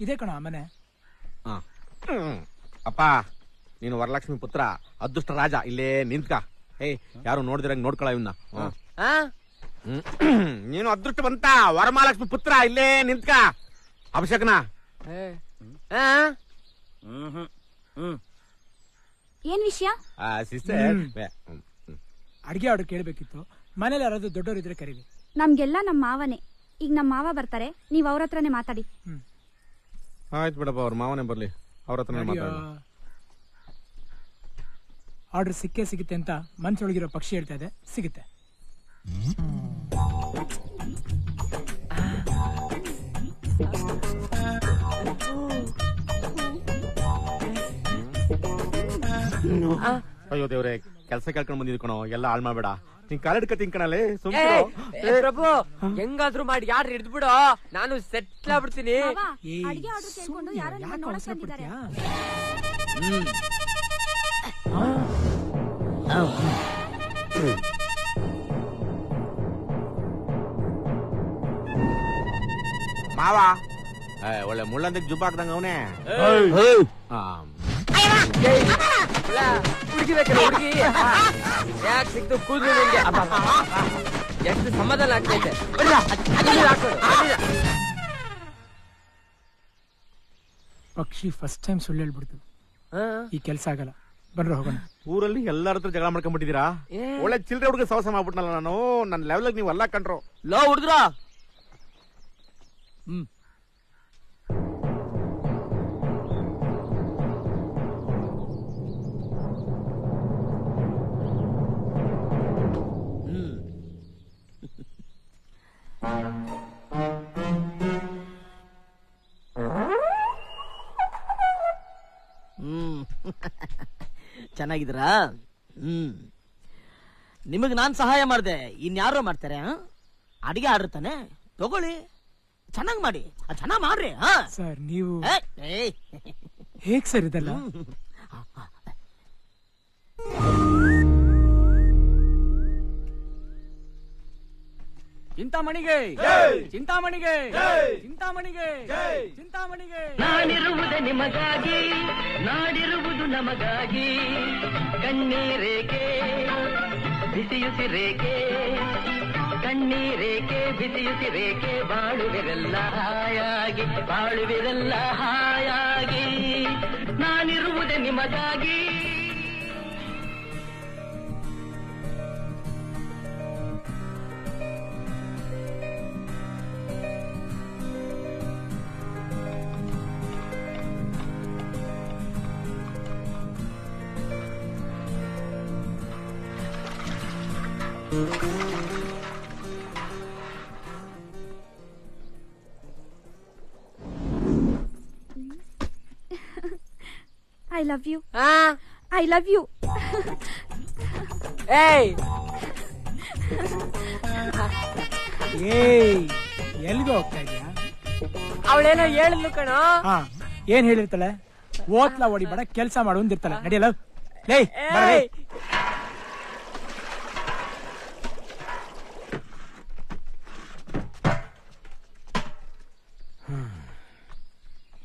ಇದೇ ಕಣ ಮನೆ. ಅಪ್ಪ, ನೀನು ವರಲಕ್ಷ್ಮಿ ಪುತ್ರ, ಅದೃಷ್ಟ ರಾಜ. ಇಲ್ಲೇ ನಿಂತ್ಕ. ಯಾರು ನೋಡಿದ್ರಂಗ್ ನೋಡ್ಕೊಳ ಇವನ್ನ. ನೀನು ಅದೃಷ್ಟವಂತ ವರಮಹಾಲಕ್ಷ್ಮಿ ಪುತ್ರ, ಇಲ್ಲೇ ನಿಂತ್ಕ. ಅಭಿಷೇಕನ ಏನ್ ವಿಷಯ? ಅಡಿಗೆ ಆರ್ಡರ್ ಕೇಳಬೇಕಿತ್ತು. ಮನೇಲಿ ಯಾರಾದ್ರೂ ದೊಡ್ಡವರು ಇದ್ರೆ ಕರೀರಿ. ನಮ್ಗೆಲ್ಲ ನಮ್ಮ ಮಾವನೇ. ಈಗ ನಮ್ಮ ಮಾವ ಬರ್ತಾರೆ, ನೀವ್ ಅವ್ರ ಹತ್ರನೇ ಮಾತಾಡಿ. ಆಯ್ತು ಬಿಡಪ್ಪ, ಅವ್ರ ಮಾವನೇ ಬರ್ಲಿ, ಅವ್ರ ಹತ್ರನೇ ಮಾತಾಡ. ಆರ್ಡರ್ ಸಿಗುತ್ತೆ ಅಂತ ಮನ್ಸೊಳಗಿರೋ ಪಕ್ಷಿ ಹೇಳ್ತಾ ಇದೆ. ಸಿಗುತ್ತೆ. ಅಯ್ಯೋ ದೇವ್ರೆ, ಕೆಲಸ ಕೇಳ್ಕೊಂಡ್ ಬಂದಿದ್ ಕಣೋ. ಎಲ್ಲ ಹಾಳು ಮಾಡ್ಬೇಡ. ನೀನ್ ಕಾಲಿಡ್ಕ ತಿನ್ಕಣಲ್ಲೇ. ಪ್ರಭು, ಹೆಂಗಾದ್ರೂ ಮಾಡಿ ಯಾರು ಹಿಡಿದು ಬಿಡೋ, ನಾನು ಸೆಟ್ಲ್ ಆಗ್ಬಿಡ್ತೀನಿ. ಮಾವ ಒಳ್ಳೆ ಮುಳ್ಳಂದಕ್ಕೆ ಜುಬ್ಬ ಹಾಕ್ದಂಗ ಅವನೇ. ಹುಡುಗಿ ಬೇಕಲ್ಲ, ಹುಡುಗಿ ಯಾಕೆ ಸಿಕ್ತು ಕೂದ್ಲು ನಿಂಗೆ? ಎಷ್ಟು ಸಮಾಧಾನ ಆಗ್ತೈತೆ. ಪಕ್ಷಿ ಫಸ್ಟ್ ಟೈಮ್ ಸುಳ್ಳು ಹೇಳ್ಬಿಡ್ತು. ಈ ಕೆಲ್ಸ ಆಗಲ್ಲ, ಬನ್ರ ಹೋಗೋಣ. ಊರಲ್ಲಿ ಎಲ್ಲರ ಹತ್ರ ಜಗಳ ಮಾಡ್ಕೊಂಡ್ಬಿಟ್ಟಿದೀರಾ. ಒಳ್ಳೆ ಚಿಲ್ರೆ ಹುಡುಗ ಸವಾಸ ಮಾಡ್ಬಿಟ್ನಲ್ಲ ನಾನು. ನನ್ನ ಲೆವೆಲ್ ನೀವು ಎಲ್ಲ ಕಂಡ್ರು. ಲೋ ಹುಡುಗ್ರ, ಚೆನ್ನಾಗಿದ್ದೀರಾ? ನಿಮಗ್ ನಾನ್ ಸಹಾಯ ಮಾಡಿದೆ, ಇನ್ಯಾರೋ ಮಾಡ್ತಾರೆ? ಅಡಿಗೆ ಆರ್ಡರ್ ತಾನೆ, ತಗೊಳ್ಳಿ, ಚೆನ್ನಾಗ್ ಮಾಡಿ, ಚೆನ್ನಾಗ್ ಮಾಡ್ರಿ. ಸರ್ ನೀವು ಹೇಗ್ ಸರ್ ಇದೆಲ್ಲ? ಚಿಂತಾಮಣಿಗೆ ಚಿಂತಾಮಣಿಗೆ ಚಿಂತಾಮಣಿಗೆ ಚಿಂತಾಮಣಿಗೆ. ನಾನಿರುವುದು ನಿಮಗಾಗಿ, ನಾಡಿರುವುದು ನಮಗಾಗಿ. ಕಣ್ಣೀರೇಕೆ ಬಿಸಿಯುಸಿರೇಕೆ, ಕಣ್ಣೀರೇಕೆ ಬಿಸಿಯುಸಿರೇಕೆ. ಬಾಳುವಿರೆಲ್ಲ ಹಾಯಾಗಿ, ಬಾಳುವಿರೆಲ್ಲ ಹಾಯಾಗಿ. ನಾನಿರುವುದೇ ನಿಮಗಾಗಿ. I love you. I love you. ಎಲ್ಲಿಗೆ ಹೋಗ್ತಾ ಇದೀಯಾ? ಅವಳೇನೋ ಹೇಳಿದ್ಲು ಕಣ. ಏನ್ ಹೇಳಿರ್ತಾಳೆ? ಓತ್ಲಾ ಹೊಡಿಬೇಡ, ಕೆಲಸ ಮಾಡು ಅಂದಿರ್ತಾಳೆ. ನಡಿಯಲ್ಲ.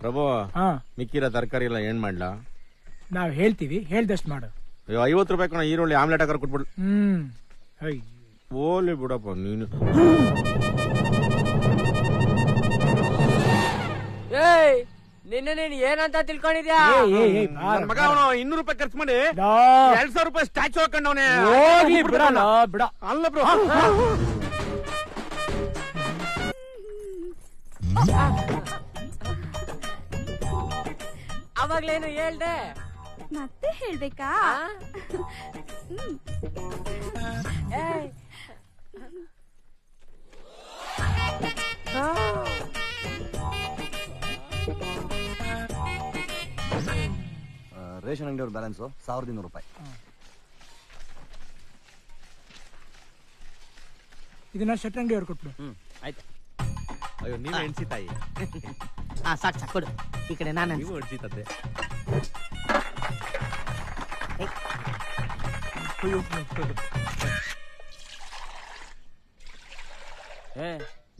ಪ್ರಭು ಮಿಕ್ಕಿರೋ ತರಕಾರಿ ಎಲ್ಲ ಏನ್ ಮಾಡ್ಲಾ? ನಾವ್ ಹೇಳ್ತೀವಿ, ಹೇಳ್ದಷ್ಟು ಮಾಡು. 50 ರೂಪಾಯಿ ಕಣ ಈರುಳ್ಳಿ ಆಮ್ಲೆಟ್ ಹಾಕರ್ ಕೊಟ್ಬಿಡು. ಓಲಿ ಬಿಡಪ್ಪ ನೀನು. ಏಯ್ ನಿನ್ನೆ ನೀನ್ ಏನಂತ ತಿಳ್ಕೊಂಡಿದ್ಯಾ? ಮಗ ಅವನು 200 ರೂಪಾಯಿ ಖರ್ಚು ಮಾಡಿ 2000 ರೂಪಾಯಿ ಸ್ಟ್ಯಾಚು ಹಾಕೊಂಡವನೇ. ಅಲ್ಲ ಬ್ರೋ, ಅವಾಗ್ಲೇನು ಹೇಳ್ದೆ? ಮತ್ತೆ ಹೇಳ್ಬೇಕಾ? ರೇಷನ್ ಅಂಗಡಿಯವ್ರ ಬ್ಯಾಲೆನ್ಸ್ 1200 ರೂಪಾಯಿ. ಇದನ್ನ ಶೆಟ್ರ್ ಅಂಗಡಿಯವ್ರು ಕೊಟ್ಬಿಡು. ಆಯ್ತು. ಅಯ್ಯೋ ನೀನು ಎಣ್ಸಿ ತಾಯಿ. ಸಾಕು ಸಾಕು ಕೊಡು. ಈ ಕಡೆ ನಾನು ನೀವು ಎಣ್ಸಿತದ್ದೆ.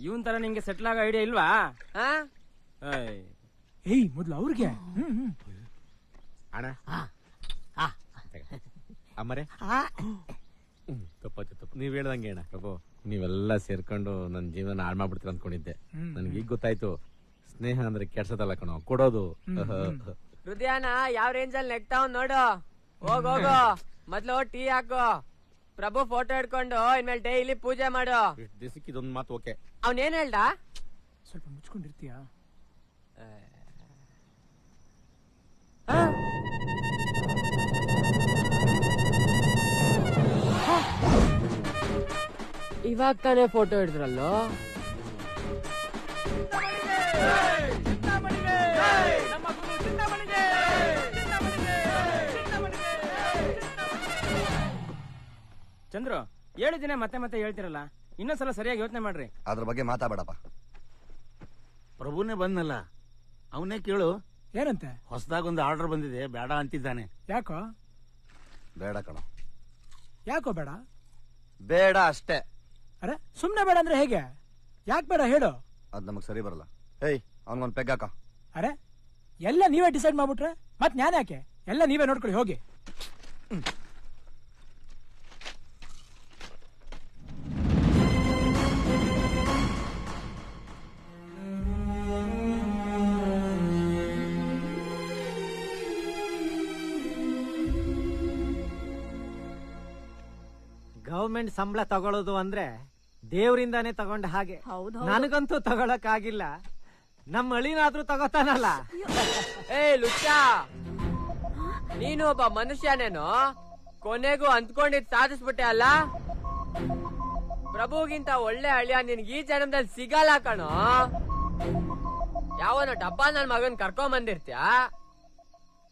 ಇವನ್ ತರ ನಿಂಗೆ ಸೆಟ್ಲ್ ಆಗೋ ಐಡಿಯಾ ಇಲ್ವಾ? ಏಯ್ ಮೊದ್ಲು ಅವ್ರಿಗೆ ಅಣ್ಣ ಅಮ್ಮರೇ ತಪ್ಪ ನೀವ್ ಹೇಳ್ದಂಗೆ ಅಣ್ಣ. ಪ್ರಭು ನೀವೆಲ್ಲ ಸೇರ್ಕೊಂಡು ನನ್ನ ಜೀವನ ಹಾಳು ಮಾಡ್ಬಿಡ್ತೀರ ಅನ್ಕೊಂಡಿದ್ದೆ. ನನ್ಗೆ ಈಗ ಗೊತ್ತಾಯ್ತು ಸ್ನೇಹ ಅಂದ್ರೆ ಕೆಡ್ಸದಲ್ಲ ಕಣೋ, ಕೊಡೋದು. ಹೃದಯನ ಯಾವ ರೇಂಜ್ ಅಲ್ಲಿ ನೆಗ್ತಾವ್ ನೋಡು. ಹೋಗು ಮೊದ್ಲು ಟೀ ಹಾಕು. ಪ್ರಭು ಫೋಟೋ ಹಿಡ್ಕೊಂಡು ಇನ್ಮೇಲೆ ಡೈಲಿ ಪೂಜೆ ಮಾಡು. ದಿಸಕ್ಕೆ ಇದೊಂದು ಮಾತು ಓಕೆ. ಅವನೇನ್ ಹೇಳ್ದ? ಸ್ವಲ್ಪ ಮುಚ್ಕೊಂಡಿರ್ತೀಯ? ಇವಾಗ ತಾನೇ ಫೋಟೋ ಹಿಡಿದ್ರಲ್ಲೋ. ಚಂದ್ರು ಹೇಳಿದಿನ ಮತ್ತೆ ಮತ್ತೆ ಹೇಳ್ತಿರಲ್ಲ, ಇನ್ನೊಂದ್ಸಲ ಸರಿಯಾಗಿ ಯೋಚನೆ ಮಾಡ್ರಿ. ಅದ್ರ ಬಗ್ಗೆ ಮಾತಾಡಬೇಡಪ್ಪ. ಪ್ರಭುನೇ ಬಂದಲ್ಲ, ಅವನೇ ಕೇಳು. ಏನಂತೆ? ಹೊಸದಾಗೊಂದು ಆರ್ಡರ್ ಬಂದಿದೆ, ಬೇಡ ಅಂತಿದ್ದಾನೆ. ಯಾಕೋ? ಬೇಡ ಕಣ. ಯಾಕೋ ಬೇಡ? ಬೇಡ ಅಷ್ಟೇ. ಅರೆ ಸುಮ್ನೆ ಬೇಡ ಅಂದ್ರೆ ಹೇಗೆ? ಯಾಕೆ ಬೇಡ ಹೇಳು? ಅದ್ ನಮಗ್ ಸರಿ ಬರಲ್ಲ. ಏಯ್ ಅವನ್ಗೊಂದ್ ಪೆಗ್ ಹಾಕ. ಅರೆ ಎಲ್ಲ ನೀವೇ ಡಿಸೈಡ್ ಮಾಡ್ಬಿಟ್ರೆ ಮತ್ ನಾನು ಯಾಕೆ? ಎಲ್ಲ ನೀವೇ ನೋಡ್ಕೊಳ್ಳಿ ಹೋಗಿ. ಗವರ್ಮೆಂಟ್ ಸಂಬಳ ತಗೊಳ್ಳೋದು ಅಂದ್ರೆ ದೇವರಿಂದಾನೇ ತಗೊಂಡ ಹಾಗೆ. ನನಗಂತೂ ತಗೊಳಕ್ ಆಗಿಲ್ಲ, ನಮ್ಮ ಅಳಿನಾದ್ರೂ ತಗೋತಾನಲ್ಲ. ಲುಚ್ಚ, ನೀನು ಒಬ್ಬ ಮನುಷ್ಯನೇನು? ಕೊನೆಗೂ ಅಂದ್ಕೊಂಡಿದ್ ಸಾಧಿಸ್ಬಿಟ್ಟೆ ಅಲ್ಲ. ಪ್ರಭುಗಿಂತ ಒಳ್ಳೆ ಅಳಿಯ ನಿನ್ಗೆ ಈ ಜನ್ಮದಲ್ಲಿ ಸಿಗಲ್ಲ ಕಣೋ. ಯಾವನ ಡಬ್ಬ ನನ್ ಮಗನ್ ಕರ್ಕೊಂಡ್ ಬಂದಿರ್ತ್ಯಾ?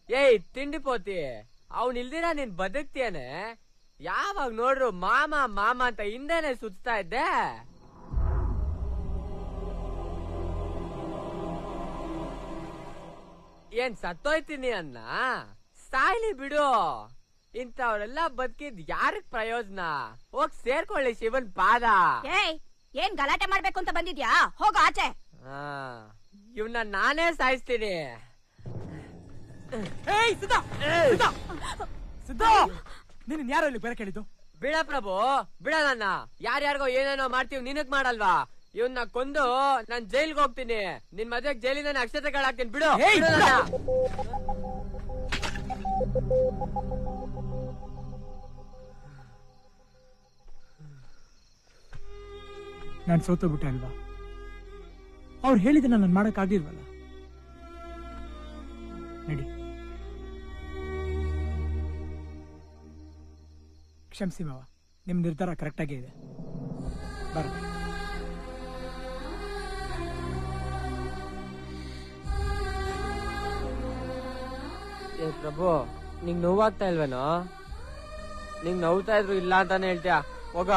ಏಯ್ ತಿಂಡಿ ಪೋತಿ, ಅವ್ನ್ ಇಲ್ದಿರ ನೀನ್ ಬದುಕ್ತಿಯೇನೆ? ಯಾವಾಗ ನೋಡ್ರು ಮಾಮ ಮಾಮ ಅಂತ ಹಿಂದೆನೆ ಸುತ್ತಾ ಇದ್ದೆ. ಏನ್ ಸತ್ತೋಯ್ತೀನಿ ಅನ್ನ? ಸಾಯ್ಲಿ ಬಿಡು. ಇಂಥವ್ರೆಲ್ಲ ಬದುಕಿದ್ ಯಾರಿಗ್ ಪ್ರಯೋಜನ? ಹೋಗ್ ಸೇರ್ಕೊಳ್ಳಿ ಶಿವನ್ ಪಾದ. ಏನ್ ಗಲಾಟೆ ಮಾಡ್ಬೇಕು ಅಂತ ಬಂದಿದ್ಯಾ? ಹೋಗು ಆಚೆ. ಇವ್ನ ನಾನೇ ಸಾಯಿಸ್ತೀನಿ. ನೀನ್ ಯಾರೋ ಇಲ್ಲಿ ಬೇರೆ ಕೇಳಿದ್ದು? ಬಿಡ ಪ್ರಭು, ಬಿಡ ನನ್ನ. ಯಾರ್ಯಾರಿಗೋ ಏನೇನೋ ಮಾಡ್ತೀವಿ, ನಿನಗ್ ಮಾಡಲ್ವಾ? ಇವನ್ನ ಕೊಂದು ನಾನ್ ಜೈಲ್ಗೆ ಹೋಗ್ತೀನಿ. ನಿನ್ ಮದ್ವೆಗ್ ಜೈಲಿಂದ ಅಕ್ಷತೆಗಳಾಗ್ತೀನಿ. ಬಿಡು. ನಾನ್ ಸೋತೋಗ್ಬಿಟ್ಟೆ ಅಲ್ವಾ? ಅವ್ರು ಹೇಳಿದ್ರೆ ನಾನು ಮಾಡಕ್ ಆಗಿಲ್ವಲ್ಲ. ನಡಿ, ಕ್ಷಮಿಸಿ ಮಾವ, ನಿಮ್ ನಿರ್ಧಾರ ಕರೆಕ್ಟ್ ಆಗೇ ಇದೆ. ಬರ. ಪ್ರಭು, ನಿಂಗ್ ನೋವಾಗ್ತಾ ಇಲ್ವೇನೋ? ನಿಂಗ್ ನೋವ್ತಾ ಇದ್ರು ಇಲ್ಲ ಅಂತಾನೆ ಹೇಳ್ತೀಯ. ಹೋಗ.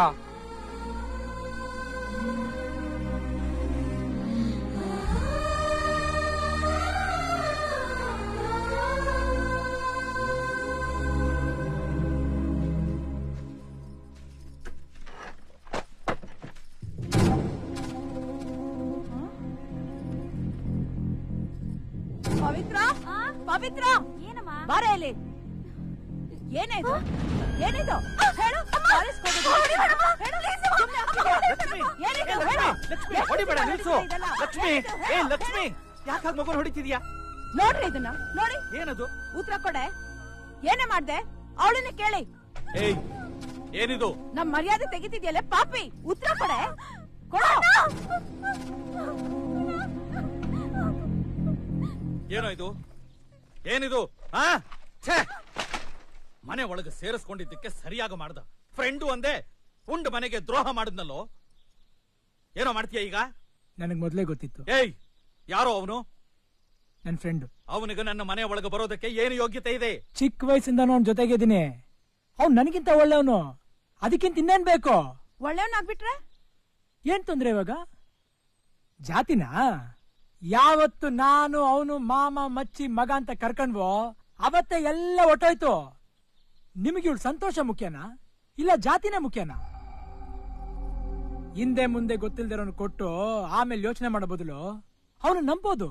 ಪವಿತ್ರ ಪವಿತ್ರ ಏನಮ್ಮ ಬಾರ ಇಲ್ಲಿ. ಏನಿದು ಏನಿದು ಹೇಳು. ಹೊಡಿಬೇಡ ನಿಲ್ಸು. ಲಕ್ಷ್ಮಿ, ಏ ಲಕ್ಷ್ಮಿ, ಯಾಕೆ ಮಗು ಹೊಡಿತಿದ್ಯಾ? ನೋಡ್ರಿ ಇದನ್ನ ನೋಡಿ. ಏನದು? ಉತ್ತರ ಕೊಡೆ. ಏನೇ ಮಾಡ್ದೆ? ಅವಳನ್ನ ಕೇಳಿ. ಏಯ್, ಏನಿದು? ನಮ್ ಮರ್ಯಾದೆ ತೆಗಿತಿದ್ಯಲ್ಲ ಪಾಪಿ. ಉತ್ತರ ಕೊಡೆ. ಕೊಡು. ಏನೋ ಇದು? ಏನಿದು? ಮನೆ ಒಳಗೆ ಸೇರಿಸ್ಕೊಂಡಿದ್ದಕ್ಕೆ ಸರಿಯಾಗ ಮಾಡ್ದ. ಫ್ರೆಂಡು ಅಂದೆ, ಉಂಡು ಮನೆಗೆ ದ್ರೋಹ ಮಾಡಿದ್ನಲ್ಲೋ. ಏನೋ ಮಾಡ್ತೀಯ ಈಗ? ನನಗ್ ಮೊದ್ಲೇ ಗೊತ್ತಿತ್ತು. ಏಯ್, ಯಾರೋ ಅವನು? ನನ್ ಫ್ರೆಂಡ್. ಅವನಿಗೆ ನನ್ನ ಮನೆ ಒಳಗೆ ಬರೋದಕ್ಕೆ ಏನು ಯೋಗ್ಯತೆ ಇದೆ? ಚಿಕ್ಕ ವಯಸ್ಸಿಂದ ಅವನ್ ಜೊತೆಗಿದ್ದೀನಿ. ಅವ್ನು ನನಗಿಂತ ಒಳ್ಳೆಯವನು. ಅದಕ್ಕಿಂತ ಇನ್ನೇನ್ ಬೇಕು? ಒಳ್ಳೆಯವನಾಗ್ಬಿಟ್ರೆ ಏನ್ ತೊಂದ್ರೆ ಇವಾಗ? ಜಾತಿನಾ? ಯಾವತ್ತು ನಾನು ಅವನು ಮಾಮ ಮಚ್ಚಿ ಮಗ ಅಂತ ಕರ್ಕೊಂಡ್ವೋ ಅವತ್ತೇ ಎಲ್ಲ ಒಟ್ಟೋಯ್ತು. ನಿಮಗೆ ಇವಳು ಸಂತೋಷ ಮುಖ್ಯನಾ ಇಲ್ಲ ಜಾತಿನೇ ಮುಖ್ಯನಾ? ಹಿಂದೆ ಮುಂದೆ ಗೊತ್ತಿಲ್ದಿರೋನು ಕೊಟ್ಟು ಆಮೇಲೆ ಯೋಚನೆ ಮಾಡೋ ಬದಲು ಅವನು ನಂಬೋದು.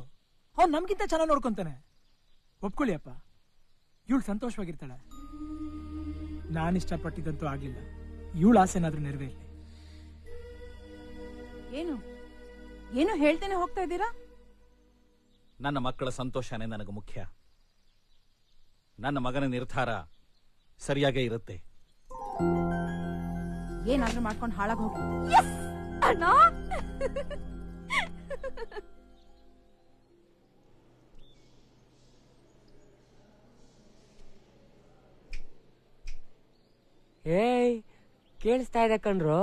ಅವ್ನು ನಮ್ಗಿಂತ ಚೆನ್ನಾಗಿ ನೋಡ್ಕೊಂತಾನೆ. ಒಪ್ಕೊಳ್ಳಿ ಅಪ್ಪ, ಇವಳು ಸಂತೋಷವಾಗಿರ್ತಾಳೆ. ನಾನಿಷ್ಟಪಟ್ಟಿದ್ದಂತೂ ಆಗ್ಲಿಲ್ಲ. ಇವಳು ಆಸೆನಾದ್ರೂ ನೆರವೇರ್ಲಿ. ಏನು ಏನು ಹೇಳ್ತೇನೆ ಹೋಗ್ತಾ ಇದ್ದೀರಾ? ನನ್ನ ಮಕ್ಕಳ ಸಂತೋಷನೇ ನನಗೆ ಮುಖ್ಯ. ನನ್ನ ಮಗನ ನಿರ್ಧಾರ ಸರಿಯಾಗೇ ಇರುತ್ತೆ. ಏನಾದ್ರೂ ಮಾಡ್ಕೊಂಡು ಹಾಳಾಗ ಹೋಗಿ. ಅಣ್ಣ ಏಯ್, ಕೇಳಿಸ್ತಾ ಇದೆ ಕಣ್ರು.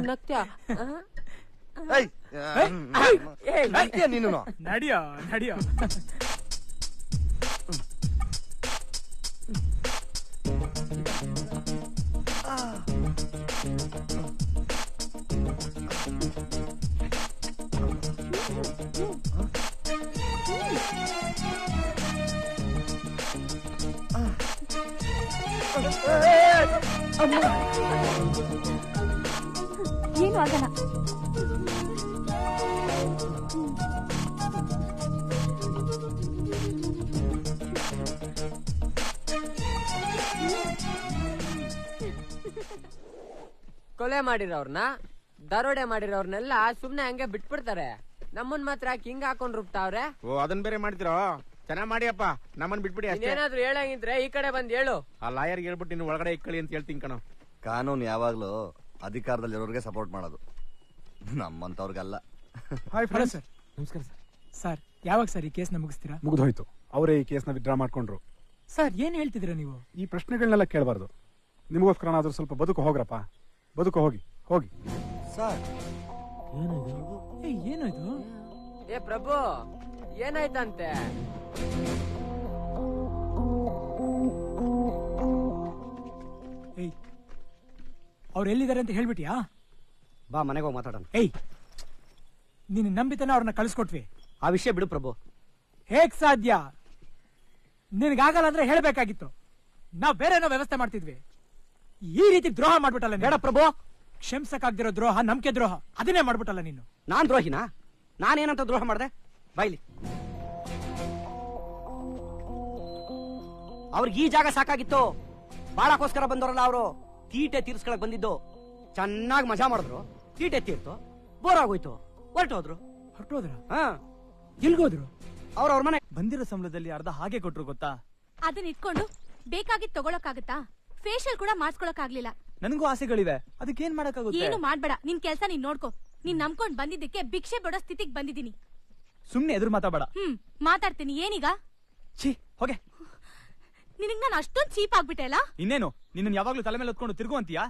ನಗ್ತ್ಯಾ? ನೀನು ನಡಿಯೋ ನಡಿಯೋ. ಏನು ಆಗಲ್ಲ. ಕೊಲೆ ಮಾಡಿರೋರ್ನ, ದರೋಡೆ ಮಾಡಿರೋರ್ನೆಲ್ಲ ಸುಮ್ನೆ ಹಂಗೆ ಬಿಟ್ಬಿಡ್ತಾರೆ. ನಮ್ಮನ್ ಮಾತ್ರ ಹಿಂಗ್ ಹಾಕೊಂಡ್ ರುಬ್ತಾವ್ರೆ. ಓ, ಅದನ್ನ ಬೇರೆ ಮಾಡ್ತಿರೋ? ಚೆನ್ನಾಗ್ ಮಾಡಿಯಪ್ಪ, ನಮ್ಮನ್ ಬಿಟ್ಬಿಡಿ ಅಷ್ಟೇ. ಏನಾದ್ರು ಹೇಳಂಗಿದ್ರೆ ಈ ಕಡೆ ಬಂದ್ ಹೇಳು. ಆ ಲಾಯರ್ಗೆ ಹೇಳ್ಬಿಟ್ಟು ನೀನು ಒಳಗಡೆ ಇಕ್ಕಳಿ ಅಂತ ಹೇಳ್ತೀನಿ ಕಣೋ. ಕಾನೂನು ಯಾವಾಗ್ಲೂ ಅಧಿಕಾರದಲ್ಲಿರೋರಿಗೆ ಸಪೋರ್ಟ್ ಮಾಡೋದು, ನಮ್ಮಂತವ್ರಿಗಲ್ಲ. Hi hello friends. ಸರ್. ನಮಸ್ಕಾರ ಸರ್. ಸರ್, ಯಾವಾಗ ಸರ್ ಈ ಕೇಸ್ನ ಮುಗಿಸ್ತೀರಾ? ಮುಗಿದೋಯ್ತು. ಅವರೇ ಈ ಕೇಸ್ನ ವಿಡ್ರಾ ಮಾಡ್ಕೊಂಡ್ರು. ಸರ್, ಏನ್ ಹೇಳ್ತಿದ್ದೀರಾ ನೀವು? ಈ ಪ್ರಶ್ನೆಗಳನ್ನೆಲ್ಲ ಕೇಳಬಾರ್ದು. ನಿಮಗೋಸ್ಕರನಾದ್ರೂ ಸ್ವಲ್ಪ ಬದುಕು ಹೋಗ್ರಪ್ಪ. ಬದುಕು ಹೋಗಿ ಹೋಗಿ. ಸರ್, ಏನು ಇದು? ಏ ಪ್ರಭು, ಏನಾಯ್ತಂತೆ? ಏಯ್, ಅವ್ರು ಎಲ್ಲಿದ್ದಾರೆ ಅಂತ ಹೇಳ್ಬಿಟ್ಟಿಯಾ? ಬಾ, ಮನೆಗೆ ಹೋಗಿ ಮಾತಾಡೋಣ. ಏಯ್, ನೀನು ನಂಬಿತನ ಅವ್ರನ್ನ ಕಳಿಸ್ಕೊಟ್ವಿ. ಆ ವಿಷಯ ಬಿಡು ಪ್ರಭು. ಹೇಗ್ ಸಾಧ್ಯ? ನಿನಗಾಗಲ್ಲ ಅಂದ್ರೆ ಹೇಳ್ಬೇಕಾಗಿತ್ತು. ನಾವ್ ಬೇರೆ ಏನೋ ವ್ಯವಸ್ಥೆ ಮಾಡ್ತಿದ್ವಿ. ಈ ರೀತಿ ದ್ರೋಹ ಮಾಡ್ಬಿಟ್ಟಲ್ಲ. ಬೇಡ ಪ್ರಭು. ಕ್ಷಮಿಸಕ್ಕಾಗ್ದಿರೋ ದ್ರೋಹ, ನಂಬಿಕೆ ದ್ರೋಹ, ಅದನ್ನೇ ಮಾಡ್ಬಿಟ್ಟಲ್ಲ ನೀನು. ನಾನ್ ದ್ರೋಹಿನಾ? ನಾನೇನಂತ ದ್ರೋಹ ಮಾಡ್ದೆ? ಬೈಲಿ. ಅವ್ರಿಗೆ ಈ ಜಾಗ ಸಾಕಾಗಿತ್ತು. ಬಾಳಕ್ಕೋಸ್ಕರ ಬಂದವರಲ್ಲ ಅವರು. ತೀಟೆ ತೀರ್ಸ್ಕೊಳಕ್ ಬಂದಿದ್ದು. ಚೆನ್ನಾಗಿ ಮಜಾ ಮಾಡಿದ್ರು. ತೀಟೆ ತೀರ್ತು, ಬೋರ್ ಆಗೋಯ್ತು, ಹೊರಟೋದ್ರು. ಹಾ, ಎಲ್ಗೋದ್ರು? ಅವ್ರ ಮನೆ. ಬಂದಿರೋ ಸಂಬಳದಲ್ಲಿ ಅರ್ಧ ಹಾಗೆ ಕೊಟ್ರು ಗೊತ್ತಾ? ಅದನ್ನ ಇಟ್ಕೊಂಡು ಬೇಕಾಗಿದ್ ತಗೊಳಕಾಗತ್ತಾ? ಫೇಶಿಯಲ್ ಕೂಡ ಮಾಡ್ಸ್ಕೊಳಕಾಗ್ಲಿಲ್ಲ. ನನಗೂ ಆಸೆಗಳಿವೆ, ಅದಕ್ಕೇನ್ ಮಾಡಕ್ಕಾಗುತ್ತೆ? ಏನು ಮಾಡ್ಬೇಡ, ನಿನ್ ಕೆಲ್ಸ ನೀನ್ ನೋಡ್ಕೋ. ನೀನ್ ನಂಬ್ಕೊಂಡ್ ಬಂದಿದ್ದಕ್ಕೆ ಭಿಕ್ಷೆ ಬಿಡೋ ಸ್ಥಿತಿಗೆ ಬಂದಿದ್ದೀನಿ. ಸುಮ್ನೆ ಎದುರು ಮಾತಾಡಬೇಡ. ಮಾತಾಡ್ತೀನಿ. ಏನೀಗ? ಛೀ, ಹೋಗೆ. ನಿನಗ್ ನಾನು ಅಷ್ಟೊಂದ್ ಚೀಪ್ ಆಗ್ಬಿಟ್ಟೆ ಅಲ್ಲ? ಇನ್ನೇನು, ನಿನ್ನ ಯಾವಾಗ್ಲೂ ತಲೆ ಮೇಲೆ ಹೊತ್ಕೊಂಡು ತಿರುಗು ಅಂತೀಯಾ?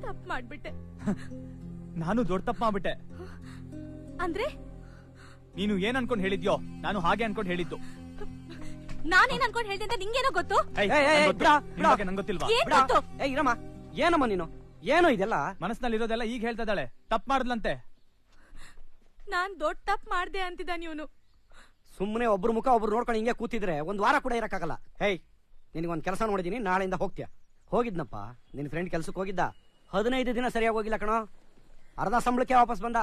ತಪ್ಪು ಮಾಡ್ಬಿಟ್ಟೆ. ನಾನು ದೊಡ್ಡ ತಪ್ಪು ಮಾಡ್ಬಿಟ್ಟೆ. ಅಂದ್ರೆ ನೀನು ಏನ್ ಅನ್ಕೊಂಡ್ ಹೇಳಿದ್ಯೋ ನಾನು ಹಾಗೆ ಅನ್ಕೊಂಡ್ ಹೇಳಿದ್ದು. ನಾನೇನ್ ಅನ್ಕೊಂಡ್ ಹೇಳ್ದೆ ಅಂತ ನಿಂಗೇನೋ ಗೊತ್ತು? ನಂಗೆ ಗೊತ್ತಿಲ್ವಾ? ಏನ್ ಗೊತ್ತು? ಇರಮ್ಮ, ಏನಮ್ಮ ನೀನು? ಏನೋ ಇದೆಲ್ಲ ಮನಸ್ಸಿನಲ್ಲಿ ಇರೋದೆಲ್ಲ ಈಗ ಹೇಳ್ತಾ ಇದ್ದಾಳೆ. ತಪ್ಪು ಮಾಡಿದ್ಲಂತೆ. ನಾನ್ ದೊಡ್ಡ ತಪ್ಪು ಮಾಡ್ದೆ ಅಂತಿದ್ದ ನೀನು. ಸುಮ್ಮನೆ ಒಬ್ರು ಮುಖ ಒಬ್ರು ನೋಡ್ಕೊಂಡು ಹಿಂಗೆ ಕೂತಿದ್ರೆ ಒಂದ್ ವಾರ ಕೂಡ ಇರಕ್ಕಾಗಲ್ಲ. ಹೇಯ್, ನಿನಗೊಂದ್ ಕೆಲಸ ನೋಡಿದೀನಿ, ನಾಳೆಯಿಂದ ಹೋಗ್ತೀಯ. ಹೋಗಿದ್ನಪ್ಪ, ನಿನ್ ಫ್ರೆಂಡ್ ಕೆಲ್ಸಕ್ಕೆ ಹೋಗಿದ್ದ. 15 ದಿನ ಸರಿಯಾಗಿ ಹೋಗಿಲ್ಲ ಕಣೋ, ಅರ್ಧ ಸಂಬಳಕ್ಕೆ ವಾಪಸ್ ಬಂದ.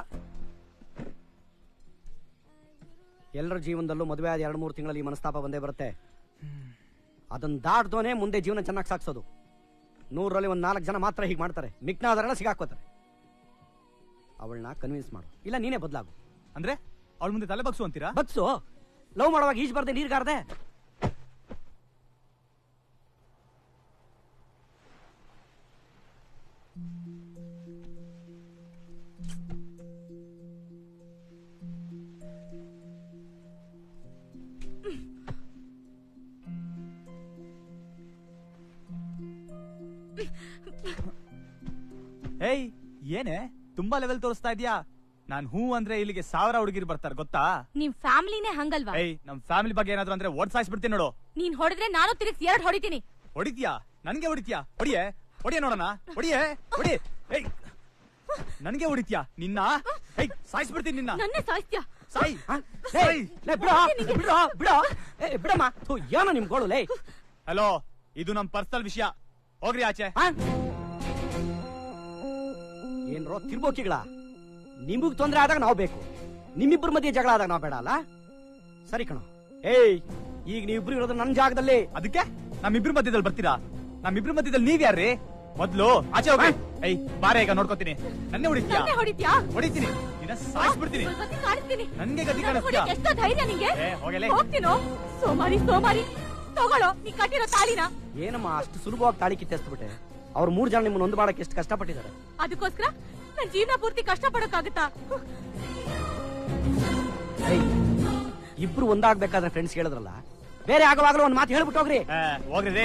ಎಲ್ಲರ ಜೀವನದಲ್ಲೂ ಮದುವೆ ಆದ 2-3 ತಿಂಗಳಲ್ಲಿ ಈ ಮನಸ್ತಾಪ ಬಂದೇ ಬರುತ್ತೆ. ಅದನ್ನ ದಾಟ್ದೋನೆ ಮುಂದೆ ಜೀವನ ಚೆನ್ನಾಗಿ ಸಾಗಿಸೋದು. 100ರಲ್ಲಿ 4 ಜನ ಮಾತ್ರ ಹೀಗೆ ಮಾಡ್ತಾರೆ, ಮಿಕ್ನಾದರೆಲ್ಲ ಸಿಗಾಕೋತಾರೆ. ಅವಳನ್ನ ಕನ್ವಿನ್ಸ್ ಮಾಡು, ಇಲ್ಲ ನೀನೇ ಬದಲಾಗು. ಅಂದ್ರೆ ಅವಳ ಮುಂದೆ ತಲೆ ಬಗ್ಸು ಅಂತೀರಾ? ಬಗ್ಸು. ಲವ್ ಮಾಡುವಾಗ ಈಜ್ ಬರ್ದೆ ನೀರ್ಗಾರ್ದೆ. ಏಯ್ ಏನೇ ತುಂಬಾ ಲೆವೆಲ್ ತೋರಿಸ್ತಾ ಇದೀಯಾ? ನಾನ್ ಹೂ ಅಂದ್ರೆ ಇಲ್ಲಿಗೆ 1000 ಹುಡುಗಿರು ಬರ್ತಾರೆ ಗೊತ್ತಾ? ನಿಮ್ ಫ್ಯಾಮಿಲಿನೇ ಹಂಗಲ್ವಾ? ಏಯ್ ನಮ್ ಫ್ಯಾಮಿಲಿ ಬಗ್ಗೆ ಏನಾದ್ರು ಅಂದ್ರೆ ಓಡ್ಸಾಯಿಸ್ಬಿಡ್ತೀನಿ ನೋಡು. ನೀನ್ ಹೊಡೆದ್ರೆ ನಾನು ತಿರುಗಿಸಿ 2 ಹೊಡಿತೀನಿ. ಹೊಡಿತೀಯಾ? ನನ್ಗೆ ಹೊಡಿತೀಯಾ? ಹೊಡಿಯೇ ಹೊಡಿಯೇ ನೋಡೋಣ. ಹೊಡಿಯೇ ಹೊಡಿ. ಏಯ್ ನನ್ಗೆ ಹೊಡಿತೀಯಾ? ನಿನ್ನ ಏಯ್ ಸಾಯಿಸ್ಬಿಡ್ತೀನಿ ನಿನ್ನ. ನನ್ನೇ ಸಾಯಿಸ್ತೀಯಾ? ಸಾಯಿ ಬಿಡಮ್ಮ. ಏನೋ ನಿಮ್ ಗೋಳು ಲೇ. ಹಲೋ, ಇದು ನಮ್ ಪರ್ಸನಲ್ ವಿಷಯ, ಹೋಗ್ರಿ ಆಚೆ. ಏನ್ರೋ ತಿರ್ಬೋಕಿಗಳ, ನಿಮಗ್ ತೊಂದ್ರೆ ಆದಾಗ ನಾವು ಬೇಕು, ನಿಮ್ಮಿಬ್ರ ಮಧ್ಯೆ ಜಗಳ ಆದಾಗ ನಾವು ಬೇಡ ಅಲ್ಲ? ಸರಿ ಕಣ. ಏಯ್ ಈಗ ನೀವಿಬ್ರು ಇರೋದು ನನ್ನ ಜಾಗದಲ್ಲಿ. ಅದಕ್ಕೆ ನಮ್ಮಿಬ್ರ ಮಧ್ಯದಲ್ಲಿ ಬರ್ತೀರಾ? ನಮ್ಮಿಬ್ರ ಮಧ್ಯದಲ್ಲಿ ನೀವ್ ಯಾರ್ರಿ? ಮೊದ್ಲು ಆಚೆ ಹೋಗಿ. ಏಯ್ ಬಾರೆ, ಈಗ ನೋಡ್ಕೋತೀನಿ. ನನ್ನೇ ಹೊಡಿತೀಯಾ? ಹೊಡಿತೀನಿ, ನಿನ್ನ ಸಾಯಿಸ್ಬಿಡ್ತೀನಿ. ನನ್ಗೆ ಗತಿ ಕಾಣಿಸ್ತೀಯಾ? ಎಷ್ಟೋ ಧೈರ್ಯ ನಿಂಗೆ? ಹೋಗಲೇ. ಹೋಗ್ತೀನೋ ಸೋಮಾರಿ ಸೋಮಾರಿ. ತಗೊಳ್ಳೋ ನೀ ಕಟ್ಟಿರೋ ತಾಳಿನ. ಏನಮ್ಮ ಅಷ್ಟು ಸುಲಭವಾಗಿ ತಾಳಿ ಕಿತ್ತೆಸ್ಬಿಟ್ಟೆ? ಅವ್ರು 3 ಜನ ನಿಮ್ಮನ್ನ ಒಂದು ಮಾಡಕ್ಕೆ ಎಷ್ಟು ಕಷ್ಟಪಟ್ಟಿದ್ದಾರೆ. ಅದಕ್ಕೋಸ್ಕರ ನನ್ ಜೀವನ ಪೂರ್ತಿ ಕಷ್ಟ ಪಡೋಕ್ಕಾಗತ್ತಾ? ಇಬ್ರು ಒಂದಾಗ್ಬೇಕಾದ್ರೆ ಫ್ರೆಂಡ್ಸ್ ಹೇಳಿದ್ರಲ್ಲ, ಬೇರೆ ಆಗುವಾಗಲೂ ಒಂದ್ ಮಾತು ಹೇಳ್ಬಿಟ್ಟು ಹೋಗ್ರಿ. ಹೋಗ್ರಿ.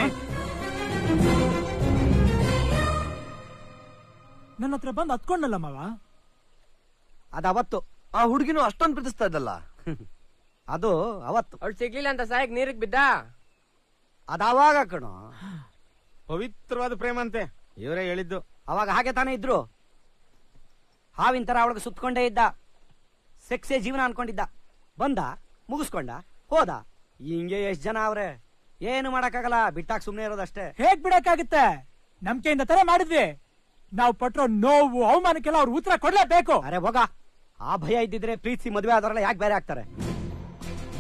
ನನ್ನ ಹತ್ರ ಬಂದು ಹತ್ಕೊಂಡಲ್ಲ ಮಾವ. ಅದ ಅವತ್ತು ಆ ಹುಡುಗಿನೂ ಅಷ್ಟೊಂದು ಪ್ರೀತಿಸ್ತಾ ಇದ್ದಲ್ಲ, ಅದು ಅವತ್ತು. ಅವ್ಳು ಸಿಗ್ಲಿಲ್ಲ ಅಂತ ಸಾಯಕ್ ನೀರಿಗೆ ಬಿದ್ದ. ಅದಾವಾಗ ಕಣೋ, ಪವಿತ್ರವಾದ ಪ್ರೇಮ ಅಂತೆ ಇವರೇ ಹೇಳಿದ್ದು. ಅವಾಗ ಹಾಗೆ ತಾನೇ ಇದ್ರು. ಹಾವಿನ ತರ ಅವಳಿಗೆ ಸುತ್ತಕೊಂಡೇ ಇದ್ದ, ಸೆಕ್ಸೇ ಜೀವನ ಅನ್ಕೊಂಡಿದ್ದ. ಬಂದ, ಮುಗಿಸ್ಕೊಂಡ, ಹೋದ. ಹಿಂಗೆ ಎಷ್ಟ್ ಜನ ಅವ್ರೆ. ಏನು ಮಾಡಕ್ಕಾಗಲ್ಲ, ಬಿಟ್ಟಾಕ್ ಸುಮ್ನೆ ಇರೋದಷ್ಟೇ. ಹೇಗ್ ಬಿಡಕ್ಕಾಗುತ್ತೆ? ನಂಬಿಕೆಯಿಂದ ತರ ಮಾಡಿದ್ವಿ. ನಾವು ಪಟ್ರೋ ನೋವು ಅವಮಾನಕ್ಕೆಲ್ಲ ಅವ್ರು ಉತ್ತರ ಕೊಡ್ಲೇಬೇಕು. ಅರೆ ಹೋಗ, ಆ ಭಯ ಇದ್ದಿದ್ರೆ ಪ್ರೀತಿಸಿ ಮದುವೆ ಆದವರೆಲ್ಲ ಯಾಕೆ ಬೇರೆ ಆಗ್ತಾರೆ?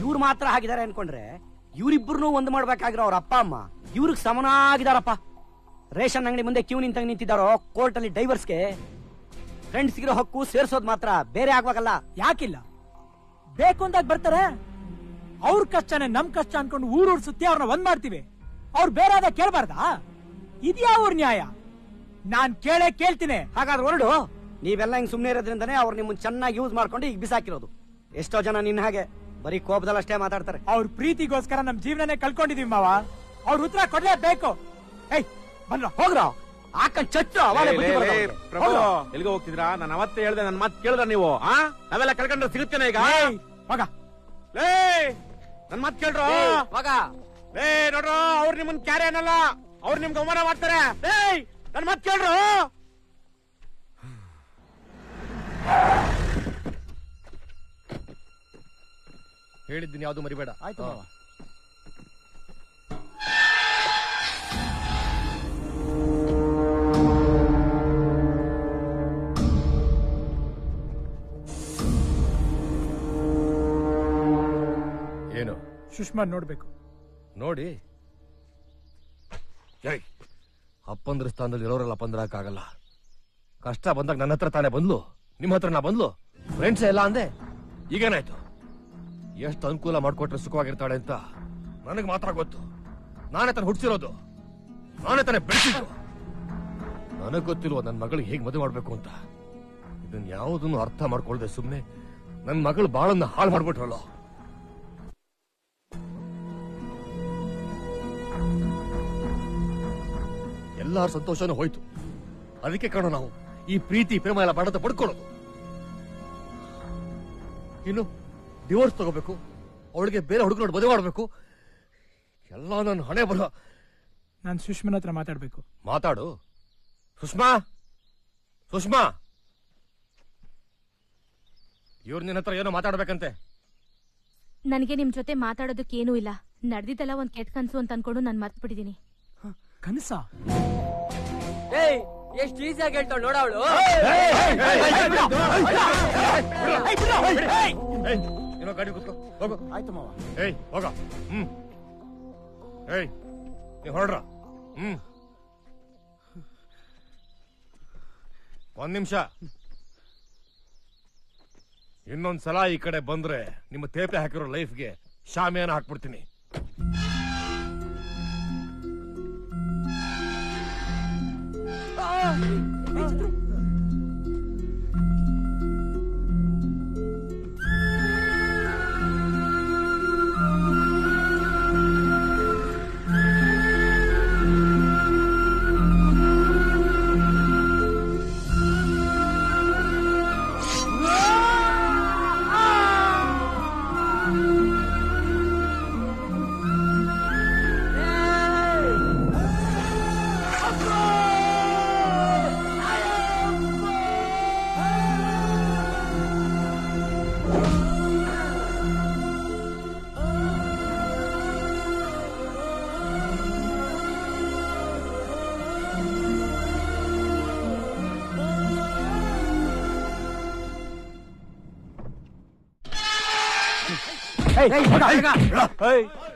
ಇವ್ರು ಮಾತ್ರ ಆಗಿದ್ದಾರೆ ಅನ್ಕೊಂಡ್ರೆ ಇವ್ರಿಬ್ರು ಒಂದು ಮಾಡ್ಬೇಕಾಗಿರೋ ಅವ್ರ ಅಪ್ಪ ಅಮ್ಮ ಇವ್ರಿಗೆ ಸಮನಾಗಿದಾರಪ್ಪ. ರೇಷನ್ ಅಂಗಡಿ ಮುಂದೆ ಕ್ಯೂ ನಿಂತಿದ್ದಾರೋ ಕೋರ್ಟ್ ಅಲ್ಲಿ ಡೈವರ್ಸ್ಗೆ. ಫ್ರೆಂಡ್ಸ್ ಇರೋ ಹಕ್ಕು ಸೇರ್ಸೋದ್ ಮಾತ್ರ, ಬೇರೆ ಆಗ್ಬೇಕಲ್ಲ. ಯಾಕಿಲ್ಲ? ಬೇಕು ಅಂದಾಗ ಬರ್ತಾರೆ. ಅವ್ರ ಕಷ್ಟನೇ ನಮ್ ಕಷ್ಟ ಅನ್ಕೊಂಡು ಊರೂರ್ ಸುತ್ತಿ ಅವ್ರನ್ನ ಒಂದ್ ಮಾಡ್ತೀವಿ. ಅವ್ರು ಬೇರೆ ಆದಾಗ ಕೇಳ್ಬಾರ್ದಾ? ಇದ್ಯಾ ಅವ್ರ ನ್ಯಾಯ? ನಾನ್ ಕೇಳ್ತೀನಿ. ಹಾಗಾದ್ರೆ ಹೊರಡು. ನೀವೆಲ್ಲ ಹಿಂಗ್ ಸುಮ್ನೆ ಇರೋದ್ರಿಂದನೇ ಅವ್ರು ನಿಮ್ಮನ್ನ ಚೆನ್ನಾಗಿ ಯೂಸ್ ಮಾಡ್ಕೊಂಡು ಈಗ ಬಿಸಾಕಿರೋದು. ಎಷ್ಟೋ ಜನ ನಿನ್ನ ಹಾಗೆ ಬರೀ ಕೋಪದಲ್ಲಷ್ಟೇ ಮಾತಾಡ್ತಾರೆ. ಅವ್ರ ಪ್ರೀತಿಗೋಸ್ಕರ ನಮ್ ಜೀವನನೇ ಕಳ್ಕೊಂಡಿದೀವಿ ಮಾವ. ಅವ್ರ ಉತ್ತರ ಕೊಡ್ಲೇಬೇಕು. ಏಯ್ ಬಂದ್ರ ಹೋಗ್ರ, ಹಾಕೊಂಡ್ ಚಚ್ಚು. ಪ್ರಭು ಎಲ್ಲಿಗೆ ಹೋಗ್ತಿದ್ರಾ? ನಾನು ಅವತ್ತೇ ಹೇಳ್ದೆ, ನನ್ನ ಮಾತು ಕೇಳಿದ್ರ ನೀವು? ನಾವೆಲ್ಲ ಕಳ್ಕೊಂಡ್ರೆ ಸಿಗುತ್ತೇನೆ ಈಗ? ಹೋಗ ಲೇ, ನನ್ ಮಾತು ಕೇಳ್ರು. ಲೇ ನೋಡ್ರು, ಅವ್ರು ನಿಮ್ಮನ್ ಕ್ಯಾರೆ ಅನ್ನಲ್ಲ, ಅವ್ರು ನಿಮ್ಗೆ ಅವಮಾನ ಮಾಡ್ತಾರೆ. ಏಯ್ ನನ್ ಮಾತು ಕೇಳ್ರು. ಹೇಳಿದ್ದೀನಿ, ಯಾವ್ದು ಮರಿಬೇಡ. ಆಯ್ತು ಮಾವ. ಏನು? ಸುಷ್ಮಾ ನೋಡ್ಬೇಕು. ನೋಡಿ, ಅಪ್ಪಂದ್ರ ಸ್ಥಾನದಲ್ಲಿ ಇರೋರೆಲ್ಲ ಅಪ್ಪಂದ್ರಾಗಲ್ಲ. ಕಷ್ಟ ಬಂದಾಗ ನನ್ನ ಹತ್ರ ತಾನೇ ಬಂದ್ಲು, ನಿಮ್ಮ ಹತ್ರ ನಾ ಬಂದ್ಲು. ಫ್ರೆಂಡ್ಸ್ ಎಲ್ಲ ಅಂದೆ, ಈಗೇನಾಯ್ತು? ಎಷ್ಟು ಅನುಕೂಲ ಮಾಡ್ಕೊಟ್ರೆ ಸುಖವಾಗಿರ್ತಾಳೆ ಅಂತ ನನಗೆ ಮಾತ್ರ ಗೊತ್ತು. ನಾನೇ ತಾನೆ ಹುಡ್ಸಿರೋದು, ನಾನೇ ತಾನೆ ಬೆಳೆಸಿದ್ದು. ನನಗ್ ಗೊತ್ತಿಲ್ವ ನನ್ನ ಮಗಳಿಗೆ ಹೇಗ್ ಮದುವೆ ಮಾಡ್ಬೇಕು ಅಂತ. ಇದನ್ನ ಯಾವುದನ್ನು ಅರ್ಥ ಮಾಡ್ಕೊಳ್ದೆ ಸುಮ್ನೆ ನನ್ನ ಮಗಳು ಬಾಳನ್ನ ಹಾಳು ಮಾಡ್ಬಿಟ್ರಲ್ಲ. ಎಲ್ಲಾರ ಸಂತೋಷನೂ ಹೋಯ್ತು. ಅದಕ್ಕೆ ಕಾಣೋ ನಾವು ಈ ಪ್ರೀತಿ ಪ್ರೇಮ ಎಲ್ಲ ಬಡತ ಪಡ್ಕೊಳ್ಳೋದು. ಇನ್ನು ಡಿವೋರ್ಸ್ ತಗೋಬೇಕು, ಅವಳಿಗೆ ಬೇರೆ ಹುಡುಗನೋಡು ಮದುವೆ ಮಾಡಬೇಕು. ಎಲ್ಲ ನನ್ನ ಹಣೆ ಬರ. ನಾನು ಸುಷ್ಮನ ಹತ್ರ ಮಾತಾಡ್ಬೇಕು. ಮಾತಾಡು. ಸುಷ್ಮಾ, ಸುಷ್ಮಾ, ಇವ್ರು ನಿನ್ನ ಹತ್ರ ಏನೋ ಮಾತಾಡ್ಬೇಕಂತೆ. ನನಗೆ ನಿಮ್ ಜೊತೆ ಮಾತಾಡೋದಕ್ಕೇನೂ ಇಲ್ಲ. ನಡೆದಿದ್ದೆಲ್ಲ ಒಂದ್ ಕೆಟ್ಟ ಕನ್ಸು ಅಂತ ಅನ್ಕೊಂಡು ನಾನು ಮರ್ತು ಬಿಟ್ಟಿದ್ದೀನಿ. ಕನಸ ಏಯ್ ಎಷ್ಟ್ ಈಸಿಯಾಗಿ ಹೇಳ್ತಾವ್ ನೋಡ ಅವಳು. ಏನೋ ಗಾಡಿ ಕೂತ್ಕೋ ಹೋಗು. ಆಯ್ತು ಮಾವ. ಏಯ್ ಹೋಗ. ಏಯ್ ನೀ ಹೊರಡ್ರ. ಒಂದ್ ನಿಮಿಷ. ಇನ್ನೊಂದ್ಸಲ ಈ ಕಡೆ ಬಂದ್ರೆ ನಿಮ್ಮ ತೇಪೆ ಹಾಕಿರೋ ಲೈಫ್ಗೆ ಶಾಮಿಯಾನ ಹಾಕ್ಬಿಡ್ತೀನಿ.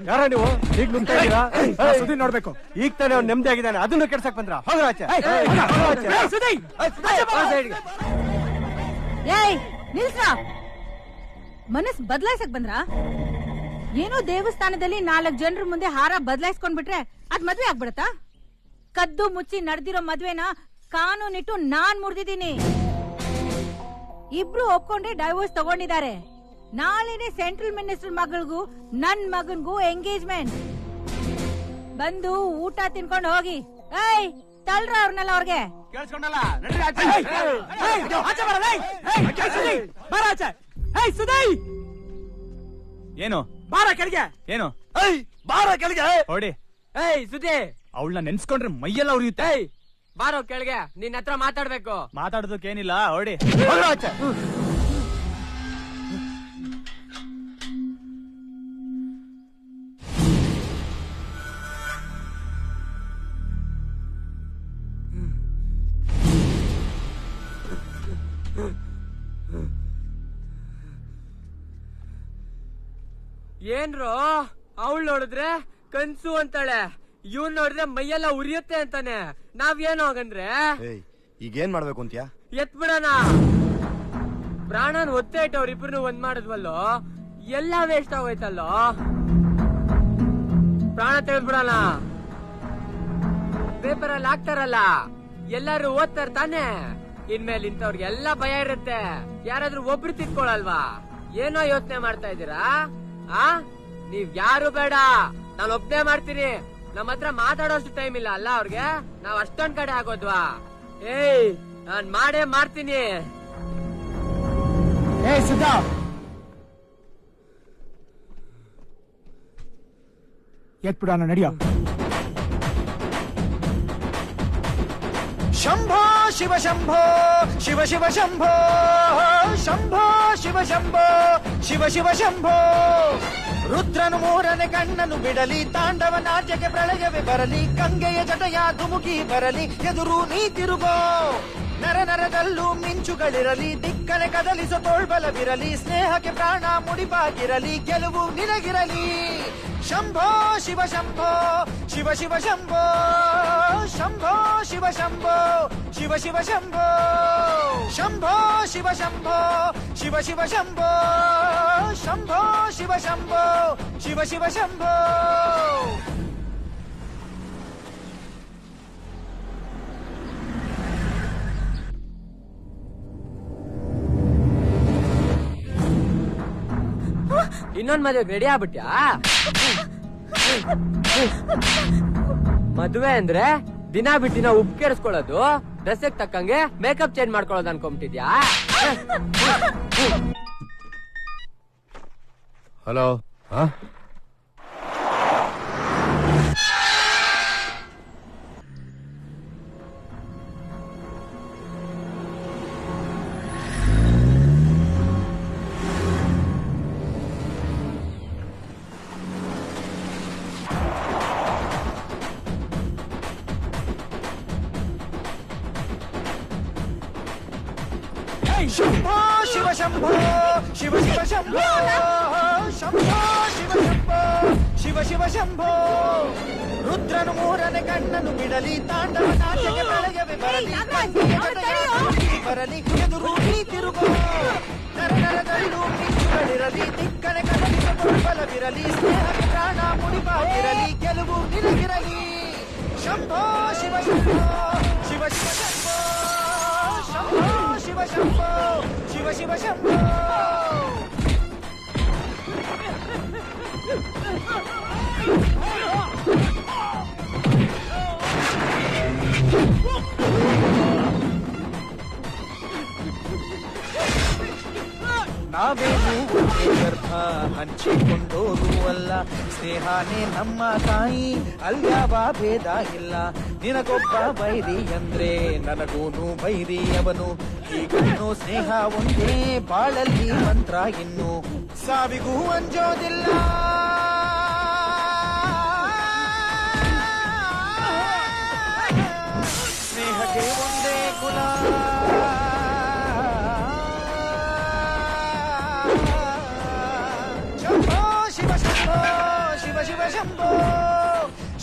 ಯಾರ ನೀವು ಈಗ ನುಗ್ತಾ ಇದ್ದೀರಾ? ಸುದ್ದಿ ನೋಡ್ಬೇಕು. ಈಗ ತಾನೇ ಅವ್ನು ನೆಮ್ಮದಿ ಆಗಿದ್ದಾನೆ, ಅದನ್ನು ಕೆಡ್ಸಕ್ ಬಂದ್ರ? ಹೋಗ್ರಾಚೆ. ಏಯ್ ನಿಲ್ಸ್ರ. ಮನಸ್ ಬದಲಾಯಿಸಕ್ ಬಂದ್ರ? ಏನೋ ದೇವಸ್ಥಾನದಲ್ಲಿ 4 ಜನರ ಮುಂದೆ ಹಾರ ಬದಲಾಯಿಸ್ಕೊಂಡ್ ಬಿಟ್ರೆ ಅದ್ ಮದ್ವೆ ಆಗ್ಬಿಡತ್ತಾ? ಕದ್ದು ಮುಚ್ಚಿ ನಡೆದಿರೋ ಮದ್ವೆನ ಕಾನೂನಿಟ್ಟು ನಾನ್ ಮುರಿದಿದ್ದೀನಿ. ಇಬ್ರು ಒಪ್ಕೊಂಡೆ ಡೈವೋರ್ಸ್ ತಗೊಂಡಿದ್ದಾರೆ. ನಾಳೆನೆ ಸೆಂಟ್ರಲ್ ಮಿನಿಸ್ಟರ್ ಮಗಳಿಗೂ ನನ್ ಮಗನ್ಗೂ ಎಂಗೇಜ್ಮೆಂಟ್. ಬಂದು ಊಟ ತಿನ್ಕೊಂಡು ಹೋಗಿ. ಏಯ್ ತಳ್ರ ಅವ್ರನ್ನೆಲ್ಲ ಅವ್ರಿಗೆ. ಕೇಳಿಸ್ಕೊಂಡಲ್ಲ? ಏನು ಬಾರ ಕೆಳಗೆ. ಏನು ಬಾರ ಕೆಳಗೆ. ಹೊಡಿ. ಏಯ್ ಸುದ್ದಿ, ಅವಳನ್ನ ನೆನ್ಸ್ಕೊಂಡ್ರೆ ಮೈಯೆಲ್ಲ ಉರಿಯುತ್ತೆ. ಏಯ್ ಬಾರೋ ಕೆಳಗೆ, ನಿನ್ನ ಹತ್ರ ಮಾತಾಡ್ಬೇಕು. ಮಾತಾಡೋದಕ್ಕೇನಿಲ್ಲ, ಹೊಡಿ. ಏನ್ರೋ ಅವಳು ನೋಡಿದ್ರೆ ಕನ್ಸು ಅಂತಾಳೆ, ಇವನ್ ನೋಡಿದ್ರೆ ಮೈಯೆಲ್ಲ ಉರಿಯುತ್ತೆ ಅಂತಾನೆ. ನಾವೇನು ಹೋಗಂದ್ರೆ ಈಗೇನ್ ಮಾಡ್ಬೇಕು ಅಂತ್ಯಾ? ಎತ್ಬಿಡಣ. ಪ್ರಾಣನ್ ಒತ್ತೆ ಇಟ್ಟವ್ರಿಬ್ರು ಒಂದ್ ಮಾಡಿದ್ವಲ್ಲೋ, ಎಲ್ಲ ವೇಸ್ಟ್ ಆಗೋಯ್ತಲ್ಲೋ. ಪ್ರಾಣ ತೆಗೆದ್ಬಿಡಣ. ಪೇಪರ್ ಅಲ್ಲಿ ಹಾಕ್ತಾರಲ್ಲ, ಎಲ್ಲಾರು ಓದ್ತಾರ ತಾನೆ. ಇನ್ಮೇಲೆ ಇಂಥವ್ರಿಗೆಲ್ಲ ಭಯ ಇರುತ್ತೆ. ಯಾರಾದ್ರೂ ಒಬ್ರು ತಿಳ್ಕೊಳಲ್ವಾ? ಏನೋ ಯೋಚನೆ ಮಾಡ್ತಾ ಇದ್ದೀರಾ? ನೀವ್ ಯಾರು ಬೇಡ, ನಾನು ಒಬ್ನೇ ಮಾಡ್ತೀನಿ. ನಮ್ಮ ಹತ್ರ ಮಾತಾಡೋಷ್ಟು ಟೈಮ್ ಇಲ್ಲ ಅಲ್ಲ ಅವ್ರಿಗೆ. ನಾವ್ ಅಷ್ಟೊಂದ್ ಕಡೆ ಆಗೋದ್ವಾ? ಏಯ್ ನಾನ್ ಮಾಡೇ ಮಾಡ್ತೀನಿ. ಸಿದ್ಧ, ಎತ್ಬಿಡೋಣ, ನಡಿಯೋ. ಶಂಭೋ ಶಿವ ಶಂಭೋ ಶಿವ ಶಿವ ಶಂಭೋ ಶಂಭೋ ಶಿವ ಶಂಭೋ ಶಿವ ಶಿವ ಶಂಭೋ. ರುದ್ರನು 3ನೇ ಕಣ್ಣನು ಬಿಡಲಿ, ತಾಂಡವ ನಾಟ್ಯಕ್ಕೆ ಪ್ರಳಯವೇ ಬರಲಿ, ಗಂಗೆಯ ಜಟಯ ಧುಮುಕಿ ಬರಲಿ, ಎದುರು ನೀ ತಿರುಗೋ. ನರ ನರದಲ್ಲೂ ಮಿಂಚುಗಳಿರಲಿ, ದಿಕ್ಕನೆ ಕದಲಿಸೋ ತೋಳ್ಬಲವಿರಲಿ, ಸ್ನೇಹಕ್ಕೆ ಪ್ರಾಣ ಮುಡಿಪಾಗಿರಲಿ, ಗೆಲುವು ನಿನಗಿರಲಿ. ಶಂಭೋ ಶಿವ ಶಂಭೋ ಶಿವ ಶಿವ ಶಂಭೋ ಶಂಭೋ ಶಿವ ಶಂಭೋ ಶಿವ ಶಿವ ಶಂಭೋ ಶಂಭೋ ಶಿವ ಶಂಭೋ ಶಿವ ಶಿವ ಶಂಭೋ ಶಂಭೋ ಶಿವ ಶಂಭೋ ಶಿವ ಶಿವ ಶಂಭೋ. ಇನ್ನೊಂದ್ ಮದ್ವೆಗೆ ರೆಡಿ ಆಗ್ಬಿಟ್ಯಾ? ಮದ್ವೆ ಅಂದ್ರೆ ದಿನ ಬಿಟ್ಟಿನ ಉಪ್ಪು ಕೆಡಿಸ್ಕೊಳ್ಳೋದು, ಡ್ರೆಸ್ ತಕ್ಕಂಗೆ ಮೇಕಪ್ ಚೇಂಜ್ ಮಾಡ್ಕೊಳ್ಳೋದು ಅನ್ಕೊಂಬಿಟ್ಟಿದ್ಯಾ? ಹಲೋ. ಶಂಭೋ ಶಿವ ಶಂಭೋ ಶಿವ ಶಿವ ಶಂಭೋ ಶಂಭೋ ಶಿವ ಶಂಭೋ ಶಿವ ಶಿವ ಶಂಭೋ ರುದ್ರನು ಮೂರನೇ ಕಣ್ಣನು ಬಿಡಲಿ ತಾಂಡವ ನಾಟ್ಯಕ್ಕೆ ಬೆಳಗ್ಗೆ ಬರಲಿ ಎದುರು ತಿರುಗೋ ನರ ನರದಲ್ಲೂ ಮಿಂಚುಗಳಿರಲಿ ದಿಕ್ಕನೆ ಕದಲಿಸಲು ಬಲವಿರಲಿ ಸ್ನೇಹಕ್ಕೆ ಪ್ರಾಣ ಮುಡಿಪಾಗಿರಲಿ ಗೆಲುವು ನಿನಗಿರಲಿ ಶಂಭೋ ಶಿವ ಶಂಭೋ ಶಿವ ಶಿವ ಶಂಭೋ ಶಂಭೋ ಶಿವ ಶಂಭೋ ಶಿವ ಶಿವ ಶಂಭೋ ನಾವೇನು ಒಂದೇ ಗರ್ಭ ಹಂಚಿಕೊಂಡೋರು ಅಲ್ಲ ಸ್ನೇಹನೇ ನಮ್ಮ ತಾಯಿ ಅಲ್ಯಾವ ಭೇದ ಇಲ್ಲ ನಿನಗೊಬ್ಬ ಬೈರಿ ಅಂದ್ರೆ ನನಗೂನು ಬೈರಿ ಅವನು ಈಗನ್ನು ಸ್ನೇಹ ಒಂದೇ ಬಾಳಲ್ಲಿ ಮಂತ್ರ ಇನ್ನು ಸಾವಿಗೂ ಅಂಜೋದಿಲ್ಲ ಸ್ನೇಹಕ್ಕೆ ಒಂದೇ ಕುಲ ಶಂಭೋ ಶಿವ ಶಂಭೋ ಶಿವ ಶಿವ ಶಂಭೋ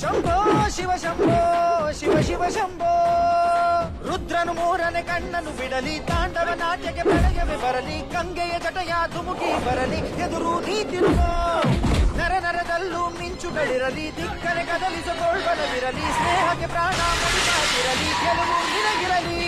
ಶಂಭೋ ಶಿವ ಶಂಭೋ ಶಿವ ಶಿವ ಶಂಭೋ ರುದ್ರನು ಮೂರನೇ ಕಣ್ಣನು ಬಿಡಲಿ ತಾಂಡವ ನಾಟ್ಯಕ್ಕೆ ಬೆಳಗ್ಗೆ ಬರಲಿ ಗಂಗೆಯ ಜಟಯ ಧುಮುಕಿ ಬರಲಿ ಎದುರು ನೀತಿರುಗೋ ನರ ನರದಲ್ಲೂ ಮಿಂಚುಗಳಿರಲಿ ದಿಕ್ಕನೆ ಕದಲಿಸಗೊಳ್ಬಲವಿರಲಿ ಸ್ನೇಹಕ್ಕೆ ಪ್ರಾಣ ಮುಡಿಪಾಗಿರಲಿ ಗೆಲುವು ನಿನಗಿರಲಿ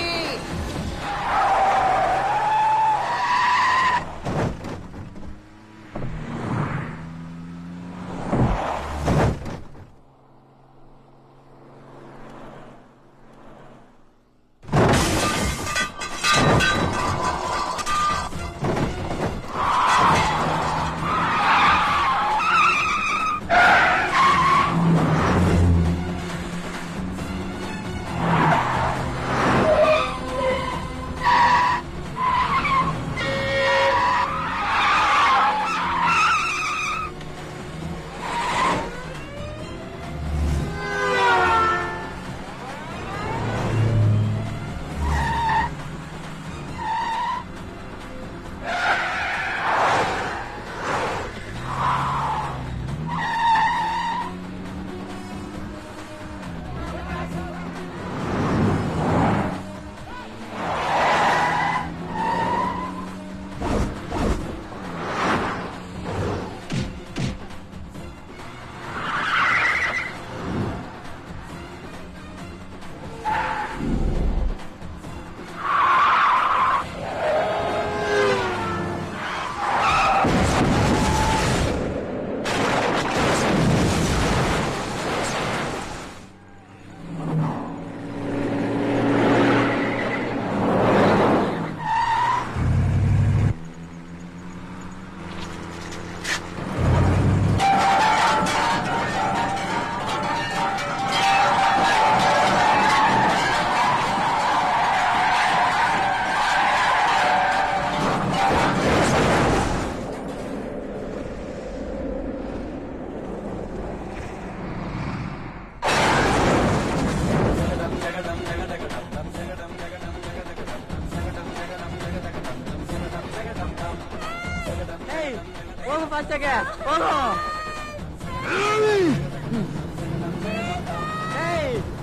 ಹೋಗು ಫಾಸ್ಟಾಗೆ ಹೋಗು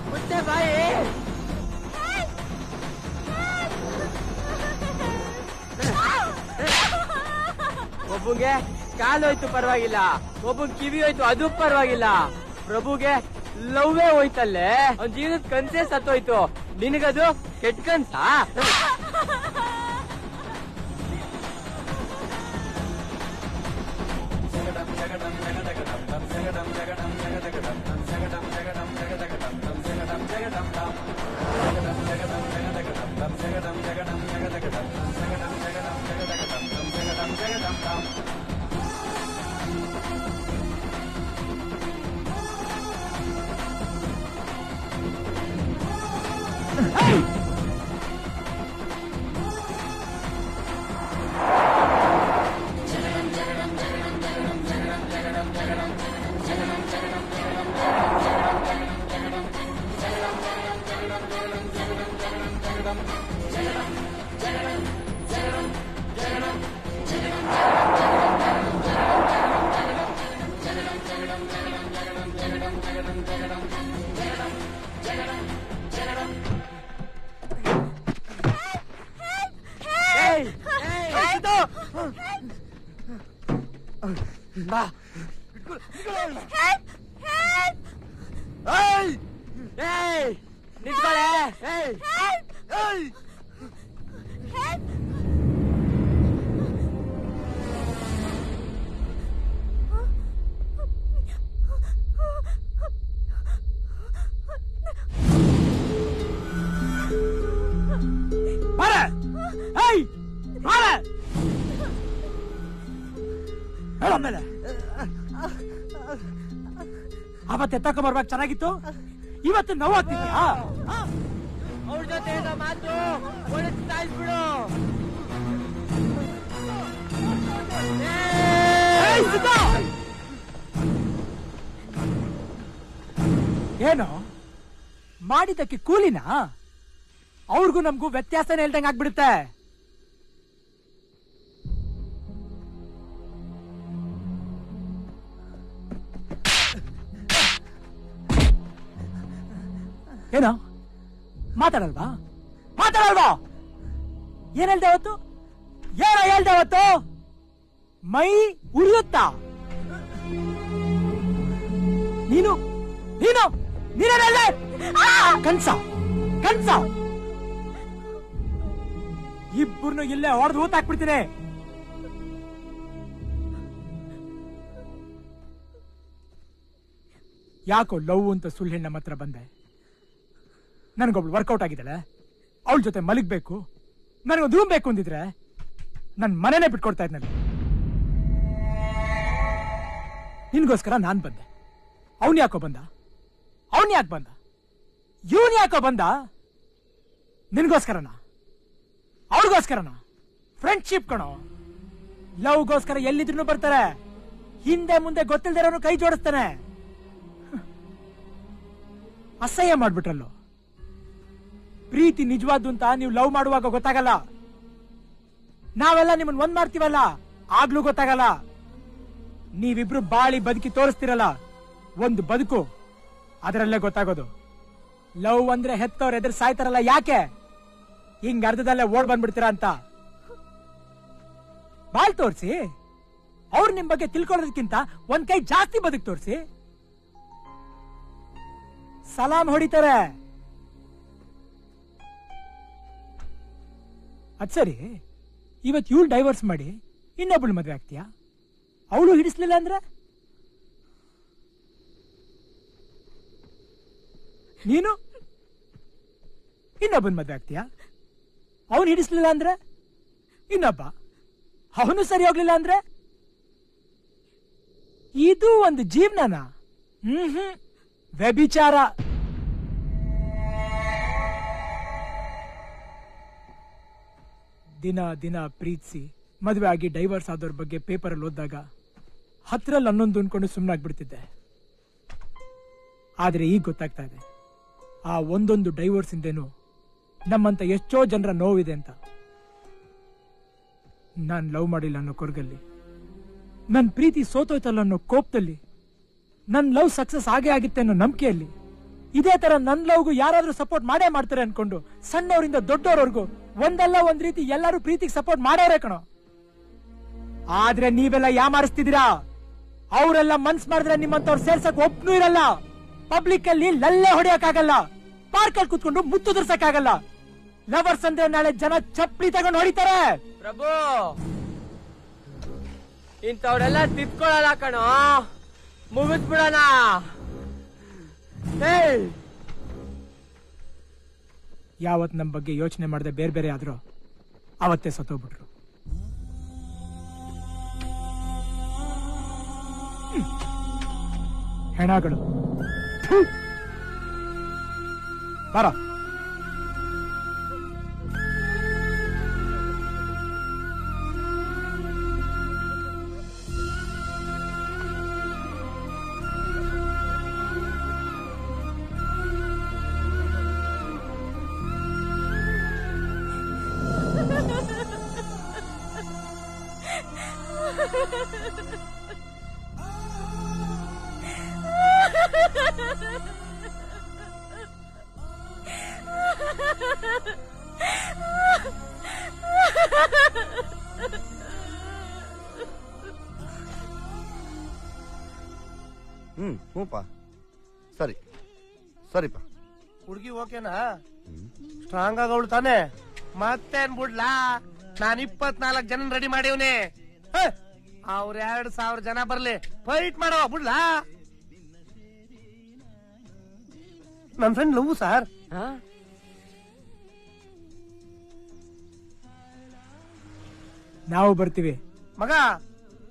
ಮುಚ್ಚೆ ಬಾಯಿ ಒಬ್ಬಂಗೆ ಕಾಲು ಹೋಯ್ತು ಪರವಾಗಿಲ್ಲ ಒಬ್ಬಂಗ್ ಕಿವಿ ಹೋಯ್ತು ಅದು ಪರವಾಗಿಲ್ಲ ಪ್ರಭುಗೆ ಲವ್ವೇ ಹೋಯ್ತಲ್ಲೇ ಅವ್ನ ಜೀವನದ ಕನ್ಸೇ ಸತ್ತೋಯ್ತು ನಿನಗದು ಕೆಟ್ಟ ಕನ್ಸಾ ಅವತ್ತೆ ತಕೊಂಬರ್ಬೇಕು ಚೆನ್ನಾಗಿತ್ತು, ಇವತ್ತು ನೋವಾಗ್ತಿದ್ಯಾ? ಅವ್ರ ಜೊತೆ ಮಾತು ಬಿಡು. ಏನು ಮಾಡಿದ್ದಕ್ಕೆ ಕೂಲಿನಾ? ಅವ್ರಿಗೂ ನಮ್ಗೂ ವ್ಯತ್ಯಾಸನೇ ಹೇಳ್ದಂಗೆ ಆಗ್ಬಿಡುತ್ತೆ. ಏನೋ ಮಾತಾಡಲ್ವಾ? ಏನ್ ಹೇಳ್ದೆ ಅವತ್ತು? ಏನೋ ಹೇಳ್ದೆ ಅವತ್ತು? ಮೈ ಉರಿಯುತ್ತಾ? ನೀನು ನೀನು ನೀನೇನಲ್ಲೇ ಕನ್ಸ ಇಬ್ಬರನ್ನು ಇಲ್ಲೇ ಹೊಡೆದು ಹೂತಾಕ್ಬಿಡ್ತೀನಿ. ಯಾಕೋ ಲವ್ ಅಂತ ಸುಳ್ಳು ಹೆಣ್ಣು ನಮ್ಮ ಹತ್ರ ಬಂದೆ? ನನಗೊಬ್ಳು ವರ್ಕೌಟ್ ಆಗಿದ್ದಾಳೆ, ಅವಳ ಜೊತೆ ಮಲಗಬೇಕು, ನನಗೊಂದು ರೂಮ್ ಬೇಕು ಅಂದಿದ್ರೆ ನನ್ನ ಮನೆನೇ ಬಿಟ್ಕೊಡ್ತಾ ಇದ್ನಲ್ಲ. ನಿನ್ಗೋಸ್ಕರ ನಾನ್ ಬಂದೆ, ಅವನ್ ಯಾಕೋ ಬಂದ? ಅವನ್ ಯಾಕೆ ಬಂದ? ಇವನ್ ಯಾಕೋ ಬಂದ? ನಿನ್ಗೋಸ್ಕರನಾ? ಅವ್ರಿಗೋಸ್ಕರನಾ? ಫ್ರೆಂಡ್ಶಿಪ್ ಕಣೋ. ಲವ್ಗೋಸ್ಕರ ಎಲ್ಲಿದ್ರು ಬರ್ತಾರೆ, ಹಿಂದೆ ಮುಂದೆ ಗೊತ್ತಿಲ್ದಿರೋನು ಕೈ ಜೋಡಿಸ್ತಾನೆ. ಅಸಹ್ಯ ಮಾಡ್ಬಿಟ್ರಲ್ಲೋ. ಪ್ರೀತಿ ನಿಜವಾದ್ದು ಅಂತ ನೀವು ಲವ್ ಮಾಡುವಾಗ ಗೊತ್ತಾಗಲ್ಲ. ನಾವೆಲ್ಲ ನಿಮ್ಮನ್ನ ಒಂದ್ ಮಾಡ್ತೀವಲ್ಲ, ಆಗ್ಲೂ ಗೊತ್ತಾಗಲ್ಲ. ನೀವಿಬ್ರು ಬಾಳಿ ಬದುಕಿ ತೋರಿಸ್ತಿರಲ್ಲ, ಒಂದು ಬದುಕು, ಅದರಲ್ಲೇ ಗೊತ್ತಾಗೋದು. ಲವ್ ಅಂದ್ರೆ ಹೆತ್ತವ್ರ ಎದುರು ಸಾಯ್ತಾರಲ್ಲ, ಯಾಕೆ ಹಿಂಗ ಅರ್ಧದಲ್ಲೇ ಓಡ್ ಬಂದ್ಬಿಡ್ತೀರಾ ಅಂತ. ಬಾಳ್ ತೋರ್ಸಿ, ಅವ್ರು ನಿಮ್ ಬಗ್ಗೆ ತಿಳ್ಕೊಳ್ಳೋದಕ್ಕಿಂತ ಒಂದ್ ಕೈ ಜಾಸ್ತಿ ಬದುಕು ತೋರಿಸಿ. ಸಲಾಂ ಹೊಡಿತಾರೆ. ಅದ್ ಸರಿ, ಇವತ್ ಇವಳು ಡೈವರ್ಸ್ ಮಾಡಿ ಇನ್ನೊಬ್ಳು ಮದ್ವೆ ಆಗ್ತೀಯಾ? ಅವಳು ಹಿಡಿಸ್ಲಿಲ್ಲ ಅಂದ್ರೆ? ನೀನು ಇನ್ನೊಬ್ಬನ ಮದ್ವೆ ಆಗ್ತೀಯಾ? ಅವನು ಹಿಡಿಸ್ಲಿಲ್ಲ ಅಂದ್ರೆ ಇನ್ನೊಬ್ಬ, ಅವನು ಸರಿ ಹೋಗ್ಲಿಲ್ಲ ಅಂದ್ರೆ? ಇದು ಒಂದು ಜೀವನನ? ವ್ಯಭಿಚಾರ. ದಿನ ದಿನ ಪ್ರೀತಿಸಿ ಮದುವೆ ಆಗಿ ಡೈವರ್ಸ್ ಆದವ್ರ ಬಗ್ಗೆ ಪೇಪರಲ್ಲಿ ಓದಿದಾಗ 10ರಲ್ಲಿ 11 ಅನ್ಕೊಂಡು ಸುಮ್ಮನಾಗ್ಬಿಡ್ತಿದ್ದೆ. ಆದ್ರೆ ಈಗ ಗೊತ್ತಾಗ್ತಾ ಇದೆ, ಆ ಒಂದೊಂದು ಡೈವರ್ಸ್ ಇಂದೇನು ನಮ್ಮಂತ ಎಷ್ಟೋ ಜನರ ನೋವಿದೆ ಅಂತ. ನಾನ್ ಲವ್ ಮಾಡಿಲ್ಲ ಅನ್ನೋ ಕೊರಗಲ್ಲಿ, ನನ್ ಪ್ರೀತಿ ಸೋತೋಯ್ತಲ್ಲ ಅನ್ನೋ ಕೋಪದಲ್ಲಿ, ನನ್ ಲವ್ ಸಕ್ಸಸ್ ಆಗೇ ಆಗಿತ್ತೆ ಅನ್ನೋ ನಂಬಿಕೆಯಲ್ಲಿ, ಇದೇ ತರ ನನ್ ಲವ್ಗೂ ಯಾರಾದ್ರೂ ಸಪೋರ್ಟ್ ಮಾಡೇ ಮಾಡ್ತಾರೆ ಅನ್ಕೊಂಡು ಸಣ್ಣವರಿಂದ ದೊಡ್ಡವರವರೆಗೂ ಒಂದಲ್ಲ ಒಂದ್ ರೀತಿ ಎಲ್ಲರೂ ಪ್ರೀತಿಗೆ ಸಪೋರ್ಟ್ ಮಾಡೋರೇ ಕಣೋ. ಆದ್ರೆ ನೀವೆಲ್ಲ ಯಾಮಾರಿಸ್ತಿದ್ದೀರಾ. ಅವರೆಲ್ಲ ಮನ್ಸ್ ಮಾಡಿದ್ರೆ ನಿಮ್ಮಂತವ್ರು ಸೇರ್ಸಕ್ ಒಬ್ನೂ ಇರಲ್ಲ. ಪಬ್ಲಿಕ್ ಅಲ್ಲಿ ಲಲ್ಲೆ ಹೊಡೆಯಕ್ಕಾಗಲ್ಲ, ಪಾರ್ಕ್ ಅಲ್ಲಿ ಕುತ್ಕೊಂಡು ಮುತ್ತು ದುರ್ಸಕ್ಕಾಗಲ್ಲ. ಲವರ್ಸ್ ಅಂದ್ರೆ ನಾಳೆ ಜನ ಚಪ್ಪಲಿ ತಗೊಂಡು ಹೊಡಿತಾರೆ. ಪ್ರಭು, ಇಂಥವ್ರೆಲ್ಲ ತಿತ್ಕೊಳ್ಳಲ್ಲ ಕಣೋ, ಮುಗಿಸ್ಬಿಡೋಣ. ಯಾವತ್ ನಮ್ ಬಗ್ಗೆ ಯೋಚನೆ ಮಾಡದೆ ಬೇರೆ ಬೇರೆ ಆದ್ರೂ ಅವತ್ತೇ ಸತ್ತೋಗ್ಬಿಟ್ರು. ಹೆಣಗಳು ಬರ. ಹ್ಞೂಪ್ಪ ಸರಿ ಸರಿಪ್ಪ. ಹುಡುಗಿ ಓಕೆನಾ? ಸ್ಟ್ರಾಂಗ್ ಆಗವಳು ತಾನೆ? ಮತ್ತೇನ್ ಬಿಡ್ಲಾ, ನಾನ್ 24 ಜನ ರೆಡಿ ಮಾಡಿವ್ನಿ. ಅವ್ರ 2,000 ಜನ ಬರ್ಲಿ, ಫೈಟ್ ಮಾಡೋ ಬಿಡ್ಲಾ. ನನ್ ಫ್ರೆಂಡ್ ಲವ್ ಸರ್. ನಾವು ಬರ್ತೀವಿ ಮಗ.